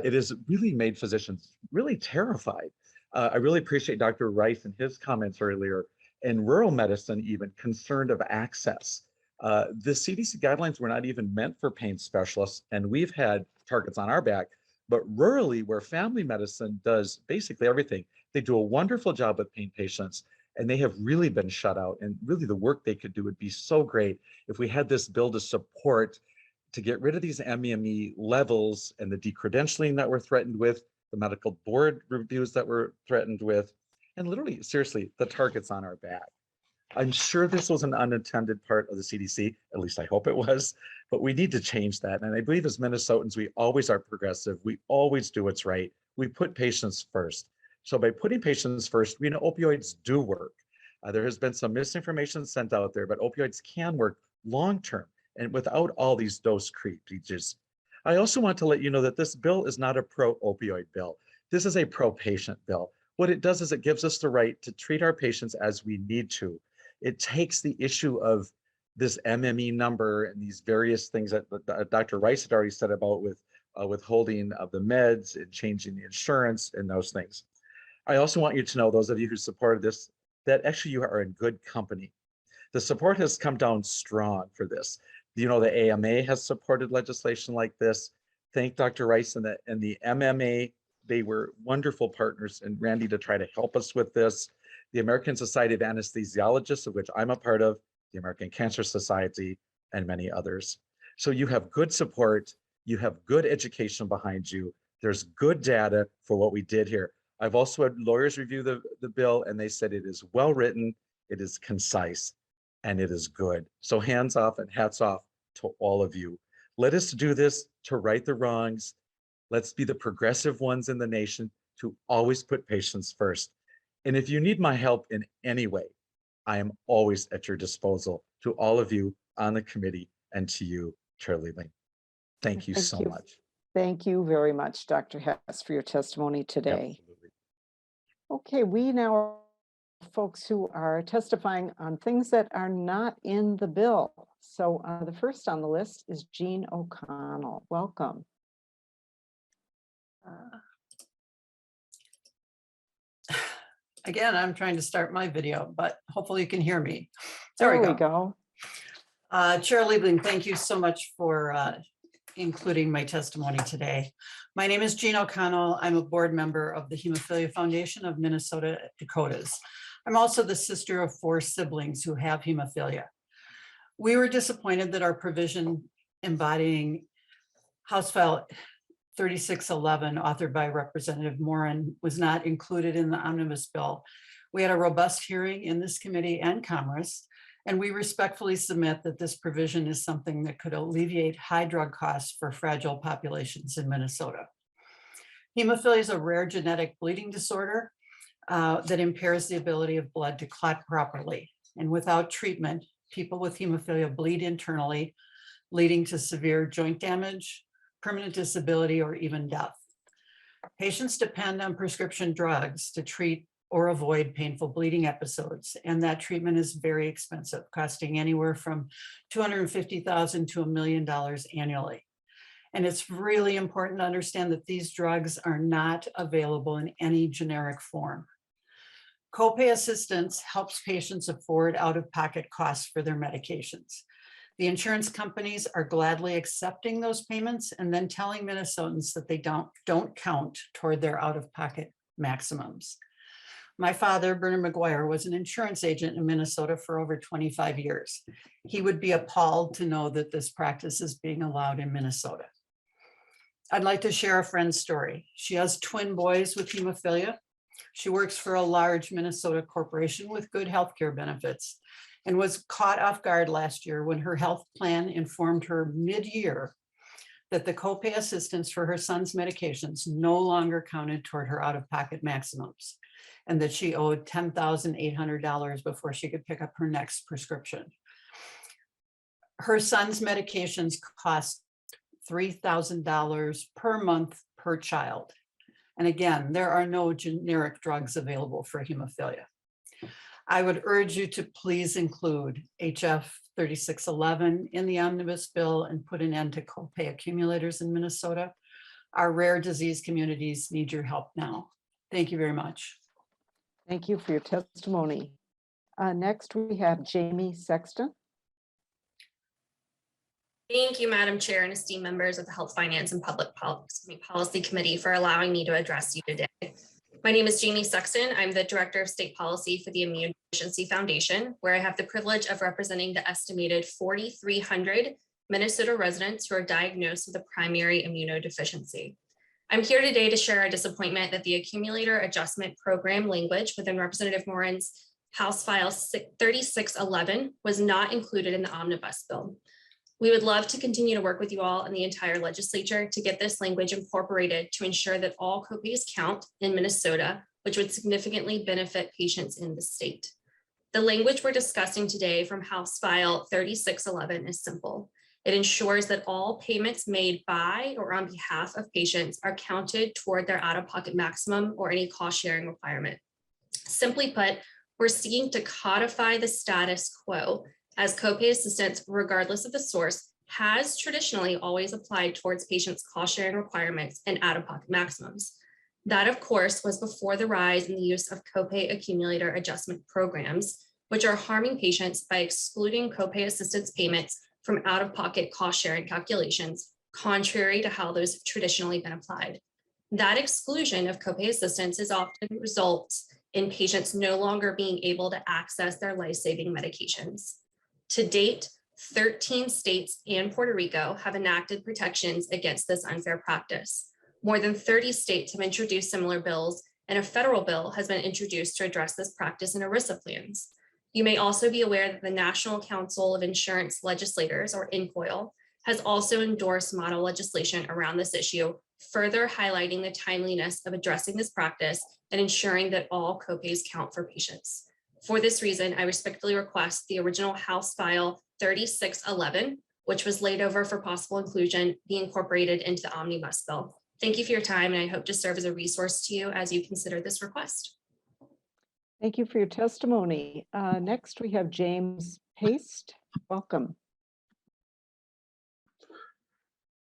it has really made physicians really terrified. I really appreciate Dr. Rice and his comments earlier, in rural medicine even, concerned of access. The CDC guidelines were not even meant for pain specialists, and we've had targets on our back, but rurally, where family medicine does basically everything, they do a wonderful job with pain patients, and they have really been shut out. And really the work they could do would be so great if we had this bill to support, to get rid of these MEME levels and the decredentialing that we're threatened with, the medical board reviews that we're threatened with, and literally, seriously, the targets on our back. I'm sure this was an unintended part of the CDC, at least I hope it was, but we need to change that. And I believe as Minnesotans, we always are progressive. We always do what's right. We put patients first. So by putting patients first, we know opioids do work. There has been some misinformation sent out there, but opioids can work long-term and without all these dose creeps. I also want to let you know that this bill is not a pro-opioid bill. This is a pro-patient bill. What it does is it gives us the right to treat our patients as we need to. It takes the issue of this MME number and these various things that Dr. Rice had already said about with withholding of the meds and changing the insurance and those things. I also want you to know, those of you who supported this, that actually you are in good company. The support has come down strong for this. You know, the AMA has supported legislation like this. Thank Dr. Rice and the MMA. They were wonderful partners, and Randy, to try to help us with this. The American Society of Anesthesiologists, of which I'm a part of, the American Cancer Society, and many others. So you have good support, you have good education behind you. There's good data for what we did here. I've also had lawyers review the bill, and they said it is well written, it is concise, and it is good. So hands off and hats off to all of you. Let us do this to right the wrongs. Let's be the progressive ones in the nation to always put patients first. And if you need my help in any way, I am always at your disposal, to all of you on the committee and to you, Chair Liebling. Thank you so much. Thank you very much, Dr. Hess, for your testimony today. Absolutely. Okay, we now have folks who are testifying on things that are not in the bill. So the first on the list is Jean O'Connell. Welcome. Again, I'm trying to start my video, but hopefully you can hear me. There we go. Chair Liebling, thank you so much for including my testimony today. My name is Jean O'Connell. I'm a board member of the Hemophilia Foundation of Minnesota Dakotas. I'm also the sister of 4 siblings who have hemophilia. We were disappointed that our provision embodying House File 3611, authored by Representative Moran, was not included in the Omnibus bill. We had a robust hearing in this committee and Congress, and we respectfully submit that this provision is something that could alleviate high drug costs for fragile populations in Minnesota. Hemophilia is a rare genetic bleeding disorder that impairs the ability of blood to clot properly. And without treatment, people with hemophilia bleed internally, leading to severe joint damage, permanent disability, or even death. Patients depend on prescription drugs to treat or avoid painful bleeding episodes, and that treatment is very expensive, costing anywhere from $250,000 to $1 million annually. And it's really important to understand that these drugs are not available in any generic form. Copay assistance helps patients afford out-of-pocket costs for their medications. The insurance companies are gladly accepting those payments and then telling Minnesotans that they don't count toward their out-of-pocket maximums. My father, Bernard McGuire, was an insurance agent in Minnesota for over 25 years. He would be appalled to know that this practice is being allowed in Minnesota. I'd like to share a friend's story. She has twin boys with hemophilia. She works for a large Minnesota corporation with good healthcare benefits, and was caught off guard last year when her health plan informed her mid-year that the copay assistance for her son's medications no longer counted toward her out-of-pocket maximums, and that she owed $10,800 before she could pick up her next prescription. Her son's medications cost $3,000 per month per child. And again, there are no generic drugs available for hemophilia. I would urge you to please include HF 3611 in the omnibus bill and put an end to copay accumulators in Minnesota. Our rare disease communities need your help now. Thank you very much. Thank you for your testimony. Next, we have Jamie Sexton. Thank you, Madam Chair, and esteemed members of the Health, Finance, and Public Policy Committee for allowing me to address you today. My name is Jamie Sexton. I'm the Director of State Policy for the Immune Deficiency Foundation, where I have the privilege of representing the estimated 4,300 Minnesota residents who are diagnosed with a primary immunodeficiency. I'm here today to share our disappointment that the accumulator adjustment program language within Representative Moran's House File 3611 was not included in the Omnibus bill. We would love to continue to work with you all and the entire legislature to get this language incorporated to ensure that all copays count in Minnesota, which would significantly benefit patients in the state. The language we're discussing today from House File 3611 is simple. It ensures that all payments made by or on behalf of patients are counted toward their out-of-pocket maximum or any cost sharing requirement. Simply put, we're seeking to codify the status quo as copay assistance, regardless of the source, has traditionally always applied towards patients' cost sharing requirements and out-of-pocket maximums. That, of course, was before the rise in the use of copay accumulator adjustment programs, which are harming patients by excluding copay assistance payments from out-of-pocket cost sharing calculations, contrary to how those have traditionally been applied. That exclusion of copay assistance is often results in patients no longer being able to access their life-saving medications. To date, 13 states and Puerto Rico have enacted protections against this unfair practice. More than 30 states have introduced similar bills, and a federal bill has been introduced to address this practice in ERISA plans. You may also be aware that the National Council of Insurance Legislators, or NCOIL, has also endorsed model legislation around this issue, further highlighting the timeliness of addressing this practice and ensuring that all copays count for patients. For this reason, I respectfully request the original House File 3611, which was laid over for possible inclusion, be incorporated into the Omnibus bill. Thank you for your time, and I hope to serve as a resource to you as you consider this request. Thank you for your testimony. Next, we have James Paste. Welcome.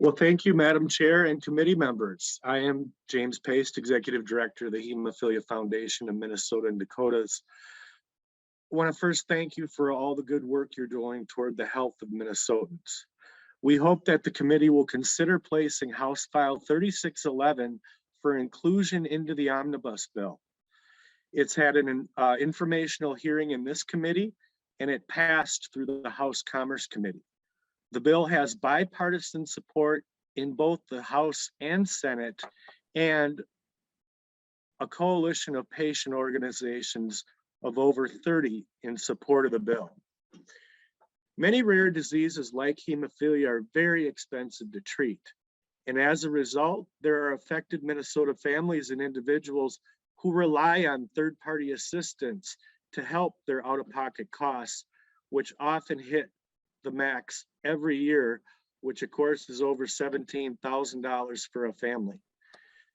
Well, thank you, Madam Chair and committee members. I am James Paste, Executive Director of the Hemophilia Foundation of Minnesota and Dakotas. I want to first thank you for all the good work you're doing toward the health of Minnesotans. We hope that the committee will consider placing House File 3611 for inclusion into the Omnibus bill. It's had an informational hearing in this committee, and it passed through the House Commerce Committee. The bill has bipartisan support in both the House and Senate, and a coalition of patient organizations of over 30 in support of the bill. Many rare diseases like hemophilia are very expensive to treat. And as a result, there are affected Minnesota families and individuals who rely on third-party assistance to help their out-of-pocket costs, which often hit the max every year, which of course is over $17,000 for a family.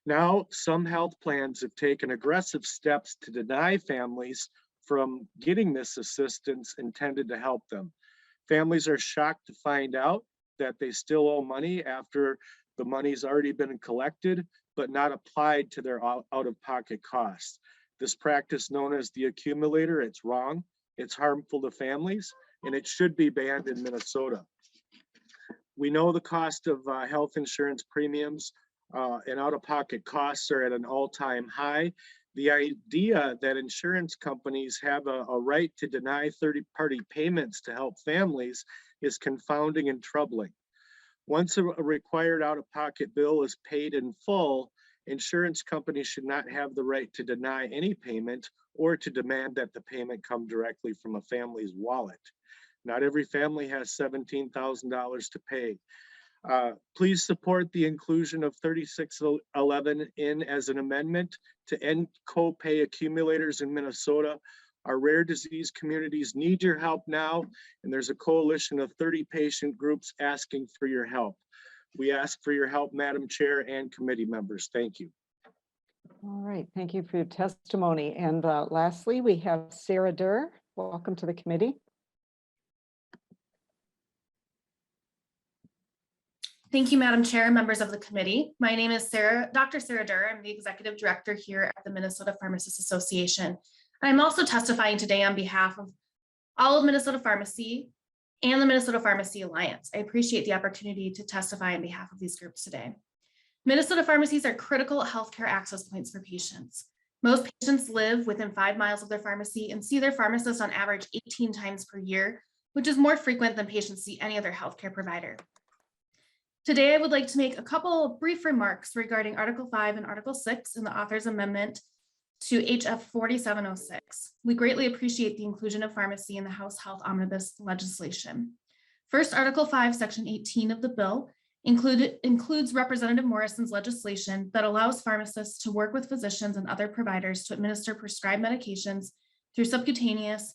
Now, some health plans have taken aggressive steps to deny families from getting this assistance intended to help them. Families are shocked to find out that they still owe money after the money's already been collected, but not applied to their out-of-pocket costs. This practice, known as the accumulator, it's wrong, it's harmful to families, and it should be banned in Minnesota. We know the cost of health insurance premiums and out-of-pocket costs are at an all-time high. The idea that insurance companies have a right to deny third-party payments to help families is confounding and troubling. Once a required out-of-pocket bill is paid in full, insurance companies should not have the right to deny any payment or to demand that the payment come directly from a family's wallet. Not every family has $17,000 to pay. Please support the inclusion of 3611 in as an amendment to end copay accumulators in Minnesota. Our rare disease communities need your help now, and there's a coalition of 30 patient groups asking for your help. We ask for your help, Madam Chair and committee members. Thank you. All right, thank you for your testimony. And lastly, we have Sarah Durr. Welcome to the committee. Thank you, Madam Chair and members of the committee. My name is Dr. Sarah Durr. I'm the Executive Director here at the Minnesota Pharmacists Association. I'm also testifying today on behalf of all of Minnesota Pharmacy and the Minnesota Pharmacy Alliance. I appreciate the opportunity to testify on behalf of these groups today. Minnesota pharmacies are critical healthcare access points for patients. Most patients live within 5 miles of their pharmacy and see their pharmacist on average 18 times per year, which is more frequent than patients see any other healthcare provider. Today, I would like to make a couple of brief remarks regarding Article 5 and Article 6 in the author's amendment to HF 4706. We greatly appreciate the inclusion of pharmacy in the House Health Omnibus legislation. First, Article 5, Section 18 of the bill includes Representative Morrison's legislation that allows pharmacists to work with physicians and other providers to administer prescribed medications through subcutaneous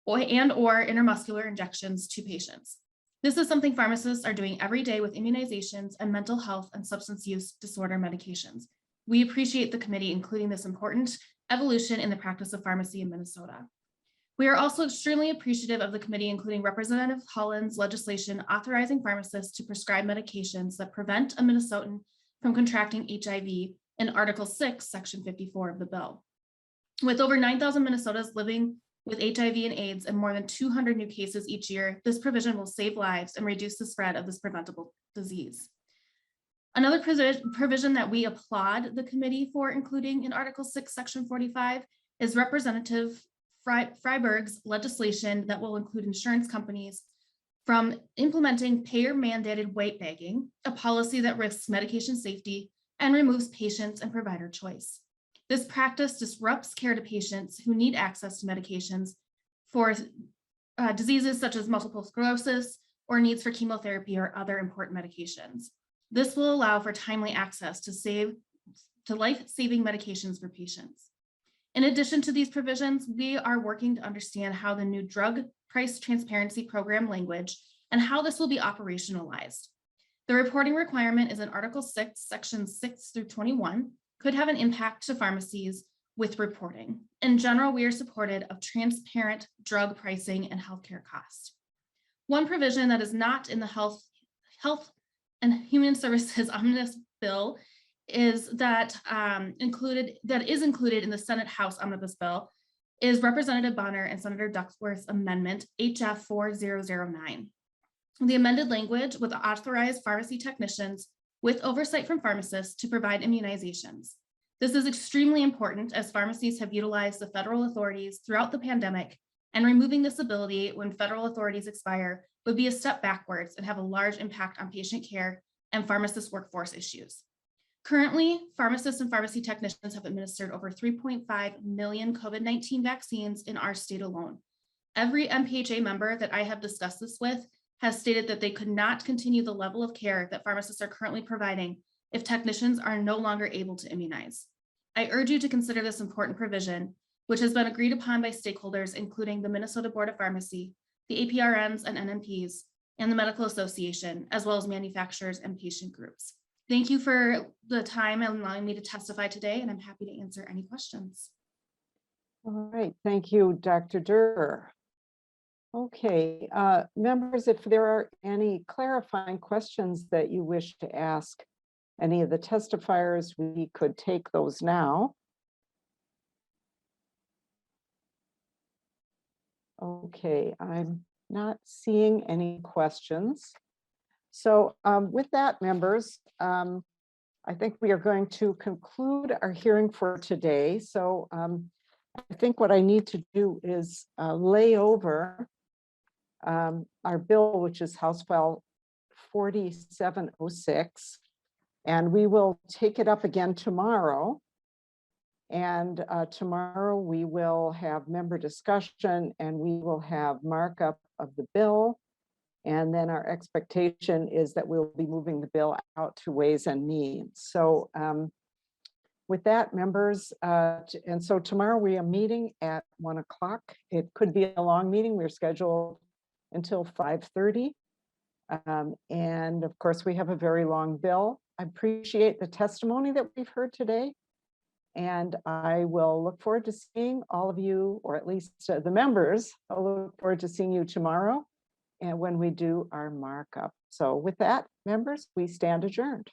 and or intramuscular injections to patients. This is something pharmacists are doing every day with immunizations and mental health and substance use disorder medications. We appreciate the committee including this important evolution in the practice of pharmacy in Minnesota. We are also extremely appreciative of the committee including Representative Holden's legislation authorizing pharmacists to prescribe medications that prevent a Minnesotan from contracting HIV in Article 6, Section 54 of the bill. With over 9,000 Minnesotans living with HIV and AIDS and more than 200 new cases each year, this provision will save lives and reduce the spread of this preventable disease. Another provision that we applaud the committee for including in Article 6, Section 45 is Representative Freiberg's legislation that will include insurance companies from implementing payer-mandated weight bagging, a policy that risks medication safety and removes patients and provider choice. This practice disrupts care to patients who need access to medications for diseases such as multiple sclerosis or needs for chemotherapy or other important medications. This will allow for timely access to life-saving medications for patients. In addition to these provisions, we are working to understand how the new drug price transparency program language and how this will be operationalized. The reporting requirement is in Article 6, Sections 6 through 21, could have an impact to pharmacies with reporting. In general, we are supportive of transparent drug pricing and healthcare costs. One provision that is not in the Health and Human Services Omnibus bill is that is included in the Senate House Omnibus bill is Representative Bonner and Senator Duckworth's amendment HF 4009. The amended language would authorize pharmacy technicians with oversight from pharmacists to provide immunizations. This is extremely important as pharmacies have utilized the federal authorities throughout the pandemic, and removing this ability when federal authorities expire would be a step backwards and have a large impact on patient care and pharmacist workforce issues. Currently, pharmacists and pharmacy technicians have administered over 3.5 million COVID-19 vaccines in our state alone. Every MPHA member that I have discussed this with has stated that they could not continue the level of care that pharmacists are currently providing if technicians are no longer able to immunize. I urge you to consider this important provision, which has been agreed upon by stakeholders, including the Minnesota Board of Pharmacy, the APRNs and NMPs, and the Medical Association, as well as manufacturers and patient groups. Thank you for the time and allowing me to testify today, and I'm happy to answer any questions. All right, thank you, Dr. Durr. Okay, members, if there are any clarifying questions that you wish to ask any of the testifiers, we could take those now. Okay, I'm not seeing any questions. So with that, members, I think we are going to conclude our hearing for today. So I think what I need to do is lay over our bill, which is House File 4706, and we will take it up again tomorrow. And tomorrow we will have member discussion and we will have markup of the bill. And then our expectation is that we'll be moving the bill out to Ways and Means. So with that, members, and so tomorrow we are meeting at 1 o'clock. It could be a long meeting. We're scheduled until 5:30. And of course, we have a very long bill. I appreciate the testimony that we've heard today. And I will look forward to seeing all of you, or at least the members. I'll look forward to seeing you tomorrow and when we do our markup. So with that, members, we stand adjourned.